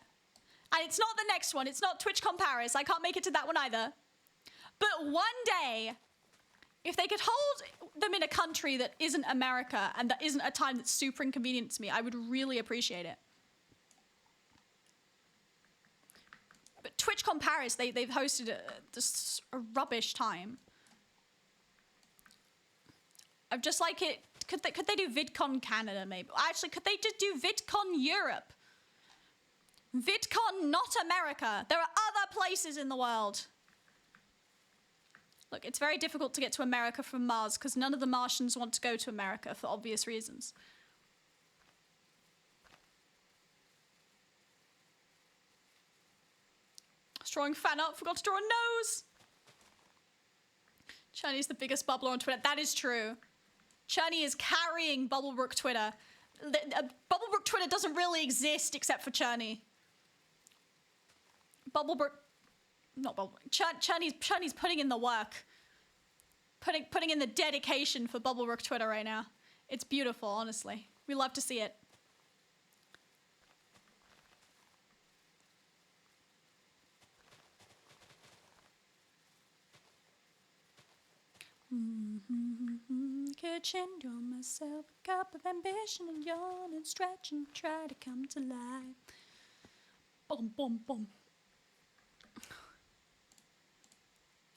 And it's not the next one. It's not TwitchCon Paris. I can't make it to that one either. But one day, if they could hold them in a country that isn't America and that isn't a time that's super inconvenient to me, I would really appreciate it. But TwitchCon Paris, they've hosted a rubbish time. I'm just like it. Could they do VidCon Canada maybe? Actually, could they just do VidCon Europe? VidCon not America. There are other places in the world. Look, it's very difficult to get to America from Mars because none of the Martians want to go to America for obvious reasons. Drawing fan art, forgot to draw a nose. Cherney's the biggest bubbler on Twitter. That is true. Cherney is carrying Bubblebrook Twitter. Bubblebrook Twitter doesn't really exist except for Cherney. Cherney's putting in the work. Putting in the dedication for Bubblebrook Twitter right now. It's beautiful, honestly. We love to see it. Kitchen, draw myself a cup of ambition and yawn and stretch and try to come to life. Boom, boom, boom.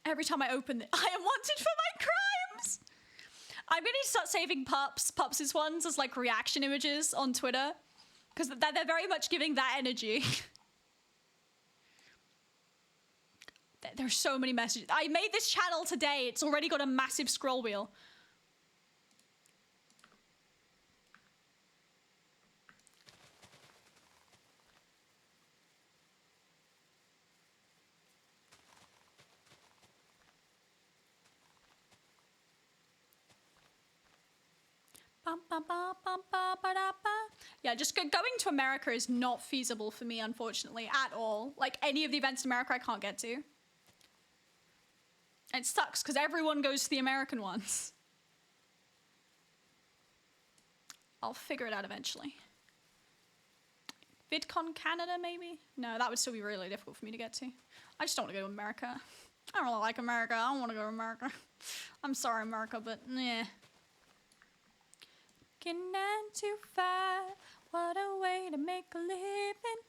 Every time I open it, I am wanted for my crimes. I'm going to start saving Pups' ones as like reaction images on Twitter because they're very much giving that energy. There's so many messages. I made this channel today. It's already got a massive scroll wheel. Yeah, just going to America is not feasible for me, unfortunately, at all. Like, any of the events in America I can't get to. It sucks, because everyone goes to the American ones. I'll figure it out eventually. VidCon Canada, maybe? No, that would still be really difficult for me to get to. I just don't want to go to America. I don't really like America. I don't want to go to America. I'm sorry, America, but yeah. Get 9 to 5, what a way to make a living.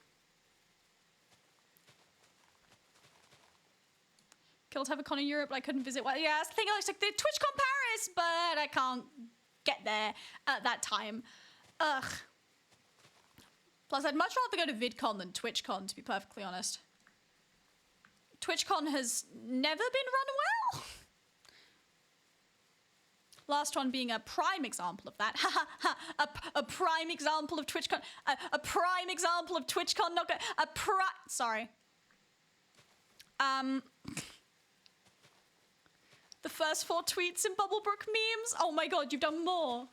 Killed have a con in Europe, but I couldn't visit. Well, yeah, that's the thing. It's like the TwitchCon Paris, but I can't get there at that time. Ugh. Plus, I'd much rather go to VidCon than TwitchCon, to be perfectly honest. TwitchCon has never been run well. Last one being a prime example of that. a prime example of TwitchCon. A prime example of TwitchCon not go. Sorry. The first 4 tweets in Bubblebrook memes. Oh my god, you've done more.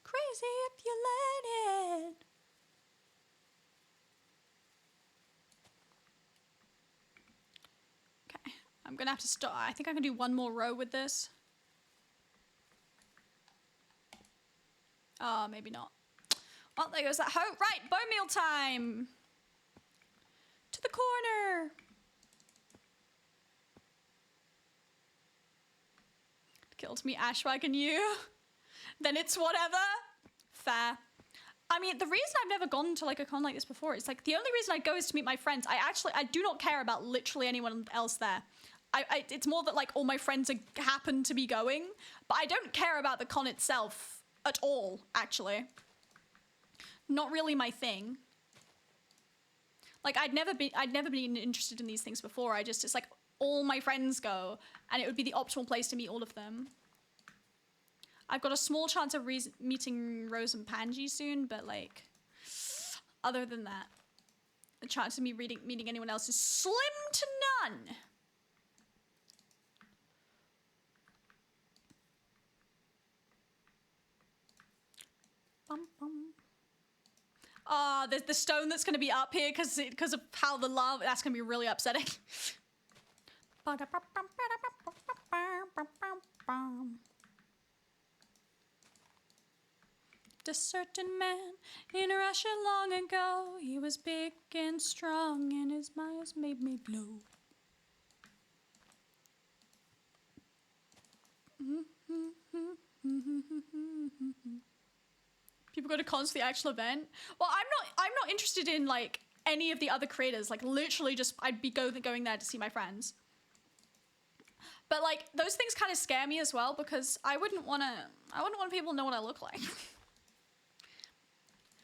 Crazy if you let it. I'm gonna have to start. I think I can do one more row with this. Oh, maybe not. Well, there goes that hoe. Right, bone meal time. To the corner. Killed me, Ashwag, and you. Then it's whatever. Fair. I mean, the reason I've never gone to like a con like this before is like the only reason I go is to meet my friends. I do not care about literally anyone else there. It's more that like all my friends happen to be going, but I don't care about the con itself at all, actually. Not really my thing. Like I'd never been interested in these things before. It's like all my friends go and it would be the optimal place to meet all of them. I've got a small chance of meeting Rose and Panji soon, but like other than that, the chance of me meeting anyone else is slim to none. Bum, bum. There's the stone that's gonna be up here because of how the lava. That's gonna be really upsetting. A certain man in Russia long ago, he was big and strong, and his smiles made me glow. People go to cons for the actual event. Well, I'm not interested in like any of the other creators. Like literally, just I'd be going there to see my friends. But like those things kind of scare me as well because I wouldn't want people to know what I look like.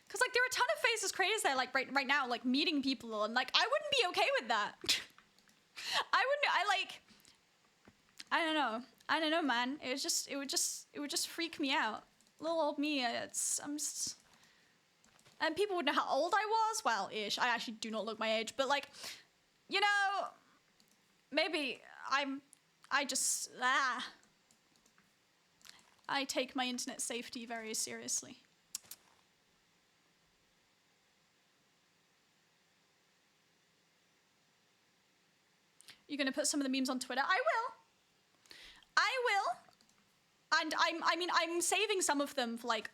Because like there are a ton of faceless creators there, like right now, like meeting people, and like I wouldn't be okay with that. I don't know, man. It would just freak me out. Little old me. And people would know how old I was. Well, ish. I actually do not look my age, but like, you know, maybe I take my internet safety very seriously. You're gonna put some of the memes on Twitter? I will. And I'm saving some of them for like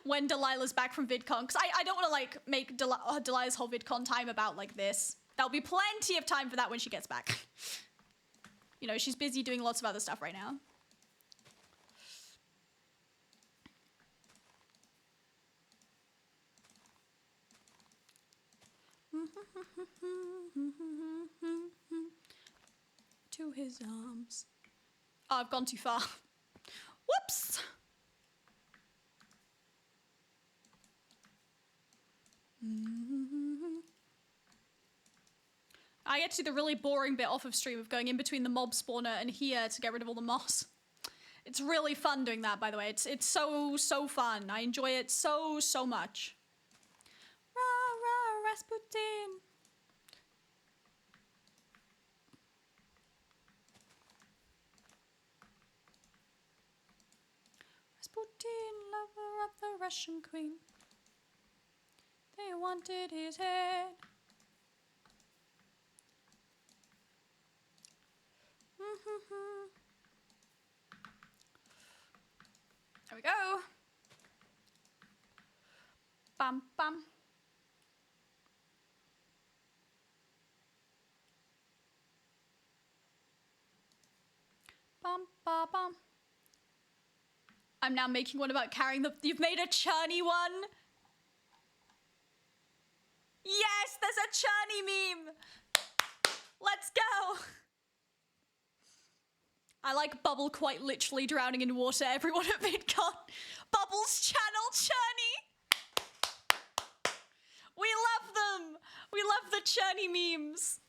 when Delilah's back from VidCon, because I don't want to like make Delilah's whole VidCon time about like this. There'll be plenty of time for that when she gets back. You know, she's busy doing lots of other stuff right now. To his arms. Oh, I've gone too far. Whoops! I get to do the really boring bit off of stream of going in between the mob spawner and here to get rid of all the moss. It's really fun doing that, by the way. It's so fun. I enjoy it so much. Rah, rah, Rasputin. Rasputin, lover of the Russian queen. They wanted his head. There we go. Bum bum. Bum ba bum. I'm now making one about carrying the. You've made a churny one. Yes, there's a churny meme. Let's go. I like Bubble quite literally drowning in water. Everyone at VidCon. Bubble's channel churny. We love them. We love the churny memes.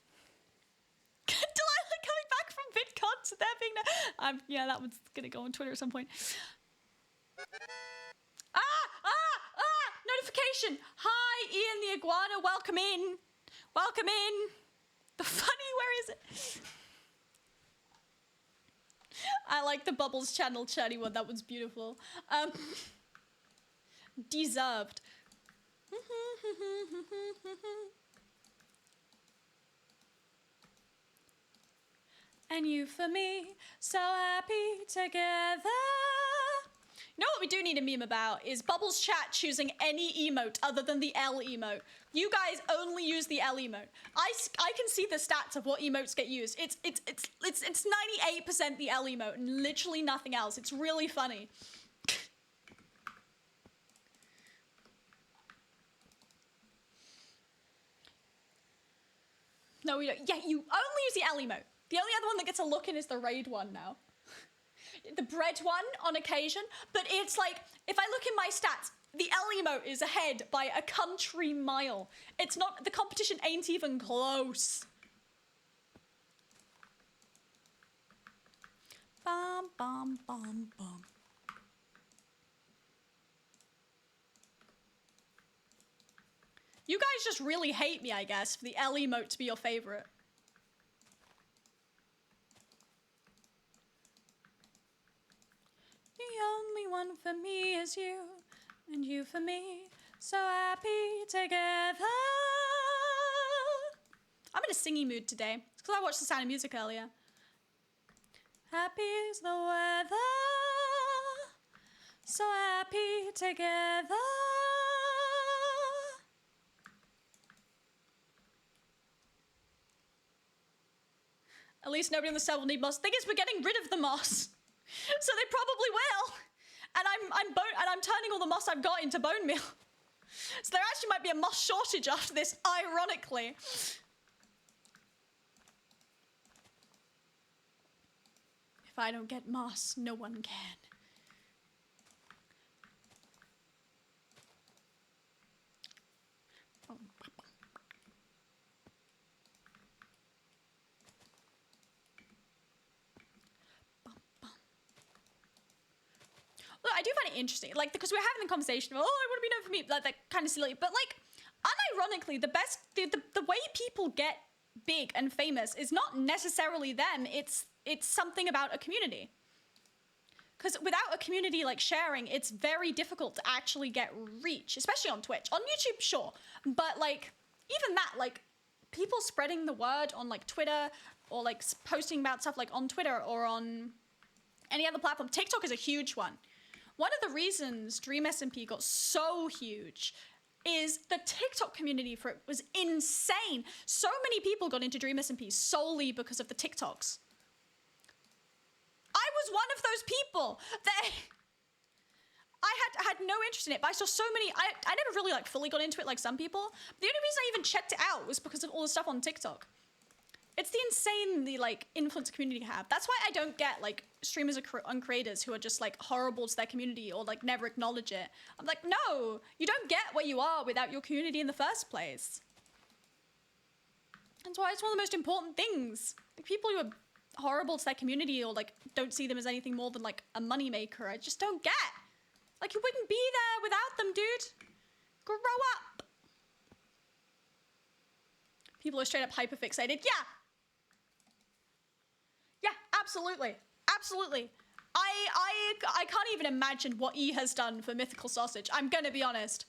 Delilah coming back from VidCon, so there being no... yeah, that one's gonna go on Twitter at some point. Notification. Hi, Ian the Iguana. Welcome in. Welcome in. The funny, where is it? I like the Bubbles channel chatty one. That was beautiful. Deserved. And you for me, so happy together. You know what we do need a meme about is Bubbles chat choosing any emote other than the L emote. You guys only use the L emote. I can see the stats of what emotes get used. It's 98% the L emote and literally nothing else. It's really funny. No, we don't. Yeah, you only use the L emote. The only other one that gets a look in is the raid one now. The bread one on occasion, but it's like, if I look in my stats, the L emote is ahead by a country mile. It's not, the competition ain't even close. Bum, bum, bum, bum. You guys just really hate me, I guess, for the L emote to be your favorite. The only one for me is you, and you for me, So happy together. I'm in a singy mood today. It's because I watched The Sound of Music earlier. Happy is the weather. So happy together. At least nobody on the cell will need moss. Thing is, we're getting rid of the moss, so they probably will. And I'm turning all the moss I've got into bone meal. So there actually might be a moss shortage after this, ironically. If I don't get moss, no one can. Look, I do find it interesting, like, because we're having the conversation of, oh, I want to be known for me, like, that kind of silly, but, like, unironically, the way people get big and famous is not necessarily them, it's something about a community. Because without a community, like, sharing, it's very difficult to actually get reach, especially on Twitch. On YouTube, sure, but, like, even that, like, people spreading the word on, like, Twitter, or, like, posting about stuff, like, on Twitter or on any other platform. TikTok is a huge one. One of the reasons GenSMP got so huge is the TikTok community for it was insane. So many people got into GenSMP solely because of the TikToks. I was one of those people that I had no interest in it, but I saw so many. I never really like fully got into it like some people. The only reason I even checked it out was because of all the stuff on TikTok. It's the insanely like influence community you have. That's why I don't get like streamers and creators who are just like horrible to their community or like never acknowledge it. I'm like, no, you don't get where you are without your community in the first place. That's why it's one of the most important things. Like people who are horrible to their community or like don't see them as anything more than like a moneymaker, I just don't get. Like you wouldn't be there without them, dude. Grow up. People are straight up hyperfixated. Yeah. Yeah, absolutely. Absolutely. I can't even imagine what E has done for Mythical Sausage. I'm gonna be honest.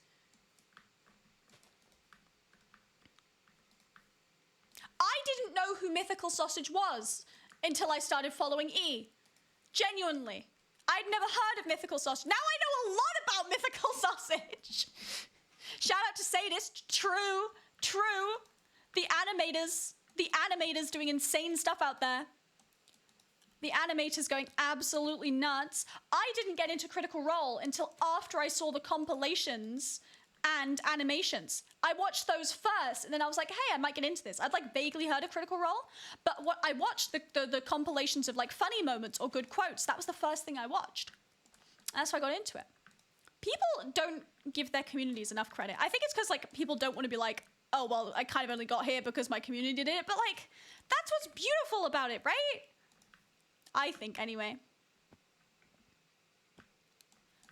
I didn't know who Mythical Sausage was until I started following E. Genuinely. I'd never heard of Mythical Sausage. Now I know a lot about Mythical Sausage. Shout out to Sadist. True. True. The animators doing insane stuff out there. The animators going absolutely nuts. I didn't get into Critical Role until after I saw the compilations and animations. I watched those first, and then I was like, hey, I might get into this. I'd like vaguely heard of Critical Role, but what I watched the compilations of like funny moments or good quotes. That was the first thing I watched. And that's why I got into it. People don't give their communities enough credit. I think it's because like people don't want to be like, oh, well, I kind of only got here because my community did it. But like, that's what's beautiful about it, right? I think anyway.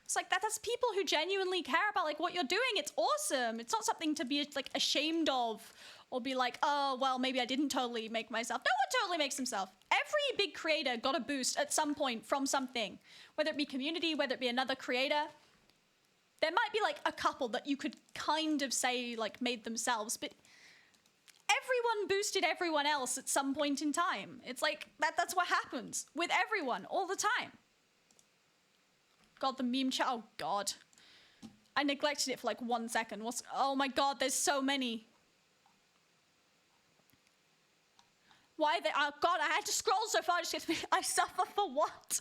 It's like that's people who genuinely care about like what you're doing. It's awesome. It's not something to be like ashamed of or be like, oh, well, maybe I didn't totally make myself. No one totally makes himself. Every big creator got a boost at some point from something, whether it be community, whether it be another creator. There might be like a couple that you could kind of say like made themselves, but everyone boosted everyone else at some point in time. It's like that's what happens with everyone all the time. God, the meme chat. Oh God, I neglected it for like 1 second. Oh my God, there's so many. Why they? Oh God, I had to scroll so far just to get to me. I suffer for what?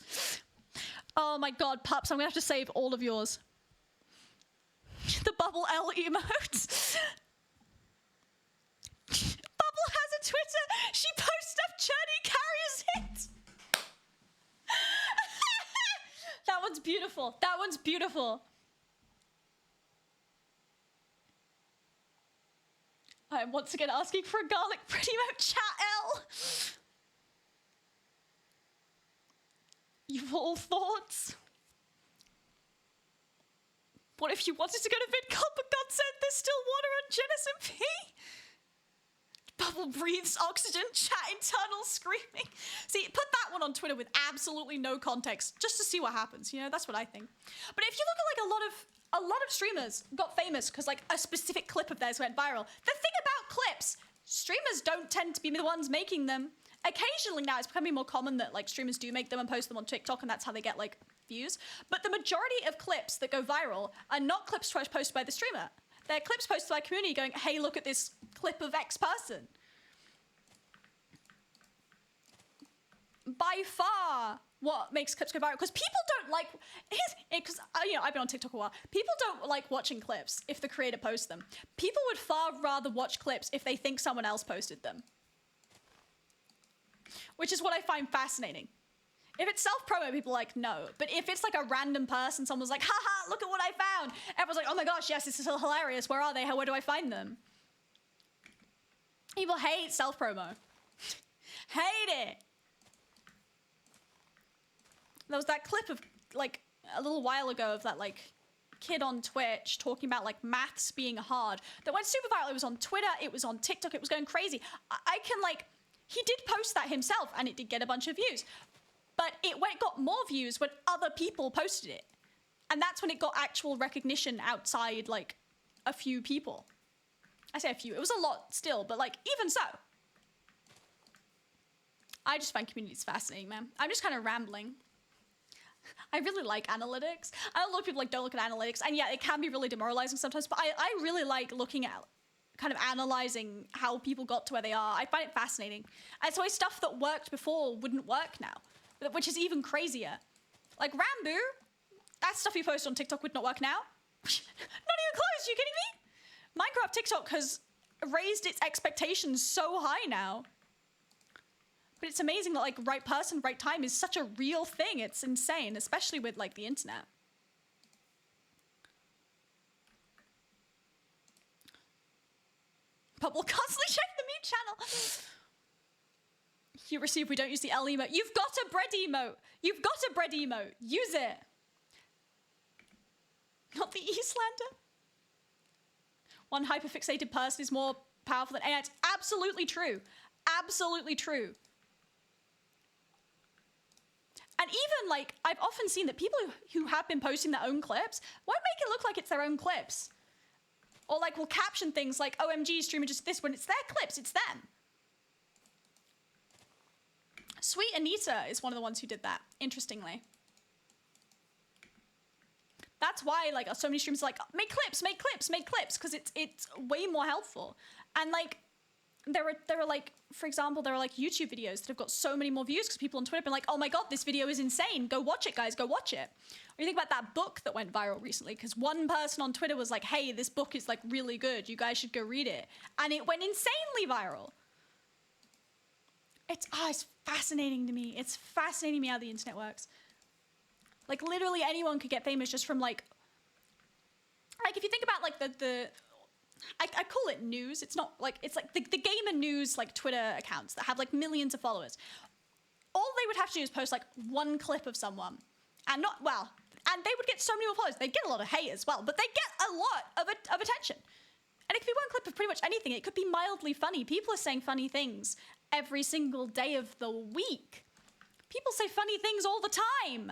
Oh my God, pups, I'm gonna have to save all of yours. The bubble L emote. Bubble has a Twitter. She posts stuff. Churny carries it. That one's beautiful. That one's beautiful. I'm once again asking for a garlic pretty emote. Chat L. You've all thoughts. What if you wanted to go to VidCon, but God said there's still water on GenSMP? Bubble breathes oxygen, chat internal screaming. See, put that one on Twitter with absolutely no context, just to see what happens. You know, that's what I think. But if you look at like a lot of streamers got famous because like a specific clip of theirs went viral. The thing about clips, streamers don't tend to be the ones making them. Occasionally now it's becoming more common that like streamers do make them and post them on TikTok, and that's how they get like views. But the majority of clips that go viral are not clips posted by the streamer. They're clips posted by community going, hey, look at this clip of X person. By far, what makes clips go viral, because people don't like, because you know, I've been on TikTok a while. People don't like watching clips if the creator posts them. People would far rather watch clips if they think someone else posted them, which is what I find fascinating. If it's self-promo, people are like, no. But if it's like a random person, someone's like, haha, look at what I found. Everyone's like, oh my gosh, yes, this is hilarious. Where are they? Where do I find them? People hate self-promo. Hate it. There was that clip of like a little while ago of that like kid on Twitch talking about like maths being hard. That went super viral. It was on Twitter. It was on TikTok. It was going crazy. I can like, he did post that himself and it did get a bunch of views. But it got more views when other people posted it. And that's when it got actual recognition outside like a few people. I say a few, it was a lot still, but like even so. I just find communities fascinating, man. I'm just kind of rambling. I really like analytics. I know a lot of people like don't look at analytics, and yeah, it can be really demoralizing sometimes, but I really like looking at kind of analyzing how people got to where they are. I find it fascinating. And it's always stuff that worked before wouldn't work now, which is even crazier. Like Rambo, that stuff you post on TikTok would not work now. Not even close, you kidding me? Minecraft TikTok has raised its expectations so high now. But it's amazing that like right person, right time is such a real thing. It's insane, especially with like the internet. But we'll constantly check the mute channel. You receive, we don't use the L emote. You've got a bread emote. You've got a bread emote. Use it. Not the Eastlander. One hyperfixated person is more powerful than AI. It's absolutely true. Absolutely true. And even like, I've often seen that people who have been posting their own clips won't make it look like it's their own clips. Or like will caption things like, OMG, streamer just this, when it's their clips, it's them. Sweet Anita is one of the ones who did that, interestingly. That's why like so many streamers are like, make clips, make clips, make clips, because it's way more helpful. And like, there are like, for example, there are like YouTube videos that have got so many more views because people on Twitter have been like, oh my God, this video is insane. Go watch it, guys, go watch it. Or you think about that book that went viral recently because one person on Twitter was like, hey, this book is like really good. You guys should go read it. And it went insanely viral. It's fascinating to me. It's fascinating to me how the internet works. Like literally anyone could get famous just from like if you think about like I call it news. It's not like, it's like the gamer news like Twitter accounts that have like millions of followers. All they would have to do is post like one clip of someone and and they would get so many more followers. They get a lot of hate as well, but they get a lot of attention. And it could be one clip of pretty much anything. It could be mildly funny. People are saying funny things every single day of the week. People say funny things all the time.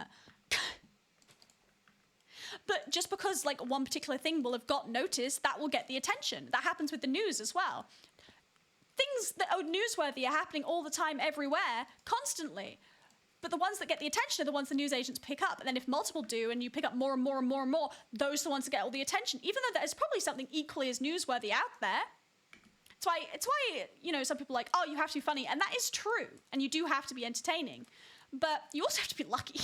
But just because like one particular thing will have got noticed, that will get the attention. That happens with the news as well. Things that are newsworthy are happening all the time, everywhere, constantly. But the ones that get the attention are the ones the news agents pick up. And then if multiple do, and you pick up more and more and more and more, those are the ones that get all the attention. Even though there's probably something equally as newsworthy out there. It's why, you know, some people are like, oh, you have to be funny. And that is true. And you do have to be entertaining. But you also have to be lucky.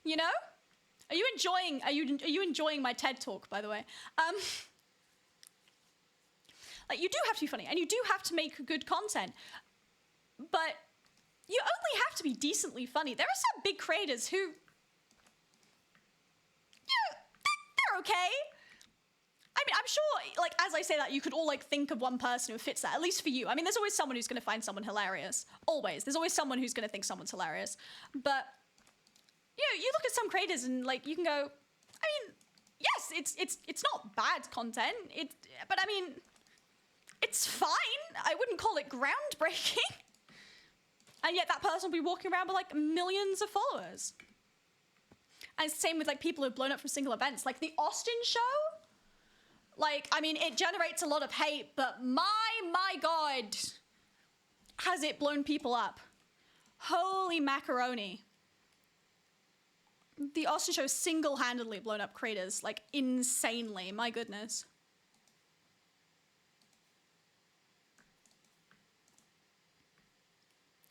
You know? Are you enjoying my TED talk, by the way? Like you do have to be funny and you do have to make good content, but you only have to be decently funny. There are some big creators who, yeah, they're okay. I mean, I'm sure, like, as I say that, you could all, like, think of one person who fits that, at least for you. I mean, there's always someone who's going to find someone hilarious. Always. There's always someone who's going to think someone's hilarious. But, you know, you look at some creators and, like, you can go, I mean, yes, it's not bad content. But I mean, it's fine. I wouldn't call it groundbreaking. And yet that person will be walking around with like millions of followers. And it's the same with like people who've blown up from single events. Like the Austin show, like, I mean, it generates a lot of hate, but my God, has it blown people up. Holy macaroni. The Austin show single-handedly blown up creators, like insanely, my goodness.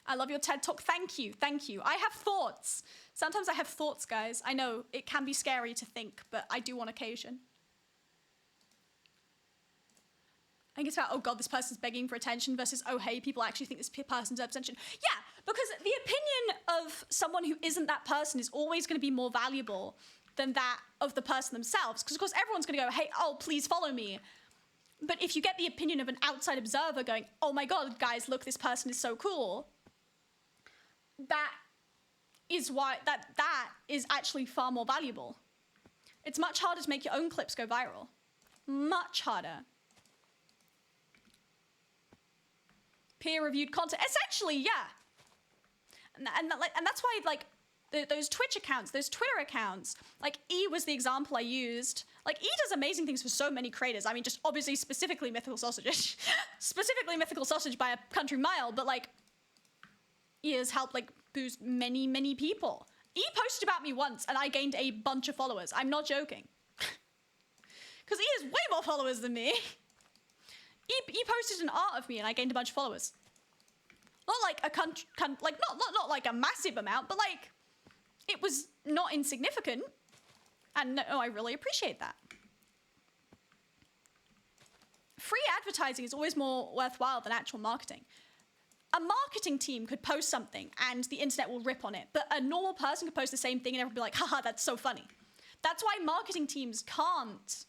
I love your TED Talk. Thank you. Thank you. I have thoughts. Sometimes I have thoughts, guys. I know it can be scary to think, but I do on occasion. I think it's about, oh God, this person's begging for attention versus, oh, hey, people actually think this person deserves attention. Yeah, because the opinion of someone who isn't that person is always going to be more valuable than that of the person themselves. Because, of course, everyone's going to go, hey, oh, please follow me. But if you get the opinion of an outside observer going, oh my God, guys, look, this person is so cool, that is why that is actually far more valuable. It's much harder to make your own clips go viral. Much harder. Peer-reviewed content, essentially, yeah. And that's why, like, those Twitch accounts, those Twitter accounts, like, E was the example I used. Like, E does amazing things for so many creators. I mean, just obviously specifically Mythical Sausage. Specifically Mythical Sausage by a country mile, but, like, E has helped, like, boost many, many people. E posted about me once, and I gained a bunch of followers. I'm not joking. Because E has way more followers than me. E posted an art of me, and I gained a bunch of followers. Not like a like not like a massive amount, but like it was not insignificant. And no, I really appreciate that. Free advertising is always more worthwhile than actual marketing. A marketing team could post something and the internet will rip on it, but a normal person could post the same thing and everyone would be like, haha, that's so funny. That's why marketing teams can't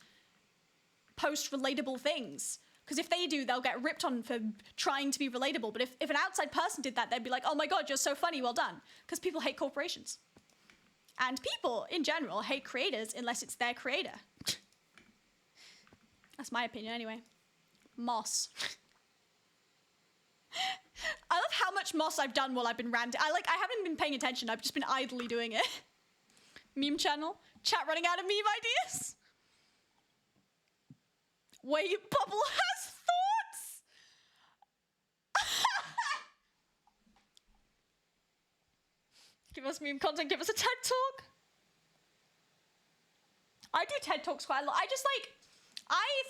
post relatable things. Because if they do, they'll get ripped on for trying to be relatable. But if an outside person did that, they'd be like, oh my God, you're so funny, well done. Because people hate corporations. And people, in general, hate creators unless it's their creator. That's my opinion anyway. Moss. I love how much moss I've done while I've been ranting. I haven't been paying attention. I've just been idly doing it. Meme channel. Chat running out of meme ideas. Wait, Bubble has thoughts. Give us meme content. Give us a TED Talk. I do TED Talks quite a lot. I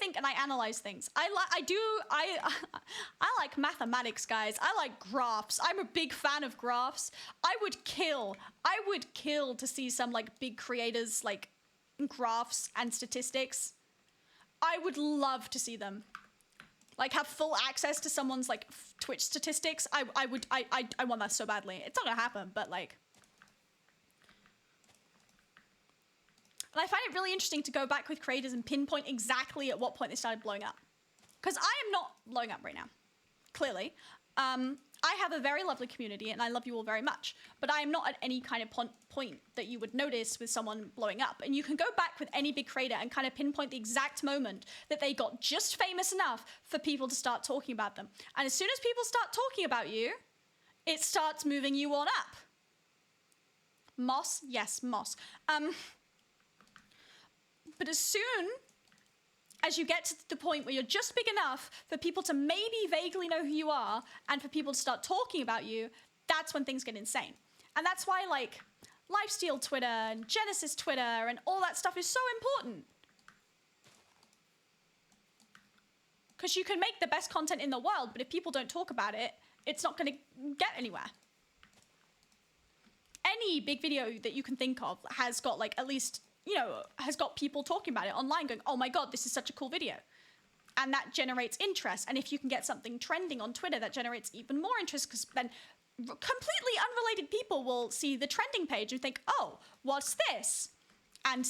think and I analyze things. I like mathematics, guys. I like graphs. I'm a big fan of graphs. I would kill to see some like big creators like graphs and statistics. I would love to see them. Like have full access to someone's like Twitch statistics. I want that so badly. It's not gonna happen, but like. And I find it really interesting to go back with creators and pinpoint exactly at what point they started blowing up. Because I am not blowing up right now, clearly. I have a very lovely community and I love you all very much. But I am not at any kind of point that you would notice with someone blowing up. And you can go back with any big creator and kind of pinpoint the exact moment that they got just famous enough for people to start talking about them. And as soon as people start talking about you, it starts moving you on up. Moss? Yes, moss. But as soon as you get to the point where you're just big enough for people to maybe vaguely know who you are and for people to start talking about you, that's when things get insane. And that's why, like, Lifesteal Twitter and Genesis Twitter and all that stuff is so important. Because you can make the best content in the world, but if people don't talk about it, it's not going to get anywhere. Any big video that you can think of has got, like, at least... has got people talking about it online going, oh my God, this is such a cool video. And that generates interest. And if you can get something trending on Twitter, that generates even more interest because then completely unrelated people will see the trending page and think, oh, what's this? And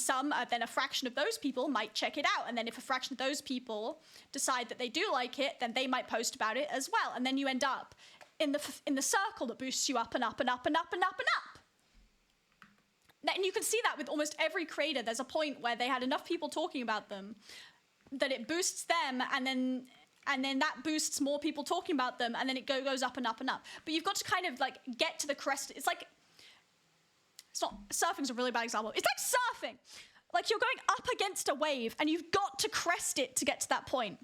then a fraction of those people might check it out. And then if a fraction of those people decide that they do like it, then they might post about it as well. And then you end up in the circle that boosts you up and up and up and up and up and up. And you can see that with almost every creator. There's a point where they had enough people talking about them that it boosts them, and then that boosts more people talking about them, and then it goes up and up and up. But you've got to kind of like get to the crest. It's like, it's not, surfing's a really bad example. It's like surfing. Like you're going up against a wave and you've got to crest it to get to that point.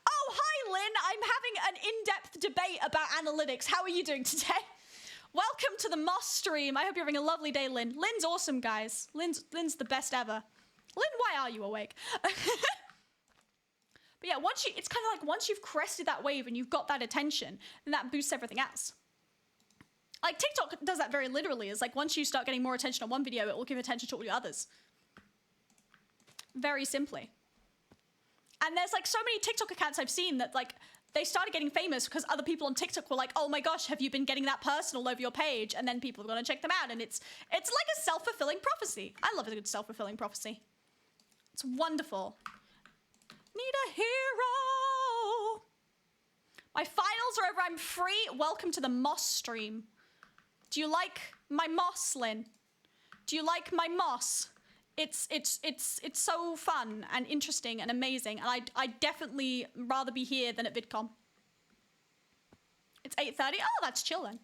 Oh, hi, Lynn. I'm having an in-depth debate about analytics. How are you doing today? Welcome to the Moss stream. I hope you're having a lovely day, Lynn. Lynn's awesome, guys. Lynn's the best ever. Lynn, why are you awake? But yeah, it's kind of like once you've crested that wave and you've got that attention, then that boosts everything else. Like TikTok does that very literally. It's like once you start getting more attention on one video, it will give attention to all the others. Very simply. And there's like so many TikTok accounts I've seen that like they started getting famous because other people on TikTok were like, oh my gosh, have you been getting that person all over your page? And then people are going to check them out. And it's like a self-fulfilling prophecy. I love a good self-fulfilling prophecy. It's wonderful. Need a hero. My finals are over. I'm free. Welcome to the Moss stream. Do you like my moss, Lynn? Do you like my moss? It's so fun and interesting and amazing, and I'd definitely rather be here than at VidCon. It's 8:30. Oh, that's chill then.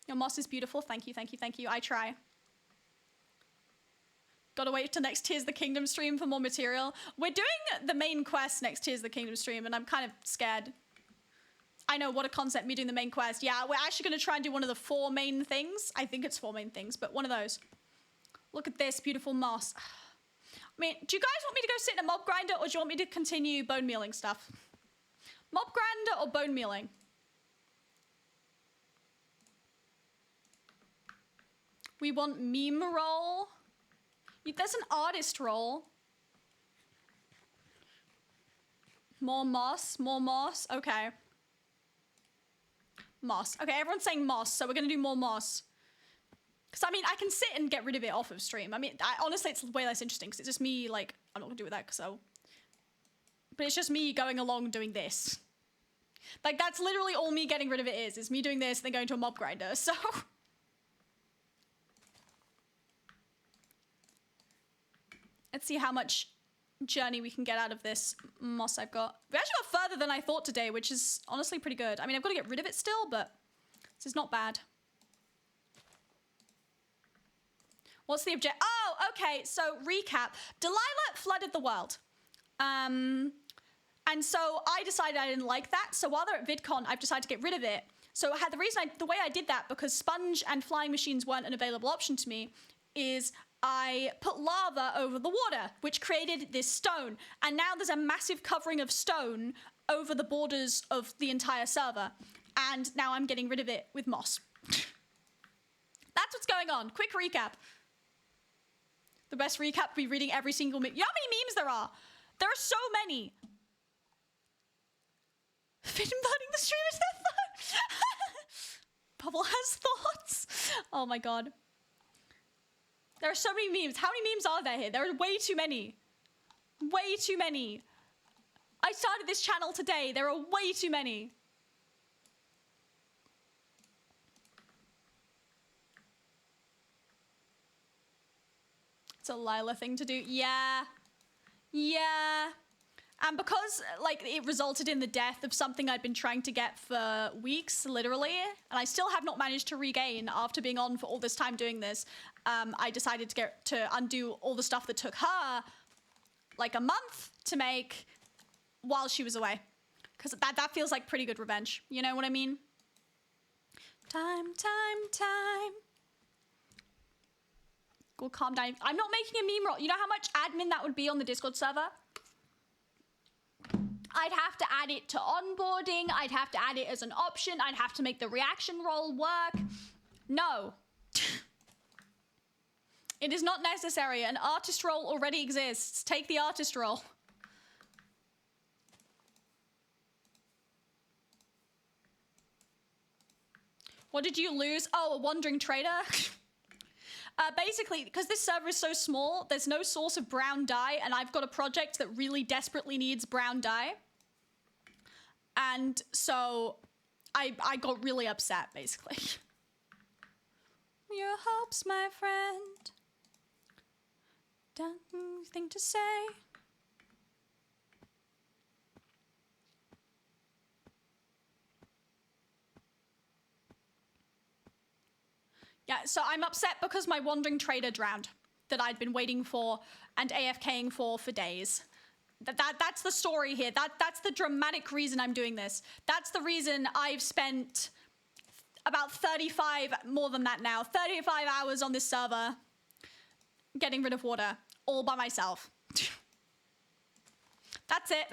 Your moss is beautiful. Thank you, thank you, thank you. I try. Gotta wait till next Tears of the Kingdom stream for more material. We're doing the main quest next Tears of the Kingdom stream, and I'm kind of scared. I know, what a concept, me doing the main quest. Yeah, we're actually gonna try and do one of the 4 main things. I think it's 4 main things, but one of those. Look at this beautiful moss. I mean, do you guys want me to go sit in a mob grinder, or do you want me to continue bone mealing stuff? Mob grinder or bone mealing? We want meme roll. There's an artist roll. More moss, more moss. Okay. Moss. Okay, everyone's saying moss, so we're gonna do more moss. Because, I mean, I can sit and get rid of it off of stream. I mean, honestly, it's way less interesting because it's just me, like, I'm not going to do with that, so. But it's just me going along doing this. Like, that's literally all me getting rid of it is me doing this and then going to a mob grinder, so. Let's see how much journey we can get out of this moss I've got. We actually got further than I thought today, which is honestly pretty good. I mean, I've got to get rid of it still, but this is not bad. What's the object? Oh, okay. So recap. Delilah flooded the world. And so I decided I didn't like that. So while they're at VidCon, I've decided to get rid of it. So the way I did that, because sponge and flying machines weren't an available option to me, is I put lava over the water, which created this stone. And now there's a massive covering of stone over the borders of the entire server. And now I'm getting rid of it with moss. That's what's going on. Quick recap. The best recap would be reading every single meme. You know how many memes there are? There are so many. Finn burning the stream is their fun. Bubble has thoughts. Oh my god. There are so many memes. How many memes are there here? There are way too many. Way too many. I started this channel today. There are way too many. It's a Lila thing to do. Yeah. Yeah. And because, like, it resulted in the death of something I'd been trying to get for weeks, literally, and I still have not managed to regain after being on for all this time doing this, I decided to undo all the stuff that took her, like, a month to make while she was away. Because that feels like pretty good revenge. You know what I mean? Time. We'll calm down. I'm not making a meme roll. You know how much admin that would be on the Discord server? I'd have to add it to onboarding. I'd have to add it as an option. I'd have to make the reaction roll work. No. It is not necessary. An artist role already exists. Take the artist role. What did you lose? Oh, a wandering trader. Basically, because this server is so small, there's no source of brown dye, and I've got a project that really desperately needs brown dye. And so I got really upset, basically. your hopes, my friend. Nothing to say. Yeah, so I'm upset because my wandering trader drowned that I'd been waiting for and AFKing for days. That's the story here. That's the dramatic reason I'm doing this. That's the reason I've spent about 35, more than that now, 35 hours on this server getting rid of water all by myself. That's it.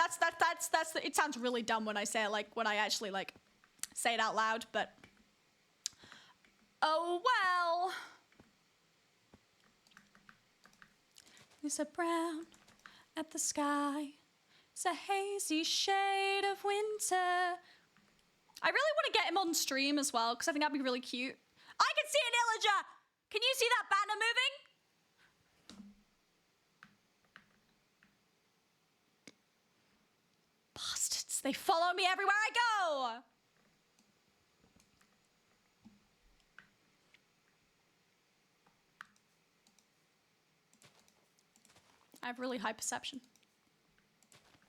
It sounds really dumb when I say it, like when I actually like say it out loud, but oh well. There's a brown at the sky. It's a hazy shade of winter. I really want to get him on stream as well, because I think that'd be really cute. I can see an illager! Can you see that banner moving? Bastards, they follow me everywhere I go! I have really high perception.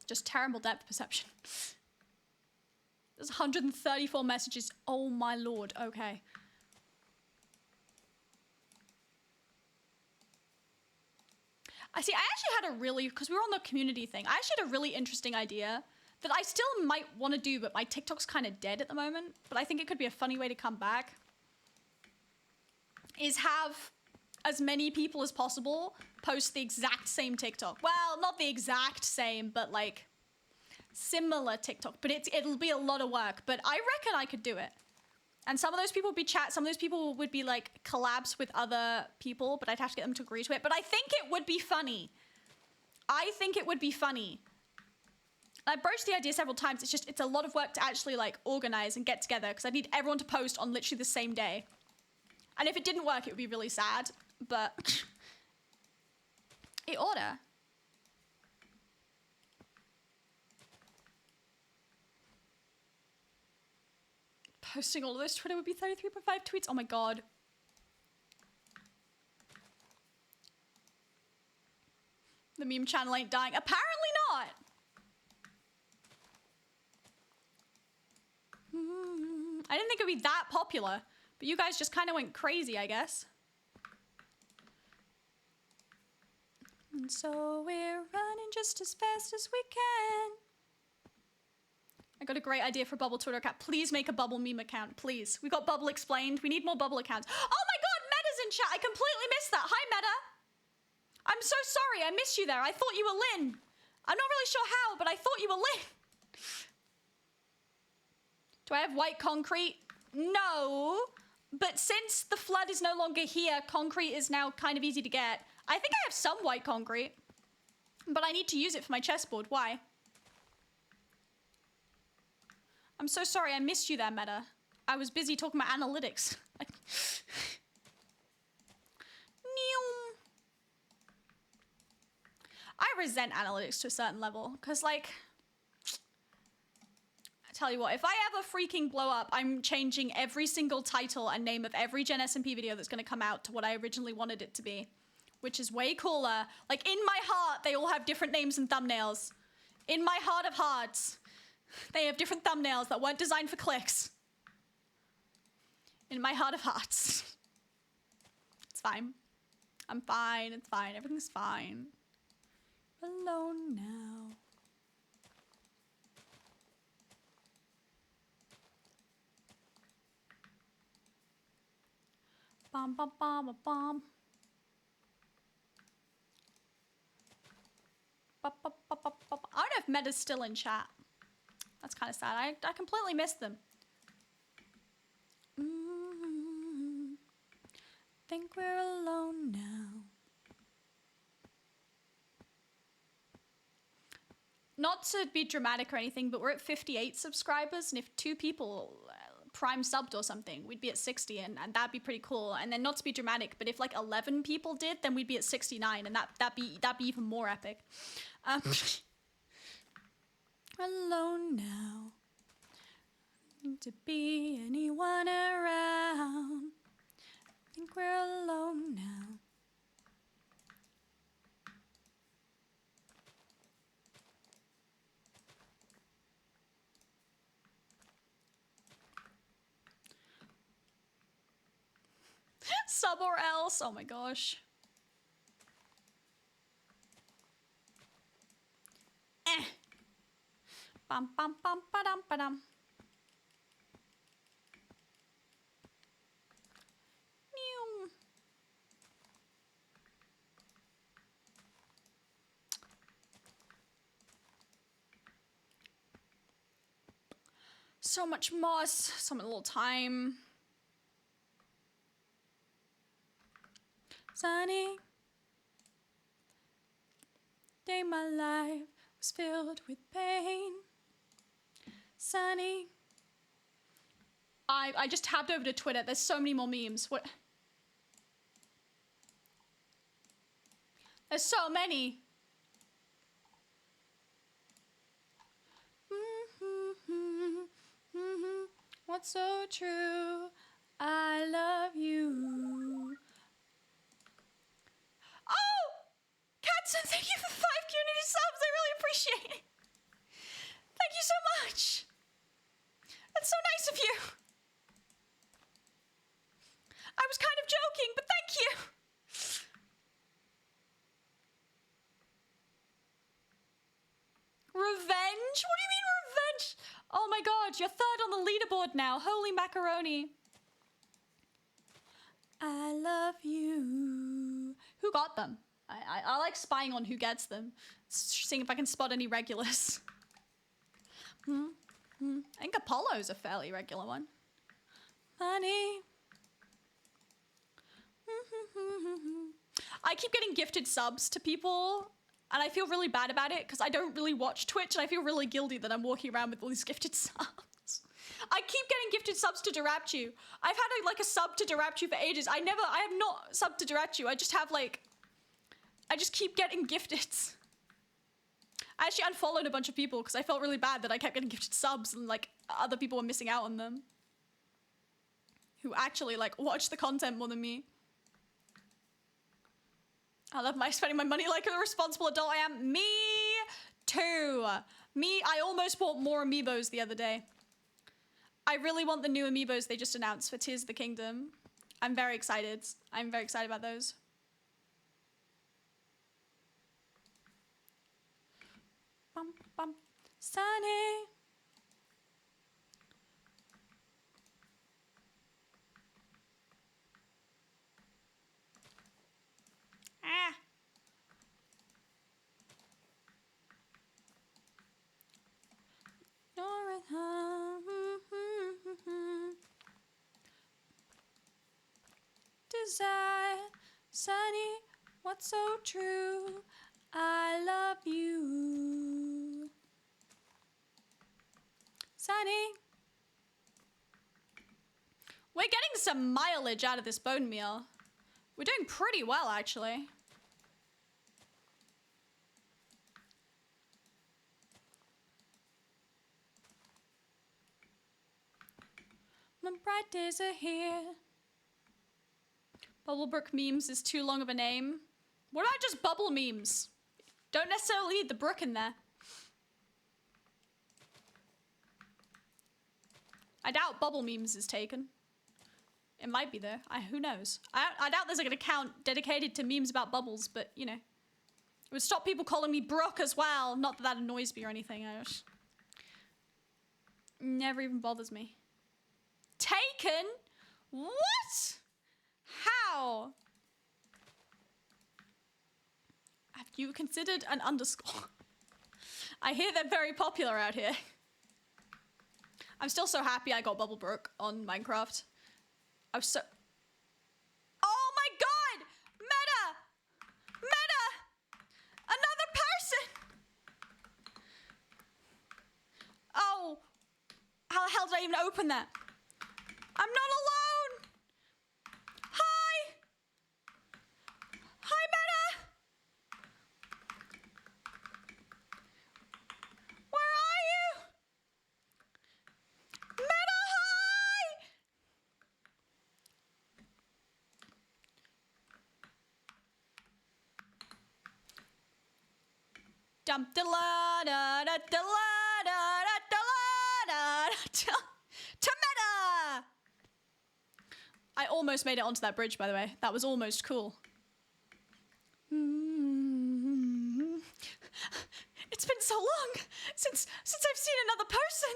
Just terrible depth perception. There's 134 messages. Oh my lord. Okay. I see, I actually had a really, because we were on the community thing, I actually had a really interesting idea that I still might want to do, but my TikTok's kind of dead at the moment. But I think it could be a funny way to come back. Is have as many people as possible post the exact same TikTok. Well, not the exact same, but like similar TikTok. But it'll be a lot of work, but I reckon I could do it. And some of those people would be chat, some of those people would be like collabs with other people, but I'd have to get them to agree to it. But I think it would be funny. I think it would be funny. I broached the idea several times. It's a lot of work to actually like organize and get together because I need everyone to post on literally the same day. And if it didn't work, it would be really sad, but it oughta. Posting all of this Twitter would be 33.5 tweets. Oh my god. The meme channel ain't dying. Apparently not. I didn't think it would be that popular, but you guys just kind of went crazy, I guess. And so we're running just as fast as we can. I got a great idea for a Bubble Twitter account. Please make a Bubble meme account, please. We got Bubble Explained. We need more Bubble accounts. Oh my god, Meta's in chat. I completely missed that. Hi, Meta. I'm so sorry. I missed you there. I thought you were Lynn. I'm not really sure how, but I thought you were Lynn. Do I have white concrete? No. But since the flood is no longer here, concrete is now kind of easy to get. I think I have some white concrete, but I need to use it for my chessboard. Why? I'm so sorry, I missed you there, Meta. I was busy talking about analytics. I resent analytics to a certain level, because, like, I tell you what, if I ever freaking blow up, I'm changing every single title and name of every GenSMP video that's going to come out to what I originally wanted it to be, which is way cooler. Like, in my heart, they all have different names and thumbnails. In my heart of hearts, they have different thumbnails that weren't designed for clicks. In my heart of hearts. It's fine. I'm fine, it's fine, everything's fine. Alone now. Bum bum bum bum bum. I don't know if Meta's still in chat. That's kind of sad. I completely missed them. Think we're alone now. Not to be dramatic or anything, but we're at 58 subscribers, and if 2 people prime subbed or something, we'd be at 60, and that'd be pretty cool. And then not to be dramatic, but if like 11 people did, then we'd be at 69, and that'd be even more epic. Alone now. Need to be anyone around. think we're alone now. Sub or else. Oh my gosh. Bum bum bum ba-dum ba-dum. Meow. So much moss, so little time. Sunny day my life was filled with pain. Sunny. I just tabbed over to Twitter. There's so many more memes. What? There's so many. What's so true? I love you. Oh! Katzen, thank you for 5 community subs. I really appreciate it. Thank you so much. That's so nice of you. I was kind of joking, but thank you. Revenge? What do you mean revenge? Oh my god, you're 3rd on the leaderboard now. Holy macaroni. I love you. Who got them? I like spying on who gets them. Seeing if I can spot any regulars. I think Apollo's a fairly regular one. Honey. I keep getting gifted subs to people, and I feel really bad about it because I don't really watch Twitch, and I feel really guilty that I'm walking around with all these gifted subs. I keep getting gifted subs to Diraptu. I've had a sub to Diraptu for ages. I have not subbed to Diraptu. I just keep getting gifted. I actually unfollowed a bunch of people because I felt really bad that I kept getting gifted subs and like other people were missing out on them. Who actually like watch the content more than me. I love spending my money like a responsible adult I am. Me too. I almost bought more amiibos the other day. I really want the new amiibos they just announced for Tears of the Kingdom. I'm very excited. I'm very excited about those. Bum, bum. Sunny. Ah. Desire, Sunny, what's so true? I love you. Sunny. We're getting some mileage out of this bone meal. We're doing pretty well, actually. My bright days are here. Bubblebrook memes is too long of a name. What about just bubble memes? Don't necessarily need the brook in there. I doubt bubble memes is taken. It might be though. Who knows? I doubt there's like an account dedicated to memes about bubbles, but you know. It would stop people calling me Brooke as well. Not that that annoys me or anything. I just... Never even bothers me. Taken? What? How? Have you considered an underscore? I hear they're very popular out here. I'm still so happy I got Bubblebrook on Minecraft. I was so... Oh my god! Meta! Meta! Another person! Oh. How the hell did I even open that? I'm not alone! Hi! Hi, Meta! Where are you? Meta, hi! jump. Da la da da da la da da da la da to meta. I almost made it onto that bridge, by the way. That was almost cool. It's been so long since I've seen another person.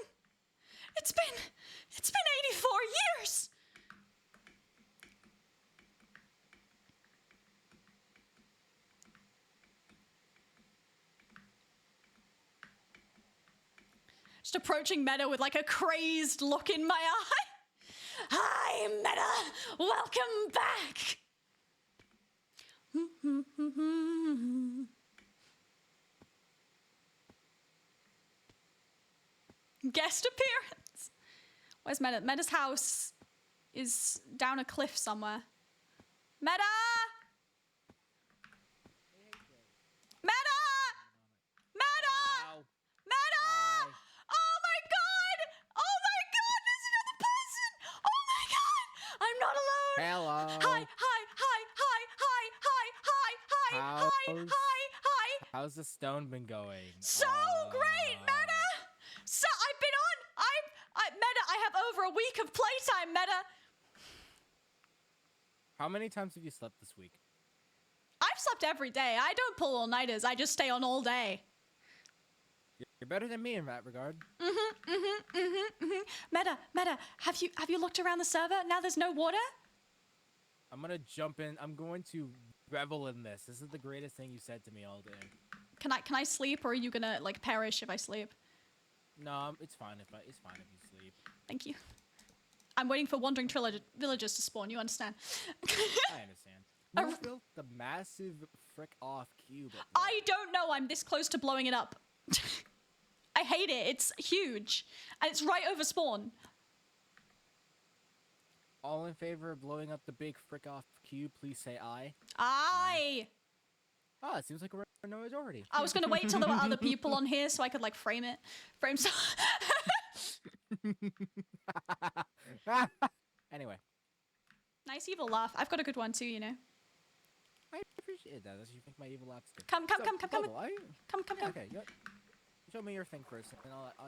It's been 84 years. Just approaching Meta with like a crazed look in my eye. Hi, Meta. Welcome back. Guest appearance. Where's Meta? Meta's house is down a cliff somewhere. Meta! Meta! Meta! Wow. Meta! Hi. Oh my god! Oh my god! There's another person! Oh my god! I'm not alone! Hello. Hi, hi, hi, hi, hi, hi, hi, hi, hi, How's- hi, hi. How's the stone been going? So great, Meta! So I've been on. Meta. I have over a week of playtime, Meta. How many times have you slept this week? I've slept every day. I don't pull all-nighters. I just stay on all day. You're better than me in that regard. Meta. Have you looked around the server? Now there's no water. I'm gonna jump in. I'm going to revel in this. This is the greatest thing you said to me all day. Can I sleep, or are you gonna like perish if I sleep? No, it's fine if you sleep. Thank you. I'm waiting for wandering villagers to spawn. You understand? I understand. You built the massive frick off cube. Up there. I don't know. I'm this close to blowing it up. I hate it. It's huge, and it's right over spawn. All in favor of blowing up the big frick off cube, please say aye. Aye. Ah, it seems like we're in a majority. I was gonna wait till there were other people on here so I could like frame some. Anyway, Nice evil laugh. I've got a good one too, you know. I appreciate that. As you think my evil laughs good. Come. Yeah, okay, show me your thing first, and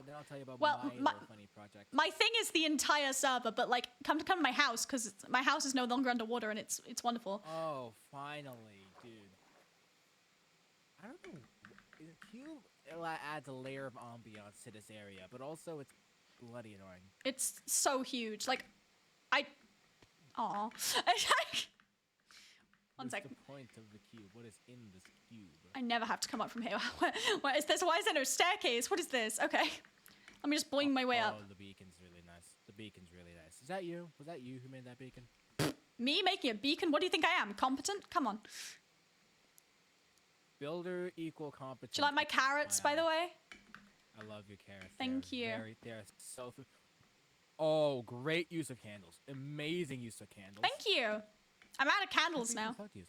then I'll tell you about Well, my little funny project. My thing is the entire server, but like come to my house because my house is no longer underwater and it's wonderful. Oh, finally, dude. I don't know. The cube adds a layer of ambiance to this area, but also it's bloody annoying. It's so huge. Like, Aw. One What's second. the point of the cube? What is in this cube? I never have to come up from here. What is this? Why is there no staircase? What is this? Okay. Let me just boing my way up. Oh, the beacon's really nice. The beacon's really nice. Is that you? Was that you who made that beacon? Me making a beacon? What do you think I am? Competent? Come on. Builder equal competence. Do you like my carrots, by the way? I love your carrots. Thank you. They're so. Oh, great use of candles. Amazing use of candles. Thank you. I'm out of candles now. You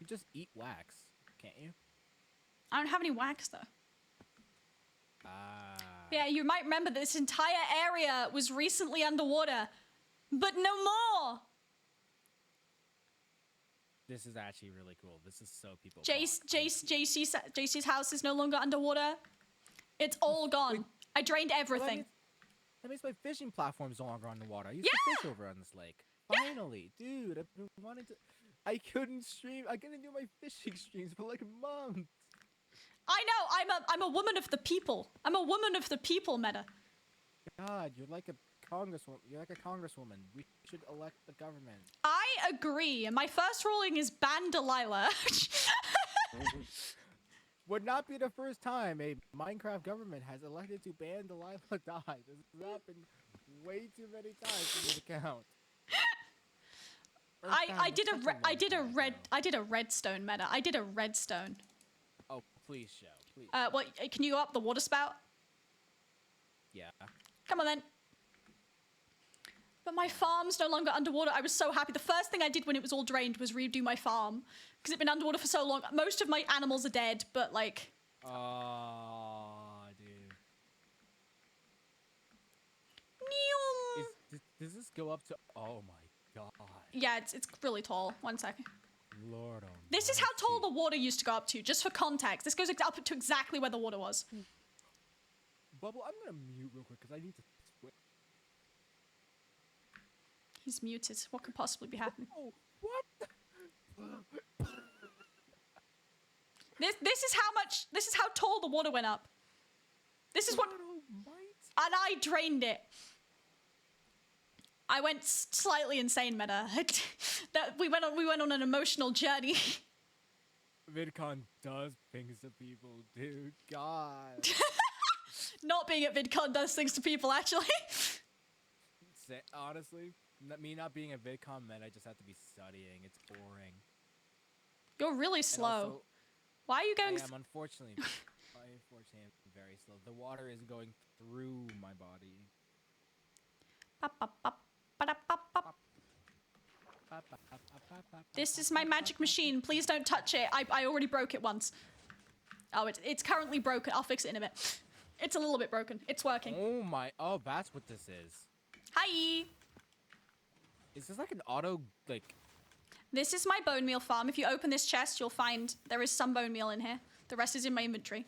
just eat wax, can't you? I don't have any wax though. Ah. Yeah, you might remember this entire area was recently underwater, but no more. This is actually really cool. This is so people. JC's house is no longer underwater. It's all gone. I drained everything. That means my fishing platform's no longer underwater. I used Yeah! to fish over on this lake. Finally, dude, I've been wanting to. I couldn't stream. I couldn't do my fishing streams for like a month. I know. I'm a woman of the people. I'm a woman of the people, Meta. God, you're like a congresswoman. You're like a congresswoman. We should elect the government. I agree. My first ruling is ban Delilah. Would not be the first time a Minecraft government has elected to ban Delilah die. This has happened way too many times for me to count. I did a redstone, Meta. I did a redstone. Oh, please show, please. Well, can you go up the water spout? Yeah. Come on then. But my farm's no longer underwater. I was so happy. The first thing I did when it was all drained was redo my farm. Because it'd been underwater for so long. Most of my animals are dead, but like... Oh, dude. Does this go up to... Oh my god. Yeah, it's really tall. 1 second. Lord. This is how tall the water used to go up to, just for context. This goes up to exactly where the water was. Bubble, I'm gonna mute real quick because I need to switch. He's muted. What could possibly be happening? Oh, what? This is how tall the water went up. This is what, and I drained it. I went slightly insane, Meta. We went on an emotional journey. VidCon does things to people, dude. God. Not being at VidCon does things to people, actually. Honestly, me not being at VidCon meant I just have to be studying. It's boring. You're really slow. Also, why are you going? I am unfortunately. Unfortunately, I'm very slow. The water is going through my body. This is my magic machine. Please don't touch it. I already broke it once. Oh, it's currently broken. I'll fix it in a bit. It's a little bit broken. It's working. Oh my! Oh, that's what this is. Hi. Is this like an auto like? This is my bone meal farm. If you open this chest, you'll find there is some bone meal in here. The rest is in my inventory.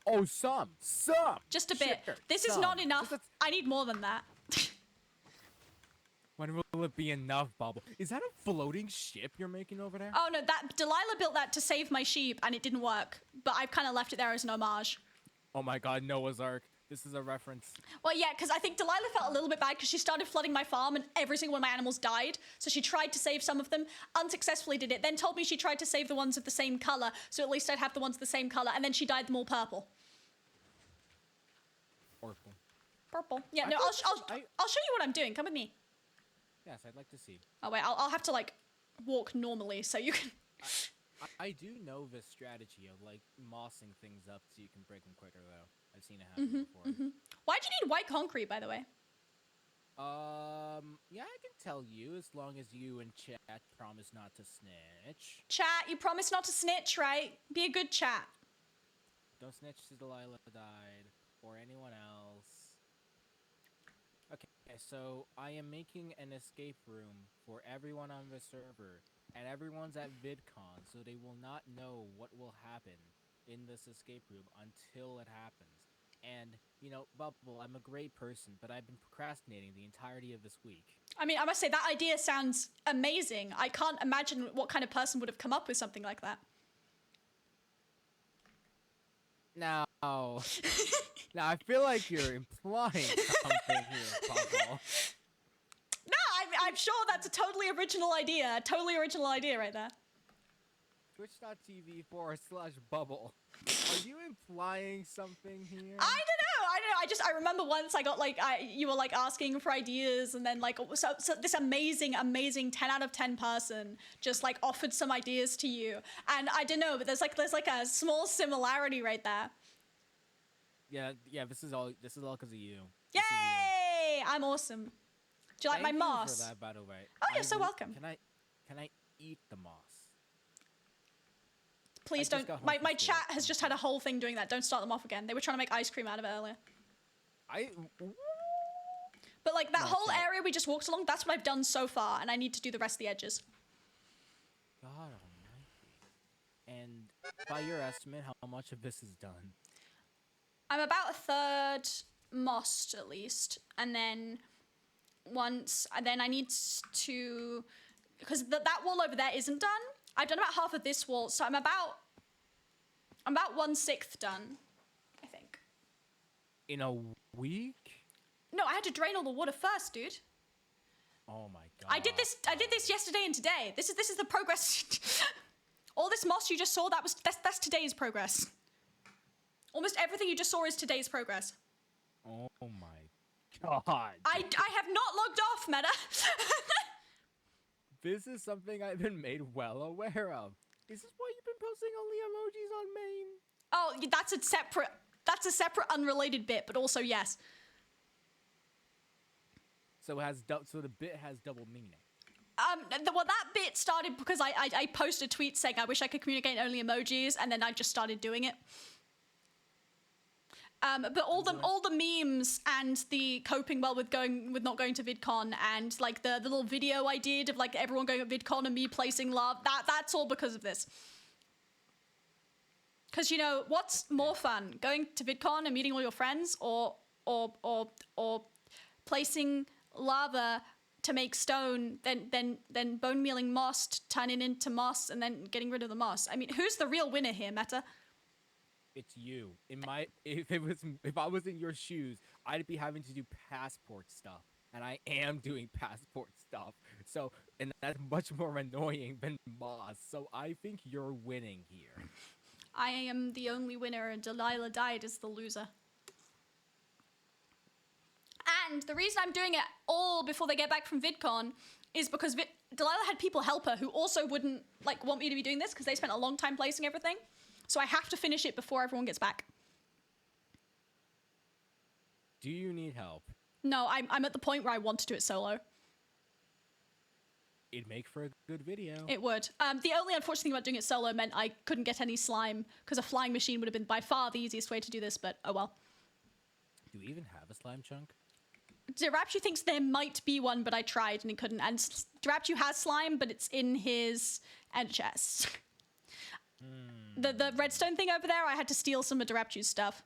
Oh, some. Just a bit. Sure, this is not enough. I need more than that. When will it be enough, Bubble? Is that a floating ship you're making over there? Oh no, that Delilah built that to save my sheep, and it didn't work. But I've kind of left it there as an homage. Oh my God, Noah's Ark. This is a reference. Well, yeah, because I think Delilah felt a little bit bad because she started flooding my farm and every single one of my animals died. So she tried to save some of them, unsuccessfully did it, then told me she tried to save the ones of the same color, so at least I'd have the ones of the same color, and then she dyed them all purple. Purple. Purple. Yeah, no, I'll show you what I'm doing. Come with me. Yes, I'd like to see. Oh, wait, I'll have to, like, walk normally so you can... I do know the strategy of, like, mossing things up so you can break them quicker, though. I've seen it happen before. Why'd you need white concrete, by the way? Yeah, I can tell you, as long as you and chat promise not to snitch. Chat, you promise not to snitch, right? Be a good chat. Don't snitch to Delilah died, or anyone else. Okay, so I am making an escape room for everyone on the server, and everyone's at VidCon, so they will not know what will happen in this escape room until it happens. And, you know, Bubble, I'm a great person, but I've been procrastinating the entirety of this week. I mean, I must say, that idea sounds amazing. I can't imagine what kind of person would have come up with something like that. Now, now I feel like you're implying something here, Bubble. No, I'm sure that's a totally original idea. A totally original idea right there. Twitch.tv/Bubble. Are you implying something here? I don't know. I remember once I got like, you were like asking for ideas, and then like, so this amazing 10 out of 10 person just like offered some ideas to you. And I don't know, but there's like a small similarity right there. Yeah, this is all because of you. Yay! I'm awesome. Do you like my moss? Thank you for that, by the way. Oh, you're so welcome. Can I eat the moss? Please don't. My chat has just had a whole thing doing that. Don't start them off again. They were trying to make ice cream out of it earlier. But like that whole area we just walked along, that's what I've done so far, and I need to do the rest of the edges. God almighty. And by your estimate, how much of this is done? I'm about a third mossed at least, and then I need to, because that wall over there isn't done. I've done about half of this wall, so I'm about 1/6 done, I think. In a week? No, I had to drain all the water first, dude. Oh my God. I did this yesterday and today. This is the progress. All this moss you just saw, that's today's progress. Almost everything you just saw is today's progress. Oh my God. I have not logged off, Meta. This is something I've been made well aware of. Is this why you've been posting only emojis on main? Oh, that's a separate unrelated bit, but also yes. So the bit has double meaning. Well, that bit started because I posted a tweet saying I wish I could communicate only emojis, and then I just started doing it. But all the memes and the coping well with not going to VidCon and like the little video I did of like everyone going at VidCon and me placing love, that's all because of this. Because you know what's more fun, going to VidCon and meeting all your friends, or placing lava to make stone, then bone mealing moss, turning into moss, and then getting rid of the moss. I mean, who's the real winner here, Meta? It's you. If I was in your shoes, I'd be having to do passport stuff, and I am doing passport stuff. So, and that's much more annoying than moss. So I think you're winning here. I am the only winner, and Delilah died as the loser. And the reason I'm doing it all before they get back from VidCon is because Delilah had people help her who also wouldn't like want me to be doing this because they spent a long time placing everything. So I have to finish it before everyone gets back. Do you need help? No, I'm at the point where I want to do it solo. It'd make for a good video. It would. The only unfortunate thing about doing it solo meant I couldn't get any slime because a flying machine would have been by far the easiest way to do this, but oh well. Do we even have a slime chunk? Rapture thinks there might be one, but I tried and he couldn't. And Rapture has slime, but it's in his end chest. The redstone thing over there, I had to steal some of Rapture's stuff.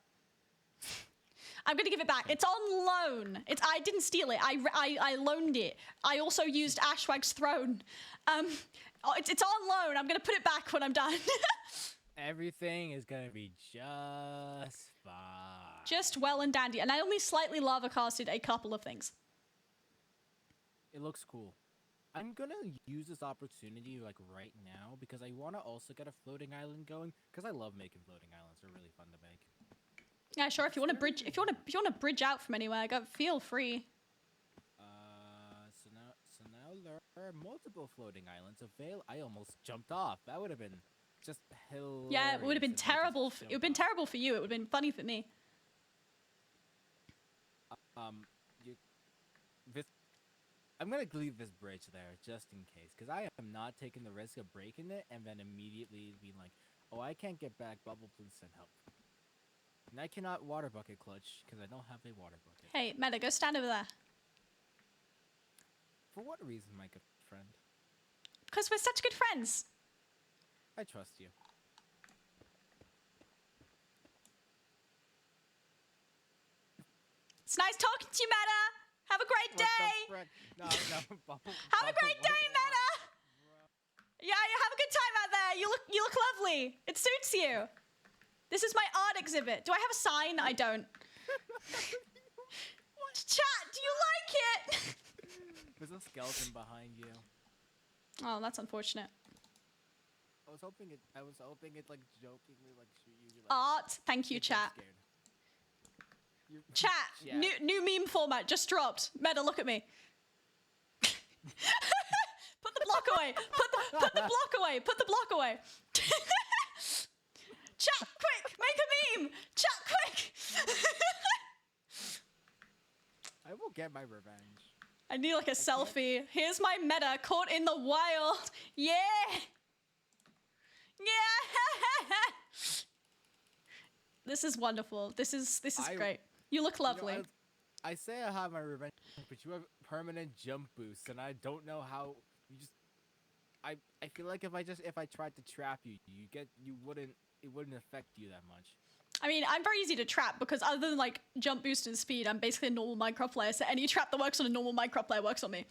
I'm gonna give it back. It's on loan. I didn't steal it. I loaned it. I also used Ashwag's throne. It's on loan. I'm gonna put it back when I'm done. Everything is gonna be just fine. Just well and dandy. And I only slightly lava casted a couple of things. It looks cool. I'm gonna use this opportunity like right now because I want to also get a floating island going because I love making floating islands. They're really fun to make. Yeah, sure. If you want to bridge, if you want to bridge out from anywhere, feel free. So now there are multiple floating islands available. I almost jumped off. That would have been just hilarious. Yeah, it would have been terrible. It would have been terrible for you. It would have been funny for me. I'm gonna leave this bridge there just in case, because I am not taking the risk of breaking it and then immediately being like, "Oh, I can't get back. Bubble, please send help." And I cannot water bucket clutch because I don't have a water bucket. Hey, Meta, go stand over there. For what reason, my good friend? Because we're such good friends. I trust you. It's nice talking to you, Meta. Have a great day. No, Bubble. Have a great day, Meta. Yeah, you have a good time out there. You look lovely. It suits you. This is my art exhibit. Do I have a sign? I don't. Chat, do you like it? There's a skeleton behind you. Oh, that's unfortunate. I was hoping it like jokingly like shoot you. Like, Art, thank you, chat. Chat, yeah. new meme format just dropped. Meta, look at me. Put the block away. Put the block away. Put the block away. Chat, quick, make a meme. Chat, quick. I will get my revenge. I need like a selfie. Here's my Meta caught in the wild. Yeah. Yeah. This is wonderful. This is great. You look lovely. You know, I say I have my revenge, but you have permanent jump boosts, and I don't know how. You just, I feel like if I tried to trap you, it wouldn't affect you that much. I mean, I'm very easy to trap because other than like jump boost and speed, I'm basically a normal Minecraft player. So any trap that works on a normal Minecraft player works on me.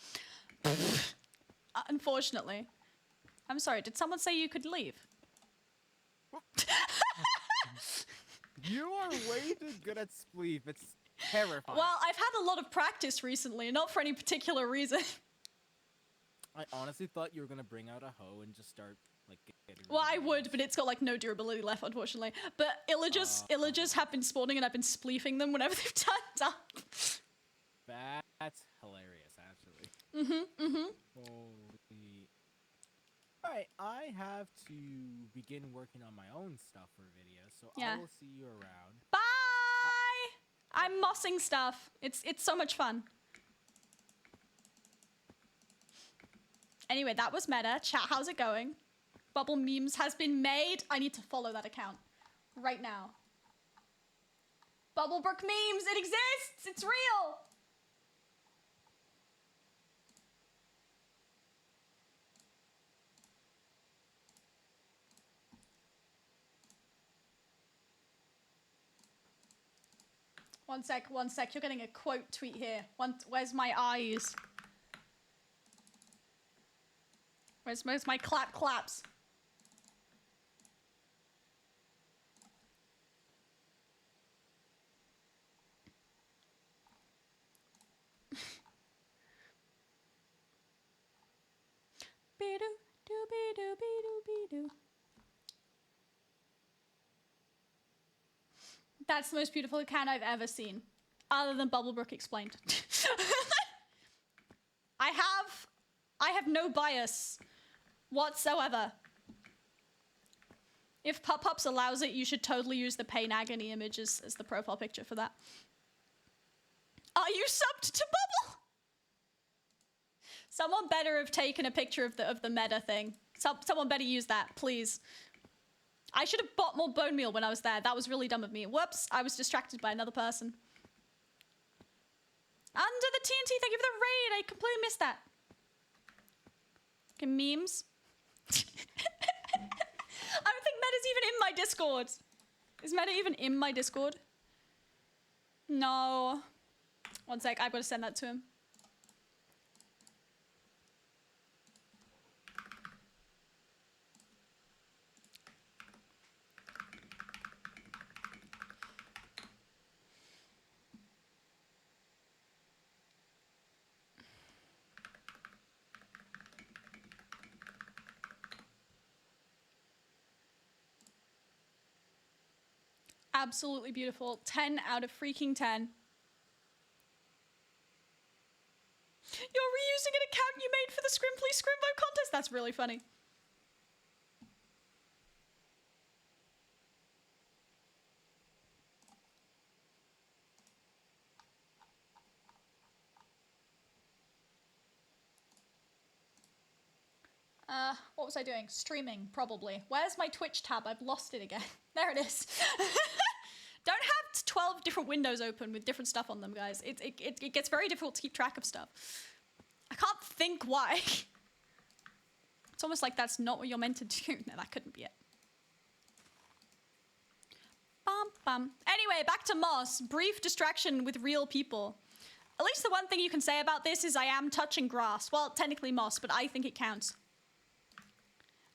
Unfortunately. I'm sorry. Did someone say you could leave? You are way too good at spleef. It's terrifying. Well, I've had a lot of practice recently, not for any particular reason. I honestly thought you were gonna bring out a hoe and just start like getting. Well, I would, but it's got like no durability left, unfortunately. But illagers have been spawning, and I've been spleefing them whenever they've turned up. That's hilarious, actually. Holy. Alright, I have to begin working on my own stuff for videos, so Yeah. I will see you around. Bye! I'm mossing stuff. It's so much fun. Anyway, that was Meta. Chat, how's it going? Bubble Memes has been made. I need to follow that account right now. Bubblebrook memes, it exists! It's real! One sec, you're getting a quote tweet here. Where's my eyes? Where's my claps? Be-doo, doo-be-doo, be-doo, be-doo. That's the most beautiful account I've ever seen. Other than Bubblebrook Explained. I have no bias whatsoever. If Pups allows it, you should totally use the pain agony image as the profile picture for that. Are you subbed to Bubble? Someone better have taken a picture of the meta thing. Someone better use that, please. I should have bought more bone meal when I was there. That was really dumb of me. Whoops, I was distracted by another person. Under the TNT, thank you for the raid. I completely missed that. Okay, memes. I don't think Meta's even in my Discord. Is Meta even in my Discord? No. One sec, I've got to send that to him. Absolutely beautiful. 10 out of freaking 10. You're reusing an account you made for the Scrimply Scrimbo contest? That's really funny. What was I doing? Streaming, probably. Where's my Twitch tab? I've lost it again. There it is. Don't have 12 different windows open with different stuff on them, guys. It gets very difficult to keep track of stuff. I can't think why. It's almost like that's not what you're meant to do. No, that couldn't be it. Bum, bum. Anyway, back to Moss. Brief distraction with real people. At least the one thing you can say about this is I am touching grass. Well, technically moss, but I think it counts.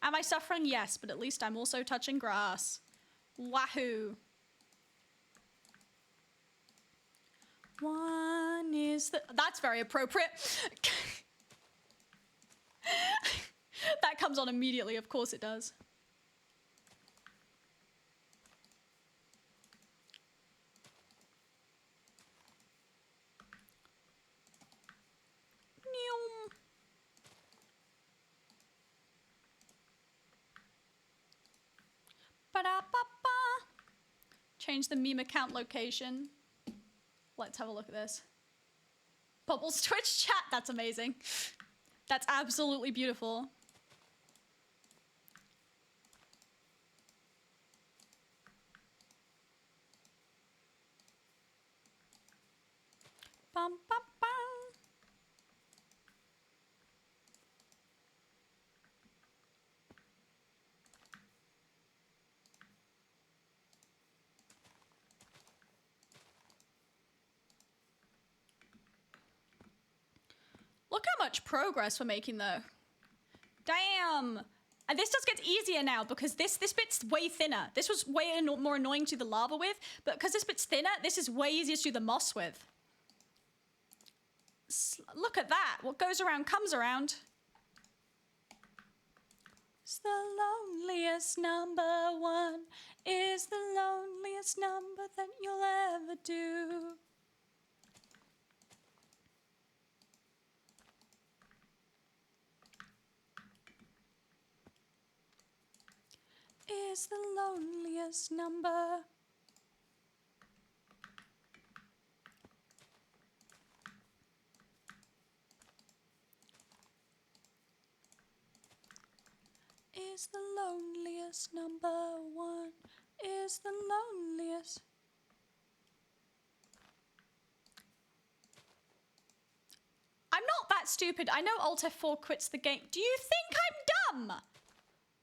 Am I suffering? Yes, but at least I'm also touching grass. Wahoo. One is the... That's very appropriate. That comes on immediately, of course it does. Ba-da-ba-ba. Change the meme account location. Let's have a look at this. Bubbles Twitch chat. That's amazing. That's absolutely beautiful. Bum, bum, bum. Look how much progress we're making, though. Damn. And this just gets easier now because this bit's way thinner. This was way more annoying to do the lava with, but because this bit's thinner, this is way easier to do the moss with. Look at that. What goes around comes around. It's the loneliest number one. Is the loneliest number that you'll ever do. Is the loneliest number. Is the loneliest number one. Is the loneliest. stupid. I know Alt F4 quits the game. Do you think I'm dumb?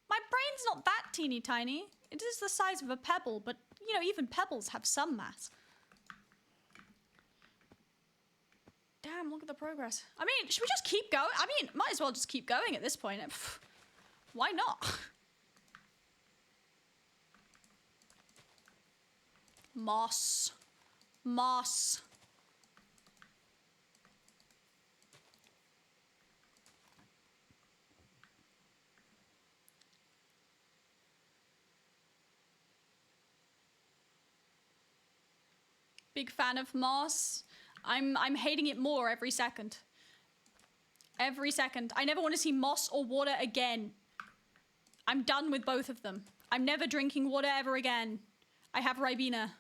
My brain's not that teeny tiny. It is the size of a pebble, but, you know, even pebbles have some mass. Damn, look at the progress. I mean, should we just keep going? I mean, might as well just keep going at this point. Pff, why not? Moss. Moss. Big fan of moss. I'm hating it more every second. Every second. I never want to see moss or water again. I'm done with both of them. I'm never drinking water ever again. I have Ribena.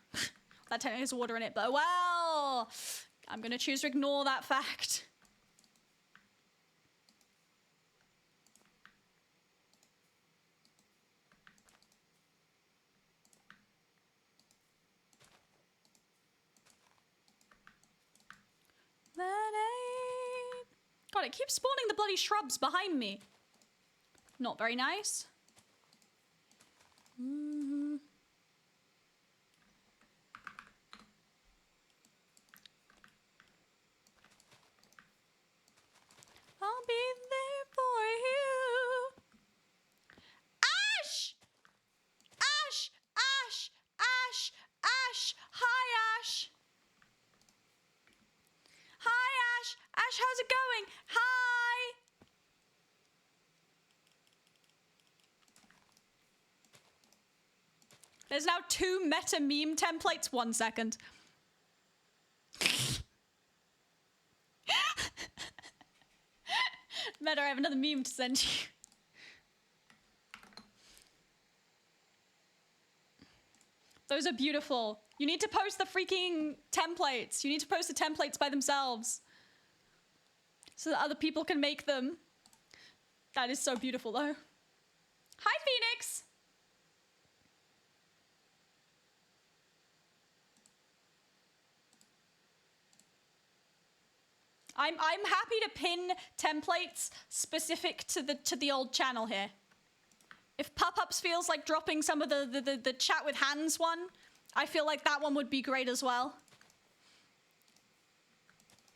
That technically has water in it, but well, I'm gonna choose to ignore that fact. God, it keeps spawning the bloody shrubs behind me. Not very nice. I'll be there for you. Ash! Ash! Ash! Ash! Ash! Hi, Ash! Hi, Ash! Ash, how's it going? Hi! There's now 2 meta meme templates. 1 second. Meta, I have another meme to send you. Those are beautiful. You need to post the freaking templates. You need to post the templates by themselves so that other people can make them. That is so beautiful, though. Hi, Phoenix! I'm happy to pin templates specific to the old channel here. If Pop-Ups feels like dropping some of the chat with hands one, I feel like that one would be great as well.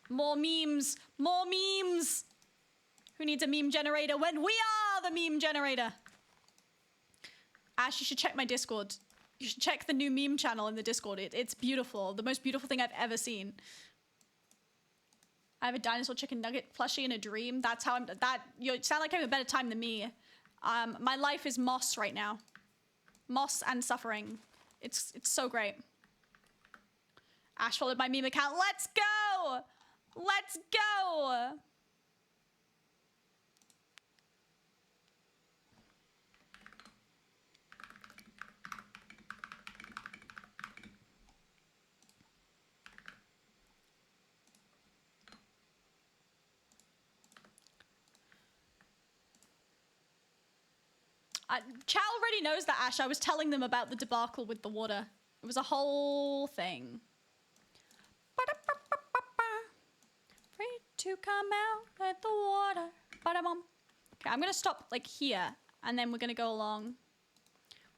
More memes! More memes! Who needs a meme generator when we are the meme generator? Ash, you should check my Discord. You should check the new meme channel in the Discord. It's beautiful. The most beautiful thing I've ever seen. I have a dinosaur chicken nugget plushie in a dream. That's how you sound like I have a better time than me. My life is moss right now. Moss and suffering. It's so great. Ash followed my meme account. Let's go! Let's go! Chow already knows that, Ash. I was telling them about the debacle with the water. It was a whole thing. Free to come out at the water. Okay, I'm gonna stop like here, and then we're gonna go along.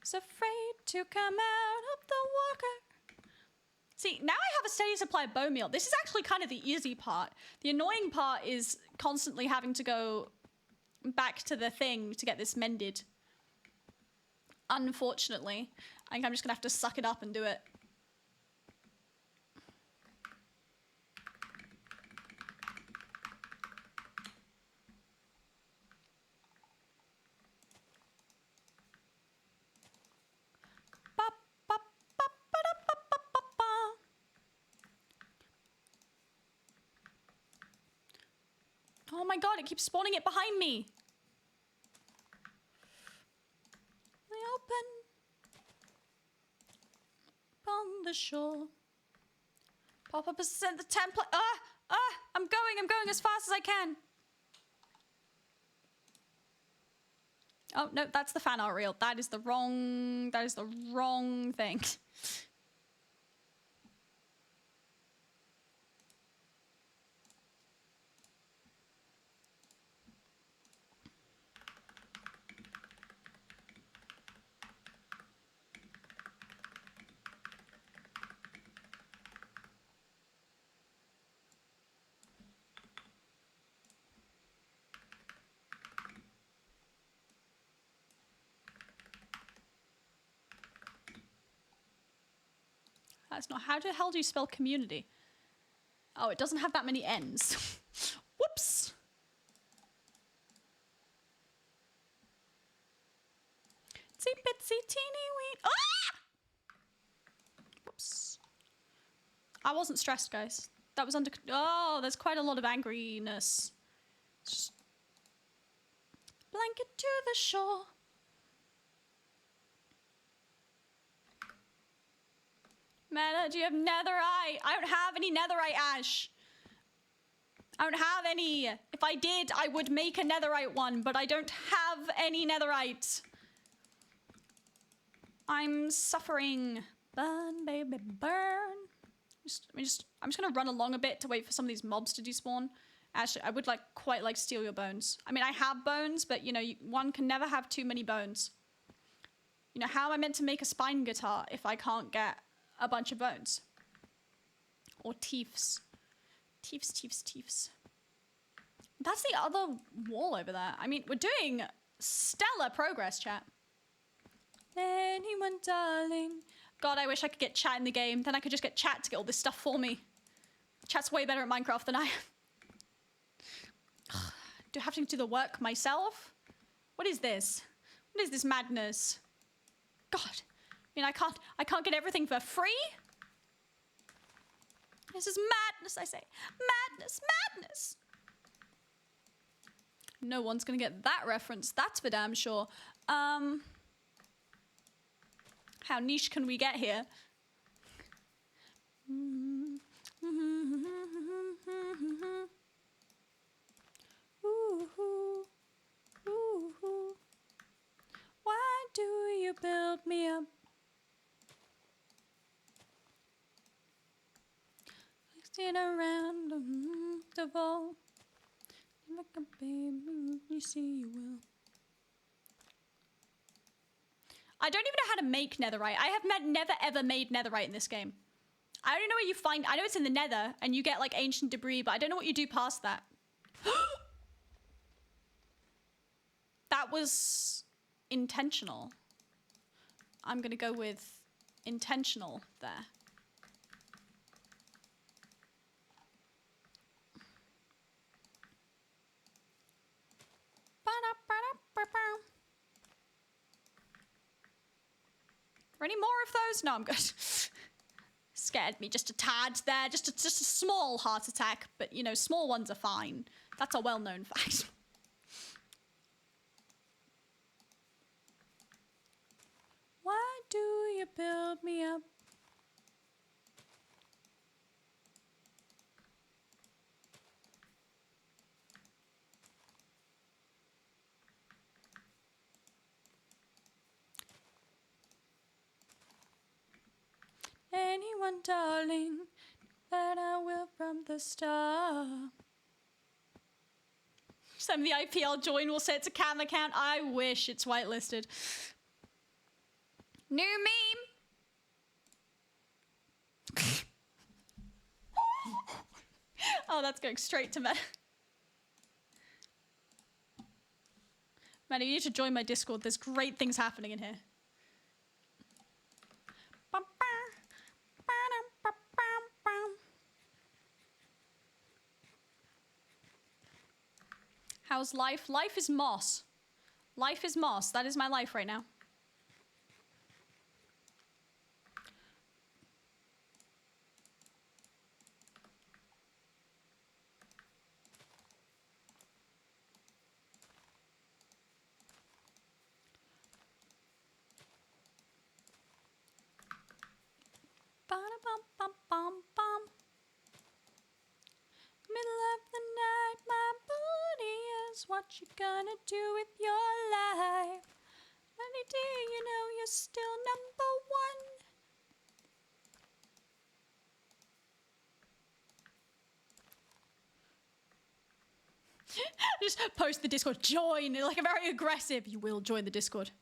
Was afraid to come out of the water. See, now I have a steady supply of bone meal. This is actually kind of the easy part. The annoying part is constantly having to go back to the thing to get this mended. Unfortunately, I think I'm just gonna have to suck it up and do it. Oh my god, it keeps spawning it behind me. Open on the shore. Pop-Up has sent the template. I'm going as fast as I can. Oh no, that's the fan art reel. That is the wrong thing. That's not. How the hell do you spell community? Oh, it doesn't have that many N's. Whoops. Itsy bitsy teeny wee. Ah! Whoops. I wasn't stressed, guys. That was under. Oh, there's quite a lot of angriness. Just blanket to the shore. Meta, do you have netherite? I don't have any netherite, Ash. I don't have any. If I did, I would make a netherite one, but I don't have any netherite. I'm suffering. Burn, baby, burn. I'm just gonna run along a bit to wait for some of these mobs to despawn. Actually, I would quite like steal your bones. I mean, I have bones, but you know, one can never have too many bones. You know, how am I meant to make a spine guitar if I can't get a bunch of bones? Or teeths. Teeths. That's the other wall over there. I mean, we're doing stellar progress, chat. Anyone, darling? God, I wish I could get chat in the game. Then I could just get chat to get all this stuff for me. Chat's way better at Minecraft than I am. Do I have to do the work myself? What is this? What is this madness? God. I mean, I can't get everything for free? This is madness, I say. Madness. No one's gonna get that reference, that's for damn sure. How niche can we get here? Why do you build me up? Sit around the wall. Like a baby, you see you will. I don't even know how to make netherite. I have never ever made netherite in this game. I don't know where you find. I know it's in the nether and you get like ancient debris, but I don't know what you do past that. That was intentional. I'm gonna go with intentional there. For any more of those? No, I'm good. Scared me just a tad there. Just a small heart attack. But, you know, small ones are fine. That's a well-known fact. Why do you build me up? Anyone, darling, that I will from the start. Some of the IP I'll join will say it's a cam account. I wish it's whitelisted. New meme. Oh, that's going straight to Meta. Meta, you need to join my Discord. There's great things happening in here. How's life? Life is moss. Life is moss. That is my life right now. Ba-da-bum-bum-bum-bum. Middle of the night, my booty is what you gonna do with your life. Honey, do you know you're still number one? Just post the Discord, join, like a very aggressive, you will join the Discord.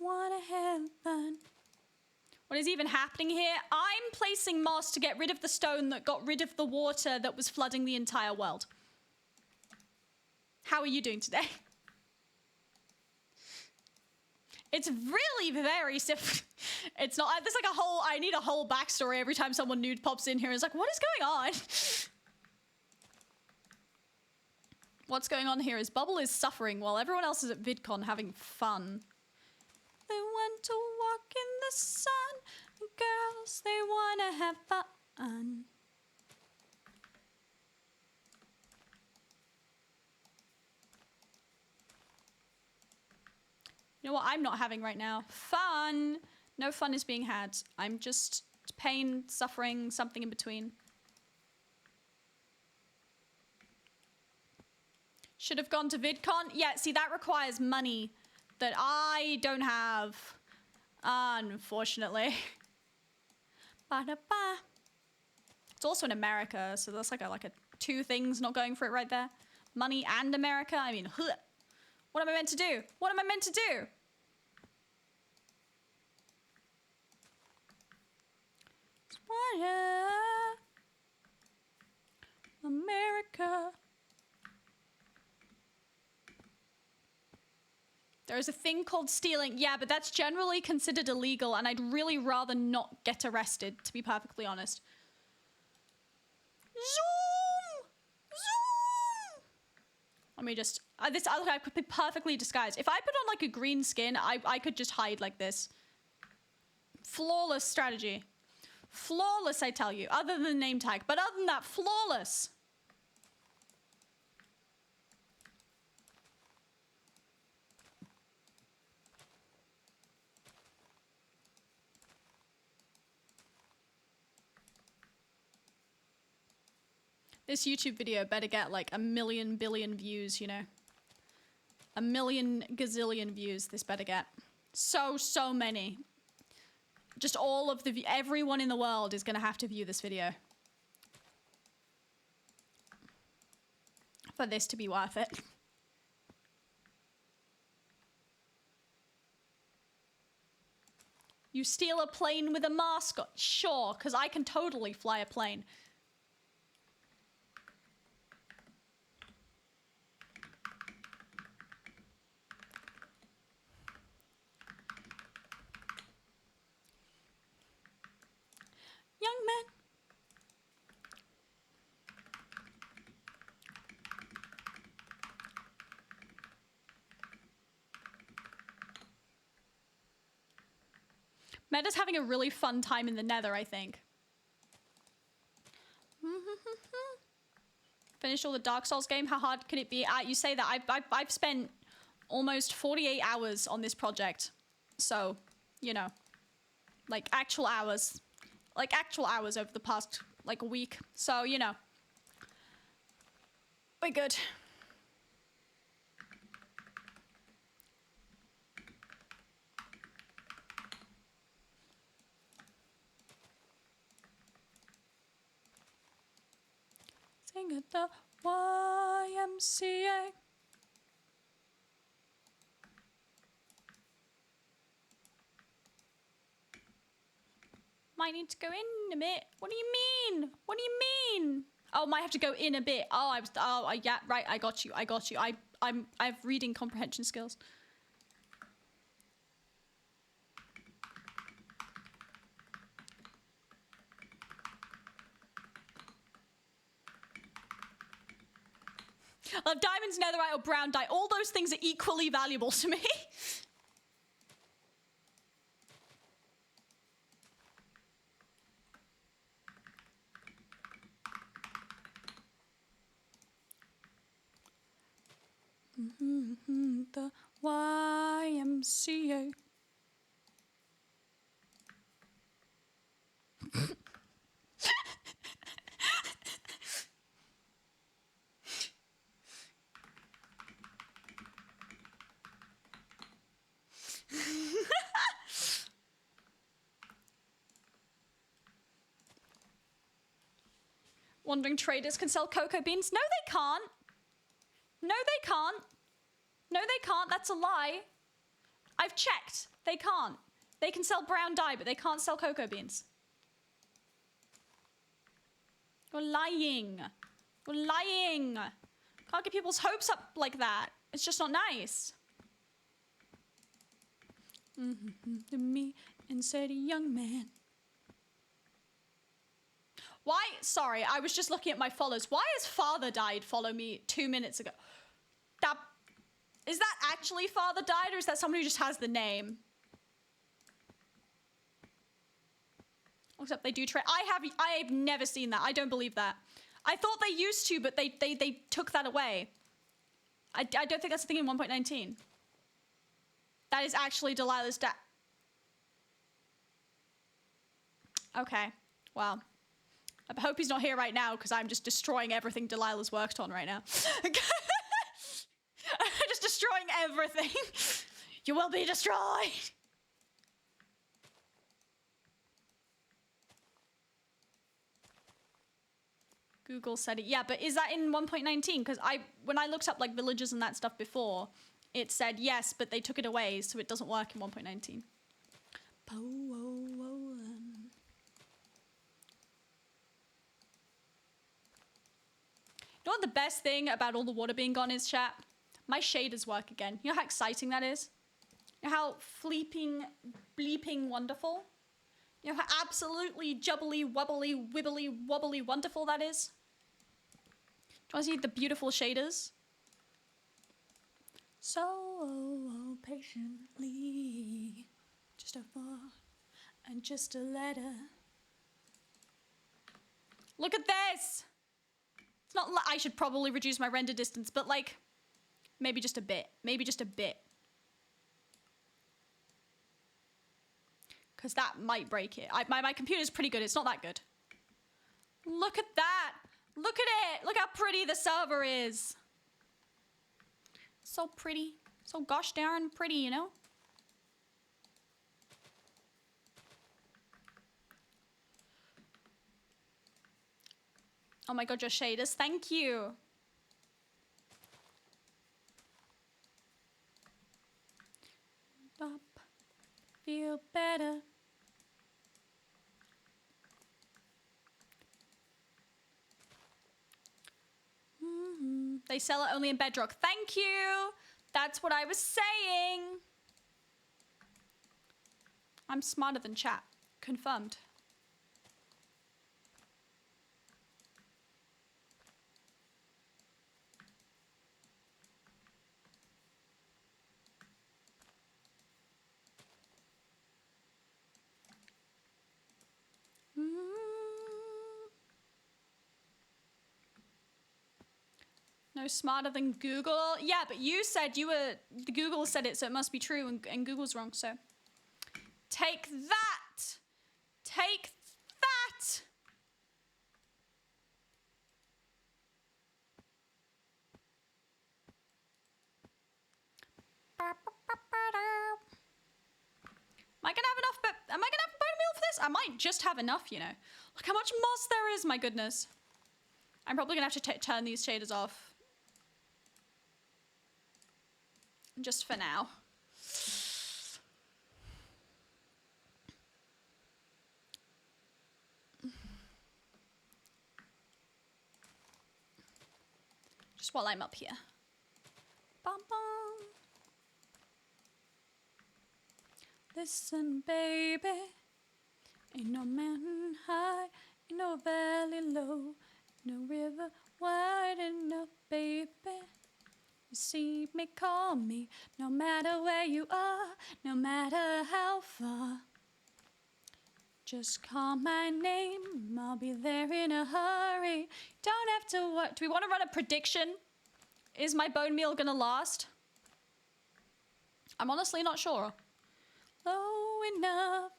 Wanna have fun, What is even happening here? I'm placing moss to get rid of the stone that got rid of the water that was flooding the entire world. How are you doing today? It's really very simple. It's not, there's like a whole, I need a whole backstory every time someone nude pops in here. It's like, what is going on? What's going on here is Bubble is suffering while everyone else is at VidCon having fun. They want to walk in the sun. Girls, they want to have fun. You know what I'm not having right now? Fun. No fun is being had. I'm just pain, suffering, something in between. Should have gone to VidCon. Yeah, see, that requires money that I don't have, unfortunately. Ba-da-ba. It's also in America, so that's like a two things not going for it right there. Money and America. I mean, huh. What am I meant to do? What am I meant to do? America. There is a thing called stealing. Yeah, but that's generally considered illegal, and I'd really rather not get arrested, to be perfectly honest. Zoom! Zoom! Let me just... I could be perfectly disguised. If I put on, like, a green skin, I could just hide like this. Flawless strategy. Flawless, I tell you. Other than the name tag. But other than that, flawless. This YouTube video better get like 1 million billion views, you know. 1 million gazillion views this better get. So many. Just all of the, everyone in the world is gonna have to view this video. For this to be worth it. You steal a plane with a mascot? Sure, because I can totally fly a plane. Young man. Meta's having a really fun time in the Nether, I think. Finished all the Dark Souls game. How hard could it be? You say that. I've spent almost 48 hours on this project. So, you know, like actual hours. Like actual hours over the past, like, a week. So, you know. We're good. Sing at the YMCA. Might need to go in a bit. What do you mean? What do you mean? Oh, might have to go in a bit. Oh, yeah, right. I got you. I have reading comprehension skills. Diamonds, netherite, or brown dye. All those things are equally valuable to me. The YMCA. Wandering traders can sell cocoa beans? No, they can't. No, they can't. No, they can't. That's a lie. I've checked. They can't. They can sell brown dye, but they can't sell cocoa beans. You're lying. You're lying. Can't get people's hopes up like that. It's just not nice. To me and said, young man. Why? Sorry, I was just looking at my follows. Why has Father Died follow me 2 minutes ago? Is that actually Father Died, or is that someone who just has the name? Except they do trade. I've never seen that. I don't believe that. I thought they used to, but they took that away. I don't think that's a thing in 1.19. That is actually Delilah's dad. Okay. Well, I hope he's not here right now because I'm just destroying everything Delilah's worked on right now. Just destroying everything. You will be destroyed. Google said it. Yeah, but is that in 1.19? Because when I looked up like villages and that stuff before, it said yes, but they took it away, so it doesn't work in 1.19. You know what the best thing about all the water being gone is, chat? My shaders work again. You know how exciting that is? You know how bleeping wonderful? You know how absolutely jubbly, wobbly, wibbly, wobbly wonderful that is? Do you want to see the beautiful shaders? So patiently, just a thought and just a letter. Look at this! It's not like I should probably reduce my render distance, but like, maybe just a bit. Maybe just a bit. Because that might break it. My computer's pretty good. It's not that good. Look at that. Look at it. Look how pretty the server is. So pretty. So gosh darn pretty, you know? Oh my god, your shaders. Thank you. Stop. Feel better. They sell it only in Bedrock. Thank you. That's what I was saying. I'm smarter than chat. Confirmed. No smarter than Google. Yeah, but you said the Google said it, so it must be true, and Google's wrong, so. Take that! Take that! Am I gonna have bone meal for this? I might just have enough, you know. Look how much moss there is, my goodness. I'm probably gonna have to turn these shaders off. Just for now. Just while I'm up here. Bum, bum. Listen, baby. Ain't no mountain high, ain't no valley low, no river wide enough, baby. You see me, call me, no matter where you are, no matter how far. Just call my name, I'll be there in a hurry. Don't have to work. Do we want to run a prediction? Is my bone meal gonna last? I'm honestly not sure. Low enough,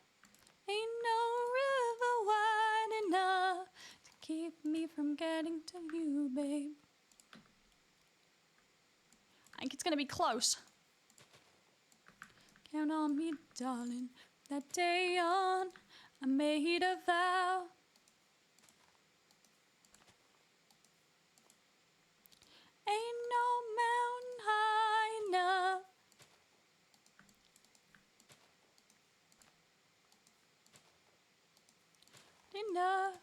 ain't no river wide enough to keep me from getting to you, babe. I think it's gonna be close. Count on me, darling. That day on, I made a vow. Ain't no mountain high enough. enough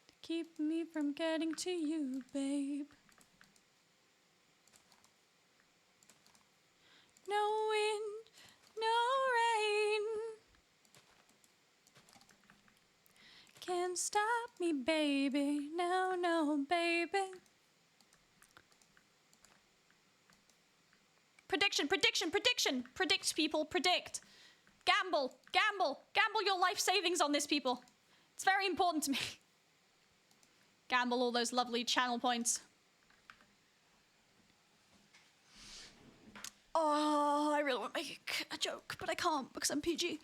to keep me from getting to you, babe. No wind, no rain can't stop me, baby. No, no, baby. Prediction, prediction, prediction. Predict, people, predict. Gamble, gamble, gamble your life savings on this, people. It's very important to me. Gamble all those lovely channel points. Oh, I really want to make a joke, but I can't because I'm PG.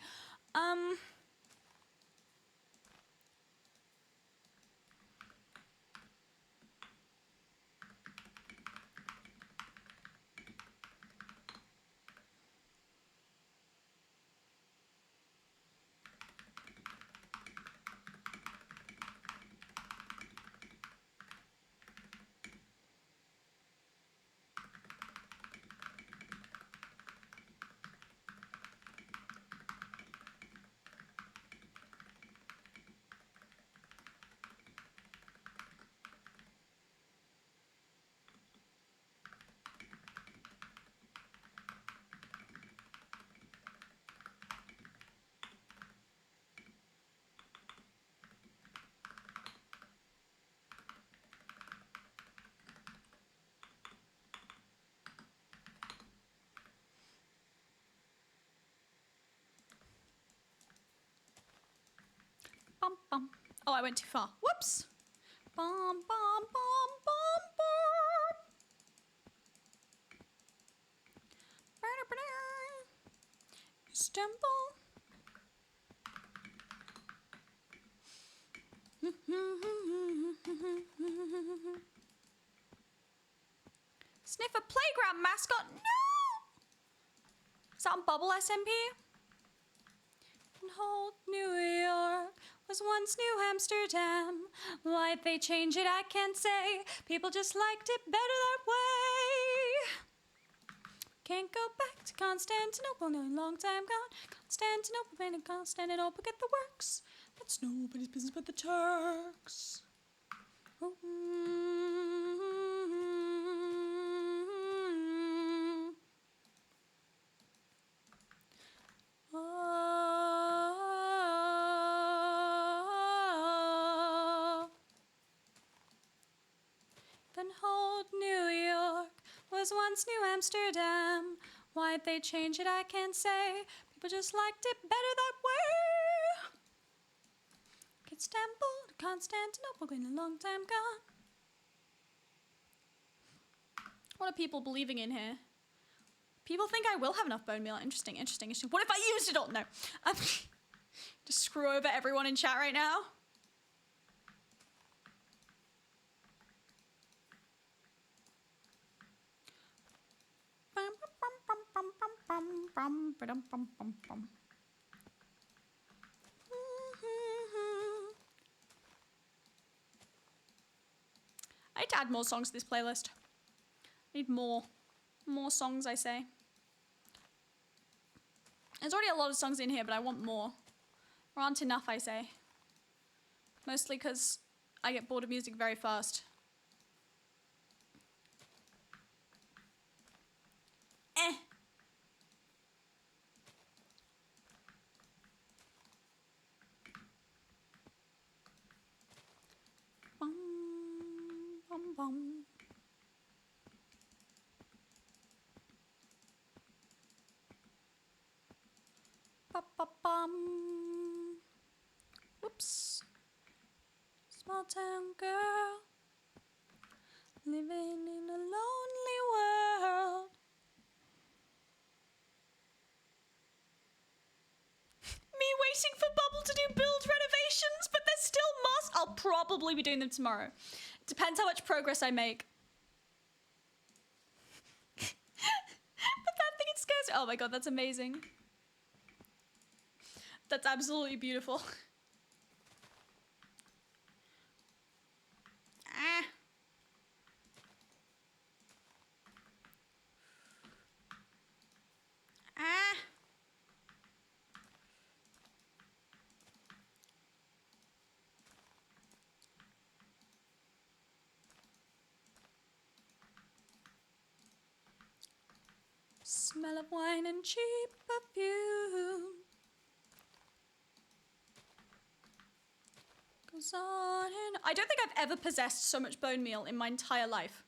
Bum, bum. Oh, I went too far. Whoops. Bum, bum, bum, bum, bum. Stumble. Sniff a playground mascot. No! Is that on Bubble SMP? And Old New York was once New Amsterdam. Why'd they change it? I can't say. People just liked it better that way. Can't go back to Constantinople, no long time gone. Constantinople, been in Constantinople, get the works. That's nobody's business but the Turks. Then old New York was once New Amsterdam. Why'd they change it? I can't say. People just liked it better that way. Istanbul to Constantinople, been a long time gone. What are people believing in here? People think I will have enough bone meal. Interesting, interesting, interesting. What if I used it all? No. Just screw over everyone in chat right now. I need to add more songs to this playlist. I need more songs, I say. There's already a lot of songs in here, but I want more. There aren't enough, I say. Mostly because I get bored of music very fast. Bum, bum, bum. Ba-ba-bum. Whoops. Small town girl living in a lonely world. Me waiting for Bubble to do build renovations, but there's still moss. I'll probably be doing them tomorrow. Depends how much progress I make. But that thing, it scares me. Oh my god, that's amazing. That's absolutely beautiful. Ah. Ah. Smell of wine and cheap perfume goes on and I don't think I've ever possessed so much bone meal in my entire life.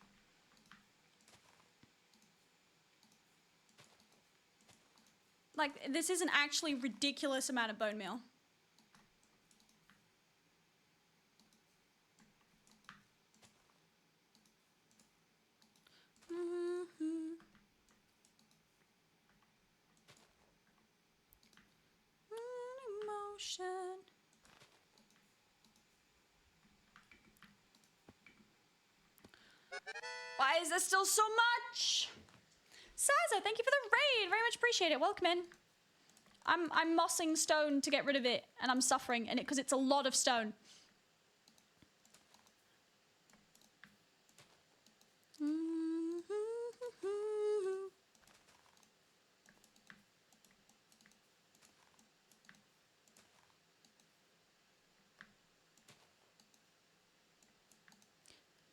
Like, this is an actually ridiculous amount of bone meal. Emotion. Why is there still so much? Saza, thank you for the raid. Very much appreciate it. Welcome in. I'm mossing stone to get rid of it, and I'm suffering, and because it's a lot of stone.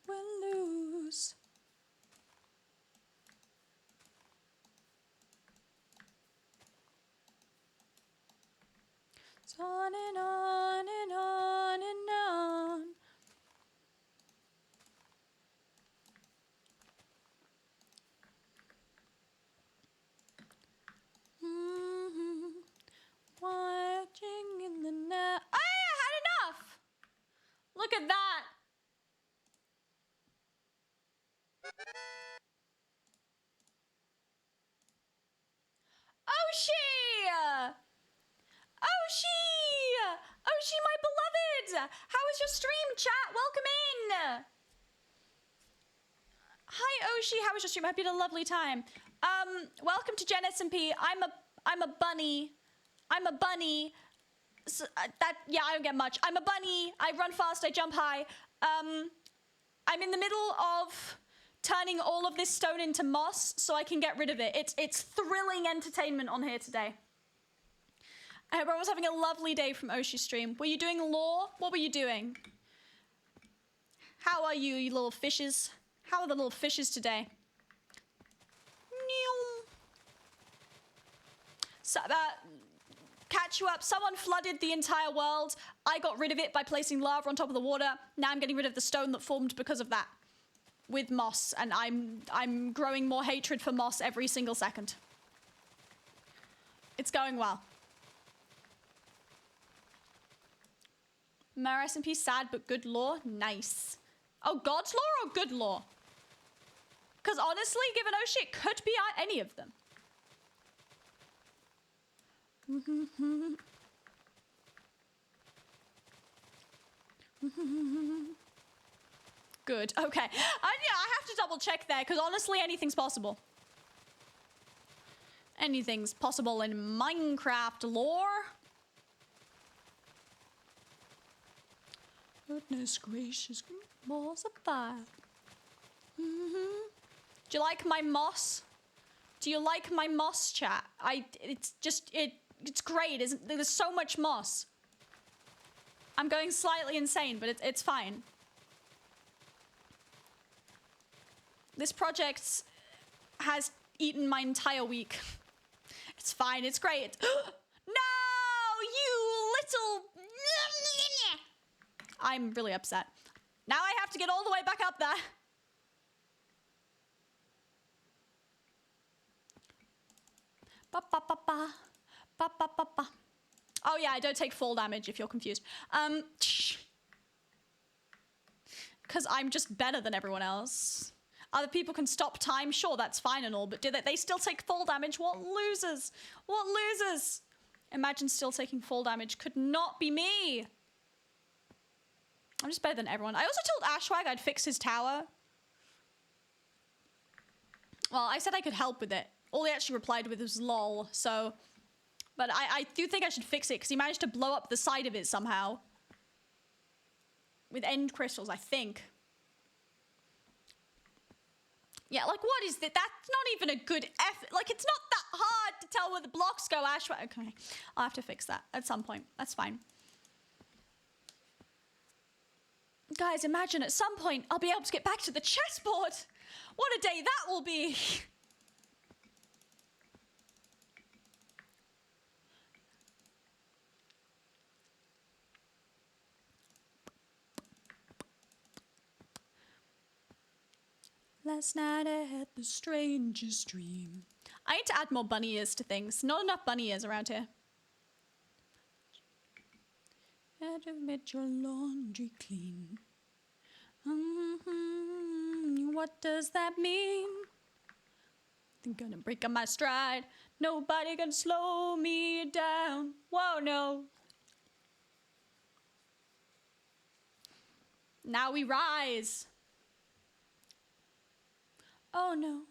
We'll lose. It's on and on and on and on. Watching in the night. I had enough. Look at that. Oshi! Oshi! Oshi, my beloved! How was your stream, chat? Welcome in! Hi, Oshi. How was your stream? I hope you had a lovely time. Welcome to GenSMP. I'm a bunny. I'm a bunny. So, yeah, I don't get much. I'm a bunny. I run fast. I jump high. I'm in the middle of turning all of this stone into moss so I can get rid of it. It's thrilling entertainment on here today. I hope everyone's having a lovely day from Oshi's stream. Were you doing lore? What were you doing? How are you, you little fishes? How are the little fishes today? So, catch you up. Someone flooded the entire world. I got rid of it by placing lava on top of the water. Now I'm getting rid of the stone that formed because of that. With moss, and I'm growing more hatred for moss every single second. It's going well. My SMP sad but good lore? Nice. Oh, God's lore or good lore? Because honestly, given Oshi, it could be any of them. Good. Okay. Yeah, I have to double check there because honestly, anything's possible. Anything's possible in Minecraft lore. Goodness gracious, balls of fire. Do you like my moss? Do you like my moss, chat? It's great, isn't there? There's so much moss. I'm going slightly insane, but it's fine. This project has eaten my entire week. It's fine, it's great. No, you little... I'm really upset. Now I have to get all the way back up there. Ba ba ba ba. Ba ba ba ba. Oh yeah, I don't take fall damage if you're confused. Because I'm just better than everyone else. Other people can stop time, sure, that's fine and all, but do they still take fall damage? What losers? What losers? Imagine still taking fall damage. Could not be me. I'm just better than everyone. I also told Ashwag I'd fix his tower. Well, I said I could help with it. All he actually replied with was lol, so... But I do think I should fix it, because he managed to blow up the side of it somehow. With end crystals, I think. Yeah, like, what is that? That's not even a good effort. Like, it's not that hard to tell where the blocks go, Ashwag. Okay, I'll have to fix that at some point. That's fine. Guys, imagine at some point I'll be able to get back to the chessboard. What a day that will be. Last night I had the strangest dream. I need to add more bunny ears to things. Not enough bunny ears around here. Had to admit your laundry clean. What does that mean? I'm gonna break on my stride. Nobody can slow me down. Whoa, no. Now we rise. Oh no.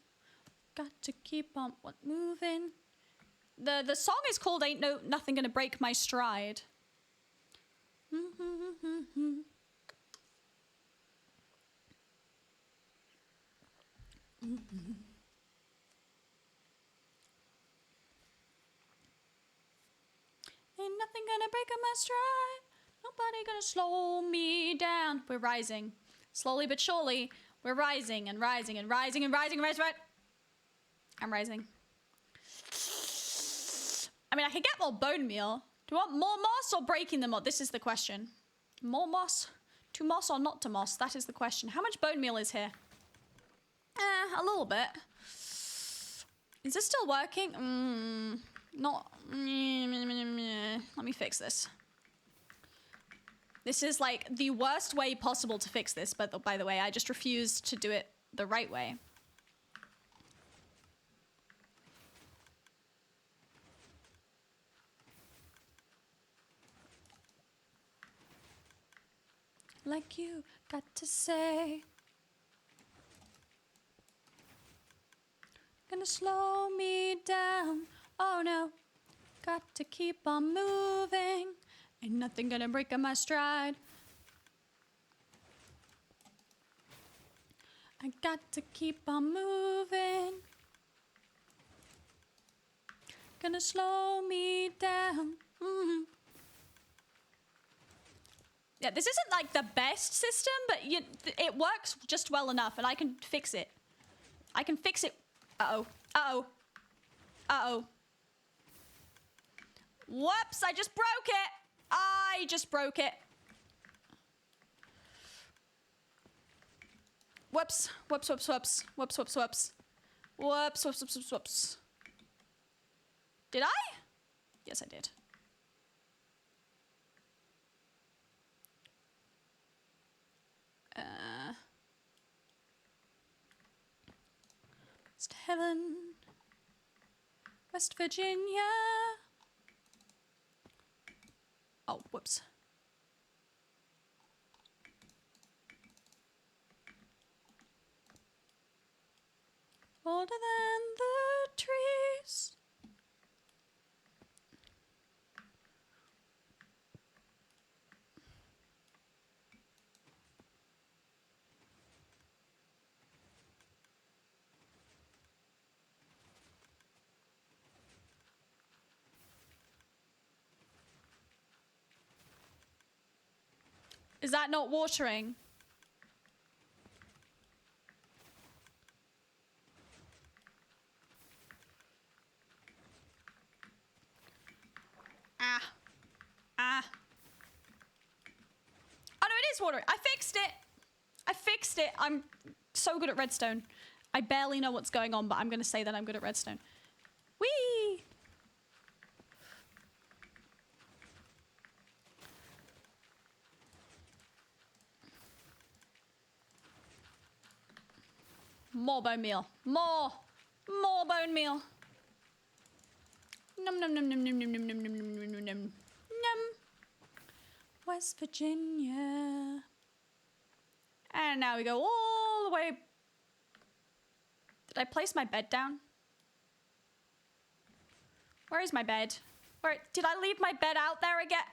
Got to keep on moving. The song is called Ain't Nothing Gonna Break My Stride. Ain't nothing gonna break up my stride. Nobody gonna slow me down. We're rising. Slowly but surely, we're rising and rising and rising and rising and rising. I'm rising. I mean, I can get more bone meal. Do you want more moss or breaking them? This is the question. More moss? To moss or not to moss? That is the question. How much bone meal is here? A little bit. Is this still working? Not. Let me fix this. This is like the worst way possible to fix this, but by the way, I just refused to do it the right way. Like you got to say. Gonna slow me down. Oh no. Got to keep on moving. Ain't nothing gonna break up my stride. I got to keep on moving. Gonna slow me down. Yeah, this isn't like the best system, but it works just well enough, and I can fix it. I can fix it. Uh-oh. Uh-oh. Uh-oh. Whoops, I just broke it. I just broke it. Whoops. Whoops, whoops, whoops. Whoops, whoops, whoops. Whoops, whoops, whoops, whoops, whoops. Did I? Yes, I did. West Heaven. West Virginia. Oh, whoops. Older than the trees. Is that not watering? Oh no, it is watering. I fixed it. I fixed it. I'm so good at redstone. I barely know what's going on, but I'm going to say that I'm good at redstone. Whee! More bone meal. More bone meal. Num num num num num num num num num num num num. West Virginia. And now we go all the way. Did I place my bed down? Where is my bed? Where did I leave my bed out there again?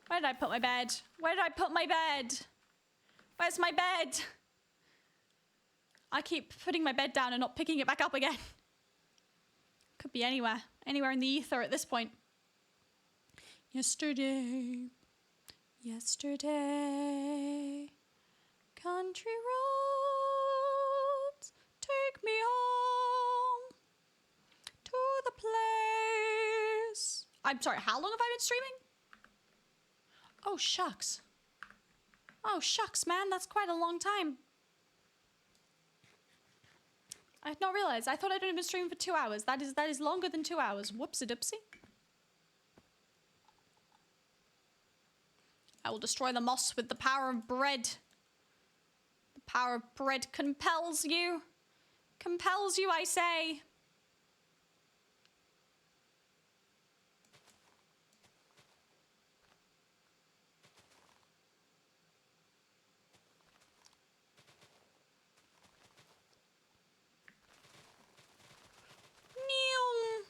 Where did I put my bed? Where did I put my bed? Where's my bed? I keep putting my bed down and not picking it back up again. Could be anywhere. Anywhere in the ether at this point. Yesterday. Country roads, take me home to the place. I'm sorry, how long have I been streaming? Oh, shucks. Oh, shucks, man. That's quite a long time. I had not realized. I thought I'd only been streaming for 2 hours. That is longer than 2 hours. Whoopsie-doopsie. I will destroy the moss with the power of bread. The power of bread compels you. Compels you, I say. Neum.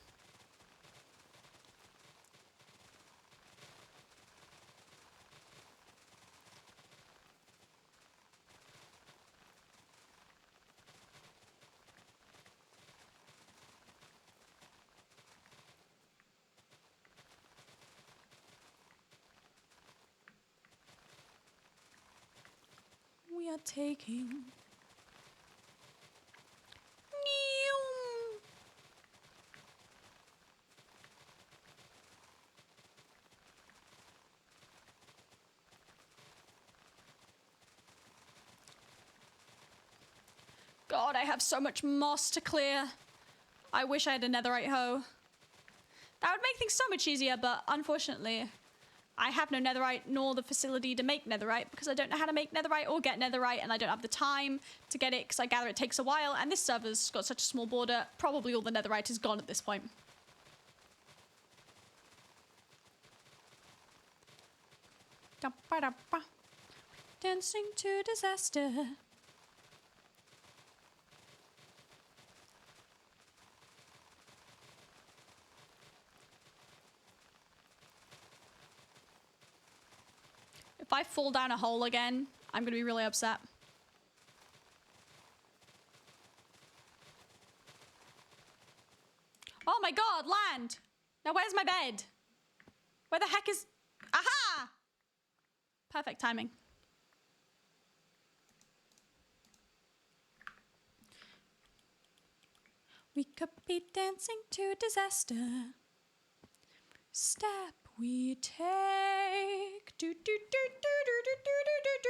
We are taking. Neum. God, I have so much moss to clear. I wish I had a netherite hoe. That would make things so much easier, but unfortunately, I have no netherite nor the facility to make netherite because I don't know how to make netherite or get netherite, and I don't have the time to get it because I gather it takes a while, and this server's got such a small border, probably all the netherite is gone at this point. Dancing to disaster. If I fall down a hole again, I'm gonna be really upset. Oh my god, land! Now where's my bed? Where the heck is... Aha! Perfect timing. We could be dancing to disaster. Step we take. Do do do do do do do do do.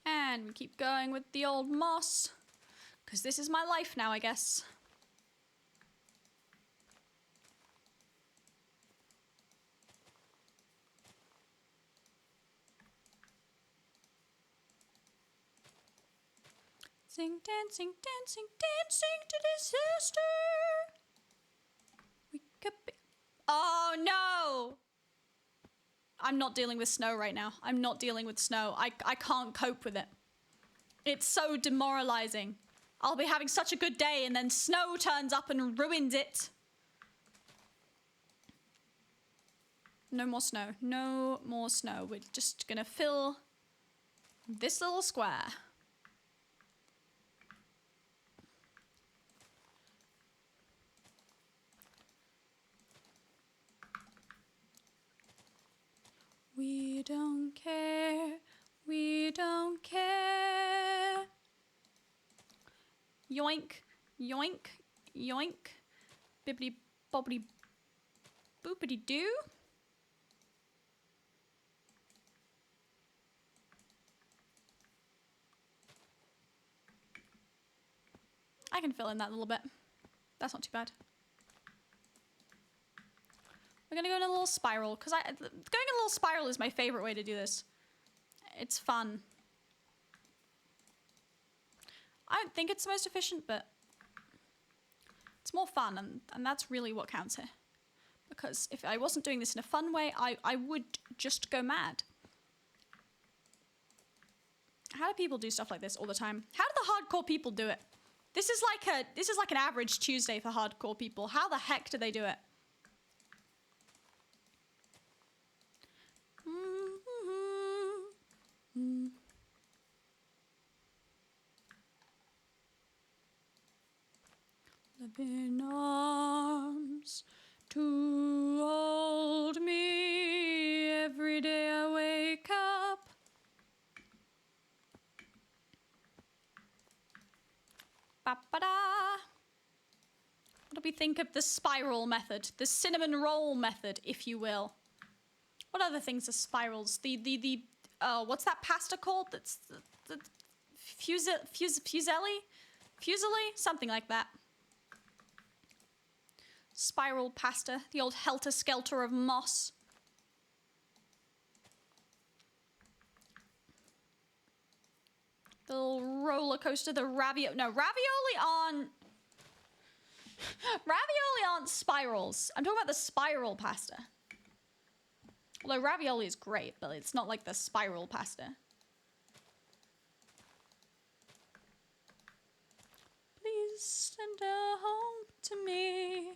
And we keep going with the old moss. Because this is my life now, I guess. Sing, dancing, dancing, dancing to disaster. We could be... Oh, no! I'm not dealing with snow right now. I'm not dealing with snow. I can't cope with it. It's so demoralizing. I'll be having such a good day and then snow turns up and ruins it. No more snow. No more snow. We're just gonna fill this little square. We don't care. We don't care. Yoink, yoink, yoink. Bibbidi bobbidi boopity doo. I can fill in that a little bit. That's not too bad. We're gonna go in a little spiral, because going in a little spiral is my favorite way to do this. It's fun. I don't think it's the most efficient, but it's more fun, and that's really what counts here. Because if I wasn't doing this in a fun way, I would just go mad. How do people do stuff like this all the time? How do the hardcore people do it? This is like an average Tuesday for hardcore people. How the heck do they do it? Live in arms to hold me. Ba-ba-da. What do we think of the spiral method? The cinnamon roll method, if you will. What other things are spirals? What's that pasta called? That's the fuselli? Fusilli? Something like that. Spiral pasta. The old helter-skelter of moss. The little roller coaster, the ravioli. No, ravioli aren't spirals. I'm talking about the spiral pasta. Although ravioli is great, but it's not like the spiral pasta. Please send her home to me.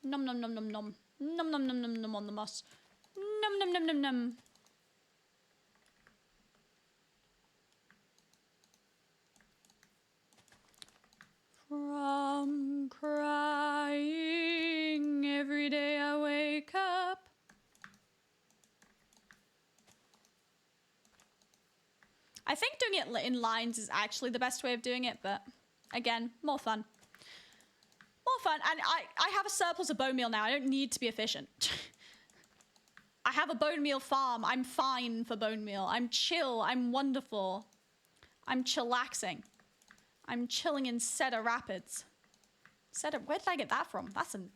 Nom nom nom nom nom. Nom nom nom nom nom on the moss. Nom nom nom nom nom. From crying every day I wake up. I think doing it in lines is actually the best way of doing it, but again, more fun. More fun, and I have a surplus of bone meal now. I don't need to be efficient. I have a bone meal farm. I'm fine for bone meal. I'm chill. I'm wonderful. I'm chillaxing. I'm chilling in Cedar Rapids. Cedar, where did I get that from? That's an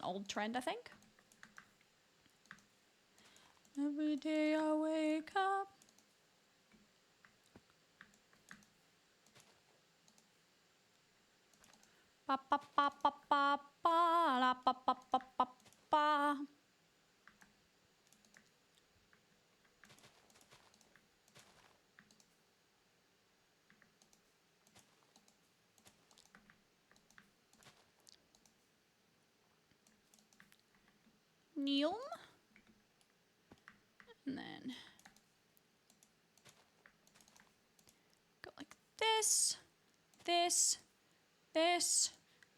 old trend, I think. Every day I wake up. Ba ba ba ba ba ba la ba ba ba ba ba. Neom. And then go like this, this, this,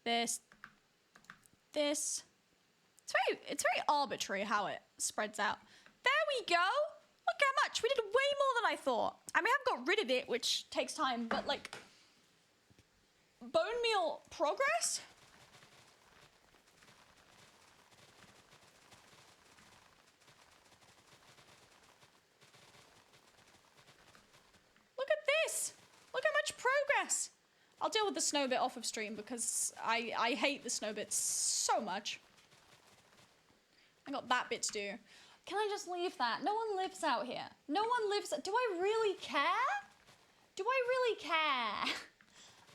this, this. It's very arbitrary how it spreads out. There we go. Look how much. We did way more than I thought. I mean, I've got rid of it, which takes time, but like bone meal progress. Look at this! Look how much progress! I'll deal with the snow bit off of stream because I hate the snow bits so much. I got that bit to do. Can I just leave that? No one lives out here. No one lives... Do I really care? Do I really care?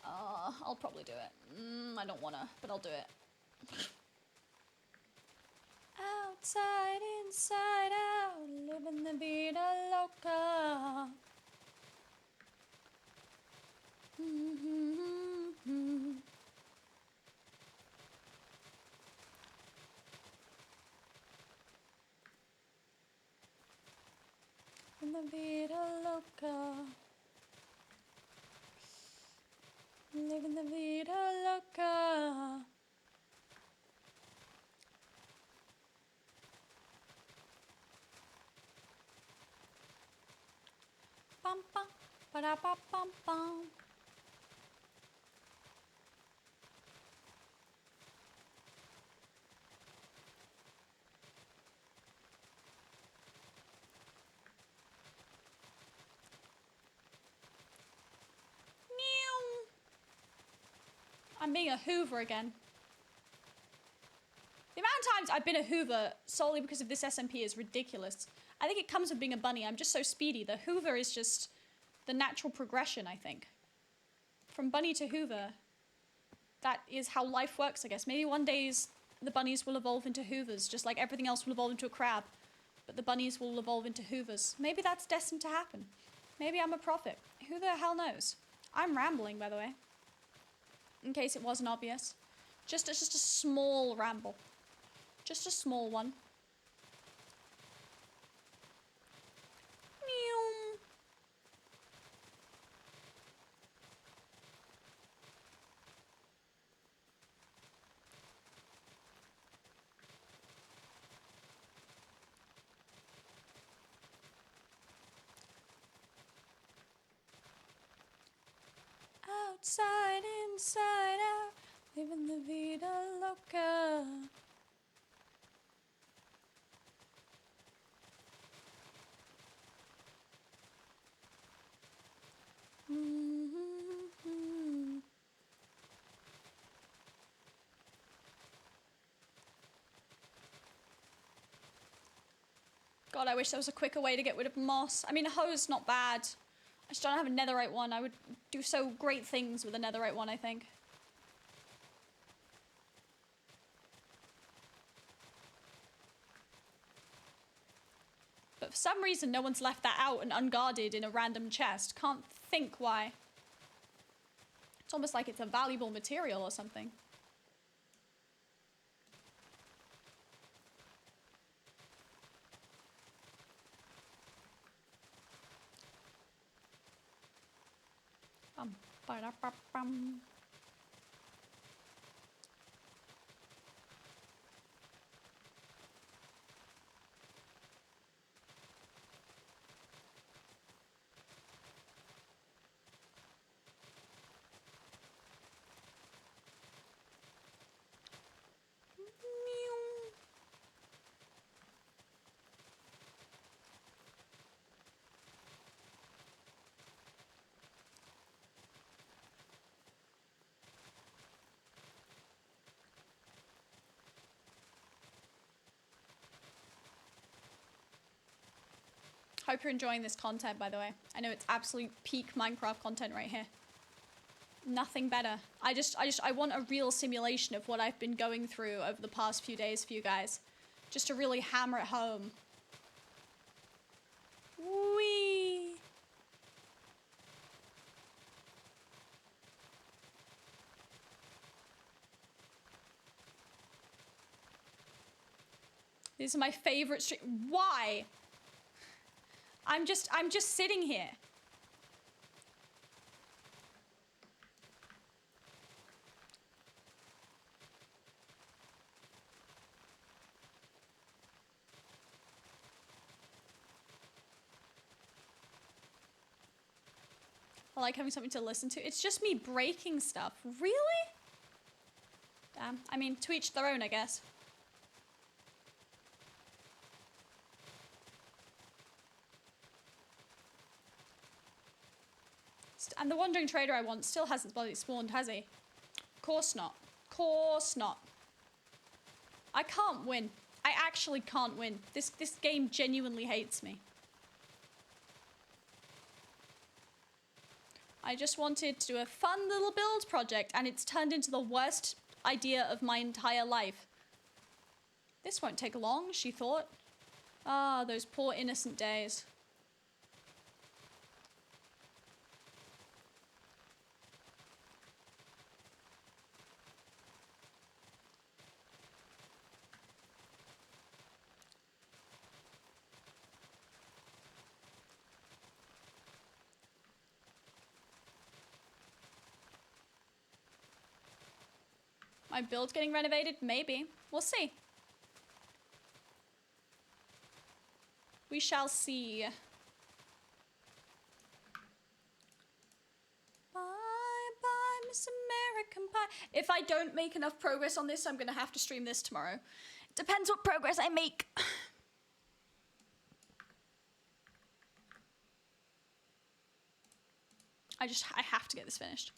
I'll probably do it. I don't wanna, but I'll do it. Outside, inside out, living the vida loca. In the vida loca, living the vida loca. Bum bum, ba da ba bum bum. I'm being a Hoover again. The amount of times I've been a Hoover solely because of this SMP is ridiculous. I think it comes with being a bunny. I'm just so speedy. The Hoover is just the natural progression, I think. From bunny to Hoover. That is how life works, I guess. Maybe one day the bunnies will evolve into Hoovers, just like everything else will evolve into a crab. But the bunnies will evolve into Hoovers. Maybe that's destined to happen. Maybe I'm a prophet. Who the hell knows? I'm rambling, by the way. In case it wasn't obvious. It's just a small ramble. Just a small one. Meow. outside, inside out, living the vida loca. Mm-hmm. God, I wish there was a quicker way to get rid of moss. I mean, a hoe's not bad. I just don't have a netherite one. I would do so great things with a netherite one, I think. But for some reason, no one's left that out and unguarded in a random chest. Can't think why. It's almost like it's a valuable material or something. Ba-da-ba-bum. Meow. Hope you're enjoying this content, by the way. I know it's absolute peak Minecraft content right here. Nothing better. I want a real simulation of what I've been going through over the past few days for you guys. Just to really hammer it home. Whee! These are my favorite stream. Why? I'm just sitting here. I like having something to listen to. It's just me breaking stuff. Really? Damn. I mean, to each their own, I guess. And the Wandering Trader I want still hasn't bloody spawned, has he? Course not. Course not. I can't win. I actually can't win. This game genuinely hates me. I just wanted to do a fun little build project and it's turned into the worst idea of my entire life. This won't take long, she thought. Ah, those poor innocent days. My build getting renovated? Maybe. We'll see. We shall see. Bye, Miss American Pie. If I don't make enough progress on this, I'm gonna have to stream this tomorrow. It depends what progress I make. I have to get this finished.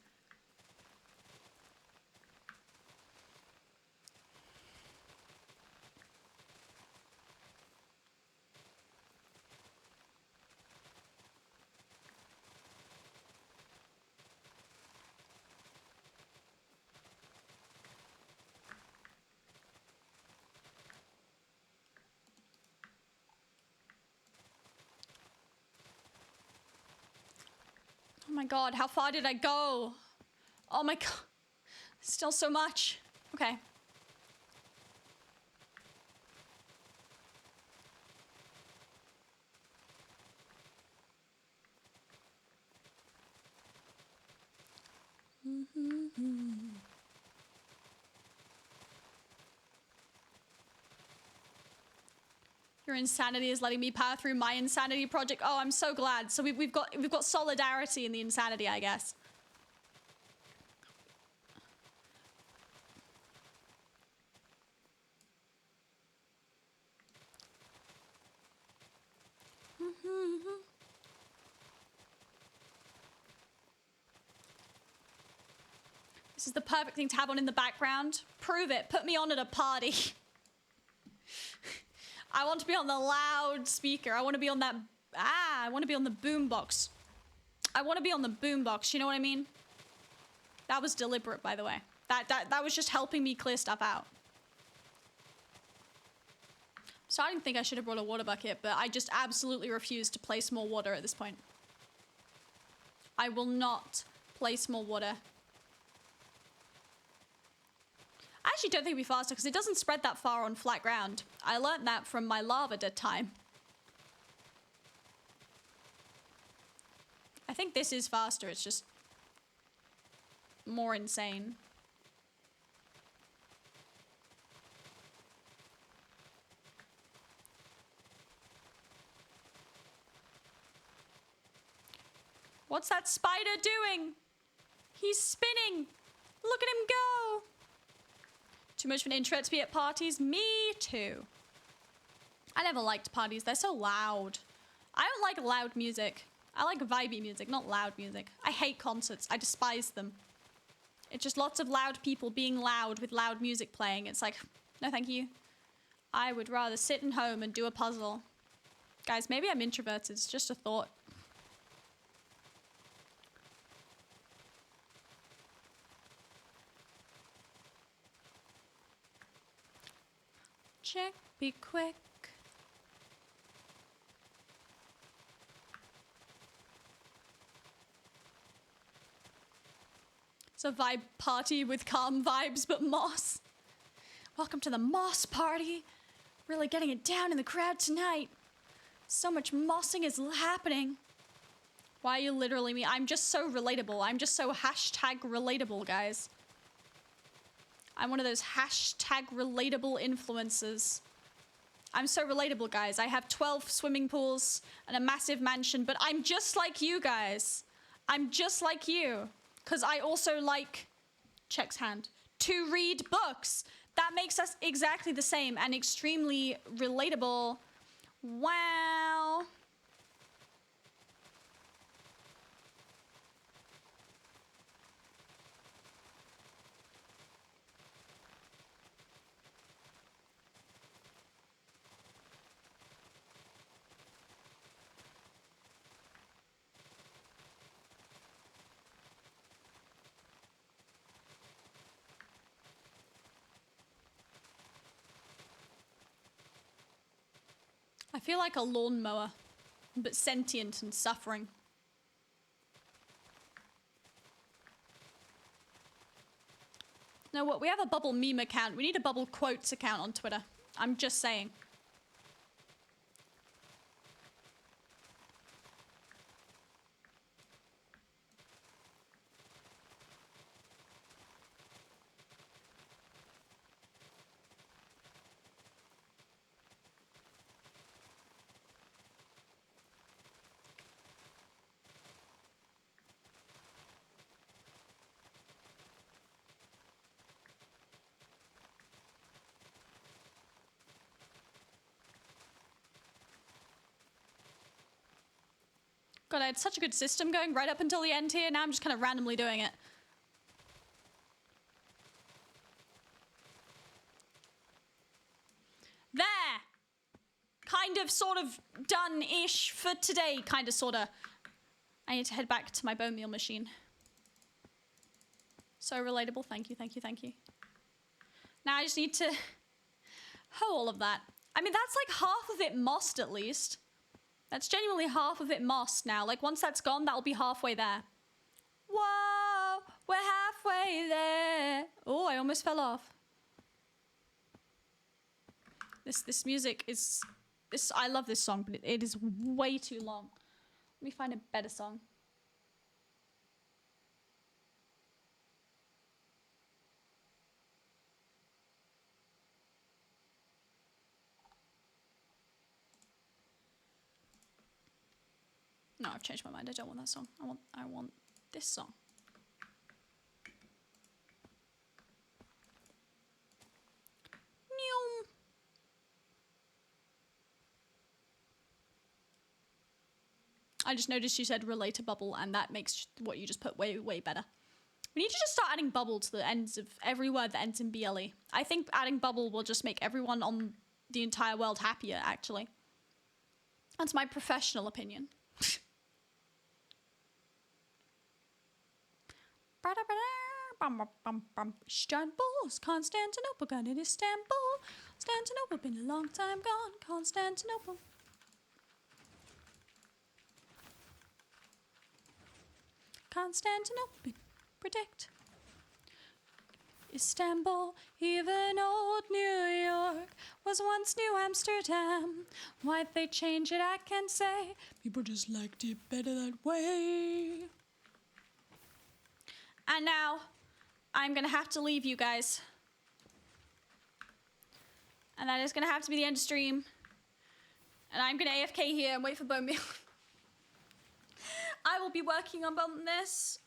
Oh my god, how far did I go? Oh my god. Still so much. Okay. Your insanity is letting me power through my insanity project. Oh, I'm so glad. So we've got solidarity in the insanity, I guess. This is the perfect thing to have on in the background. Prove it. Put me on at a party. I want to be on the loudspeaker. I want to be on that... I want to be on the boombox. I want to be on the boombox. You know what I mean? That was deliberate, by the way. That was just helping me clear stuff out. So I didn't think I should have brought a water bucket, but I just absolutely refuse to place more water at this point. I will not place more water. I actually don't think it'd be faster because it doesn't spread that far on flat ground. I learned that from my lava time. I think this is faster, it's just more insane. What's that spider doing? He's spinning. Look at him go. Too much of an introvert to be at parties? Me too. I never liked parties. They're so loud. I don't like loud music. I like vibey music, not loud music. I hate concerts. I despise them. It's just lots of loud people being loud with loud music playing. It's like, no thank you. I would rather sit at home and do a puzzle. Guys, maybe I'm introverted. It's just a thought. Check, be quick. It's a vibe party with calm vibes, but moss. Welcome to the moss party. Really getting it down in the crowd tonight. So much mossing is happening. Why are you literally me? I'm just so relatable. I'm just so hashtag relatable, guys. I'm one of those hashtag relatable influencers. I'm so relatable, guys. I have 12 swimming pools and a massive mansion, but I'm just like you guys. I'm just like you. Because I also like, checks hand, to read books. That makes us exactly the same and extremely relatable. Wow. I feel like a lawnmower, but sentient and suffering. No, what? We have a bubble meme account. We need a bubble quotes account on Twitter. I'm just saying. God, I had such a good system going right up until the end here. Now I'm just kind of randomly doing it. There! Kind of, sort of, done-ish for today, kind of, sort of. I need to head back to my bone meal machine. So relatable. Thank you, thank you, thank you. Now I just need to... hoe all of that. I mean, that's like half of it mossed, at least. That's genuinely half of it mossed now. Like, once that's gone, that'll be halfway there. Whoa! We're halfway there! Oh, I almost fell off. This music is... I love this song, but it is way too long. Let me find a better song. No, I've changed my mind. I don't want that song. I want this song. Neom. I just noticed you said relate to bubble, and that makes what you just put way, way better. We need to just start adding bubble to the ends of every word that ends in BLE. I think adding bubble will just make everyone on the entire world happier, actually. That's my professional opinion. Istanbul, Constantinople, got it Istanbul. Constantinople, been a long time gone. Constantinople. Constantinople, predict. Istanbul, even old New York was once New Amsterdam. Why'd they change it, I can't say. People just liked it better that way. And now, I'm gonna have to leave you guys. And that is gonna have to be the end of stream. And I'm gonna AFK here and wait for bone meal. I will be working on this,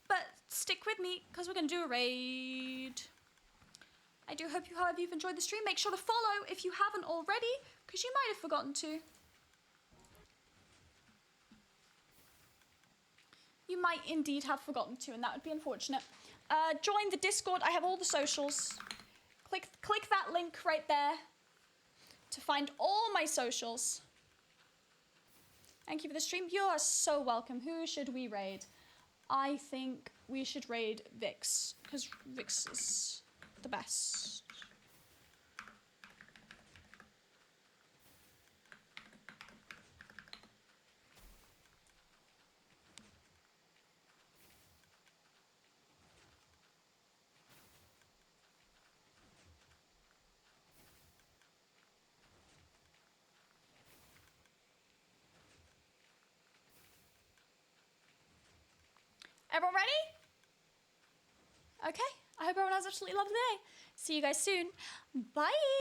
but stick with me because we're gonna do a raid. I do hope you've enjoyed the stream. Make sure to follow if you haven't already, because you might have forgotten to. You might indeed have forgotten to, and that would be unfortunate. Join the Discord. I have all the socials. Click that link right there to find all my socials. Thank you for the stream. You are so welcome. Who should we raid? I think we should raid Vix, because Vix is the best. Everyone ready? Okay. I hope everyone has an absolutely lovely day. See you guys soon. Bye.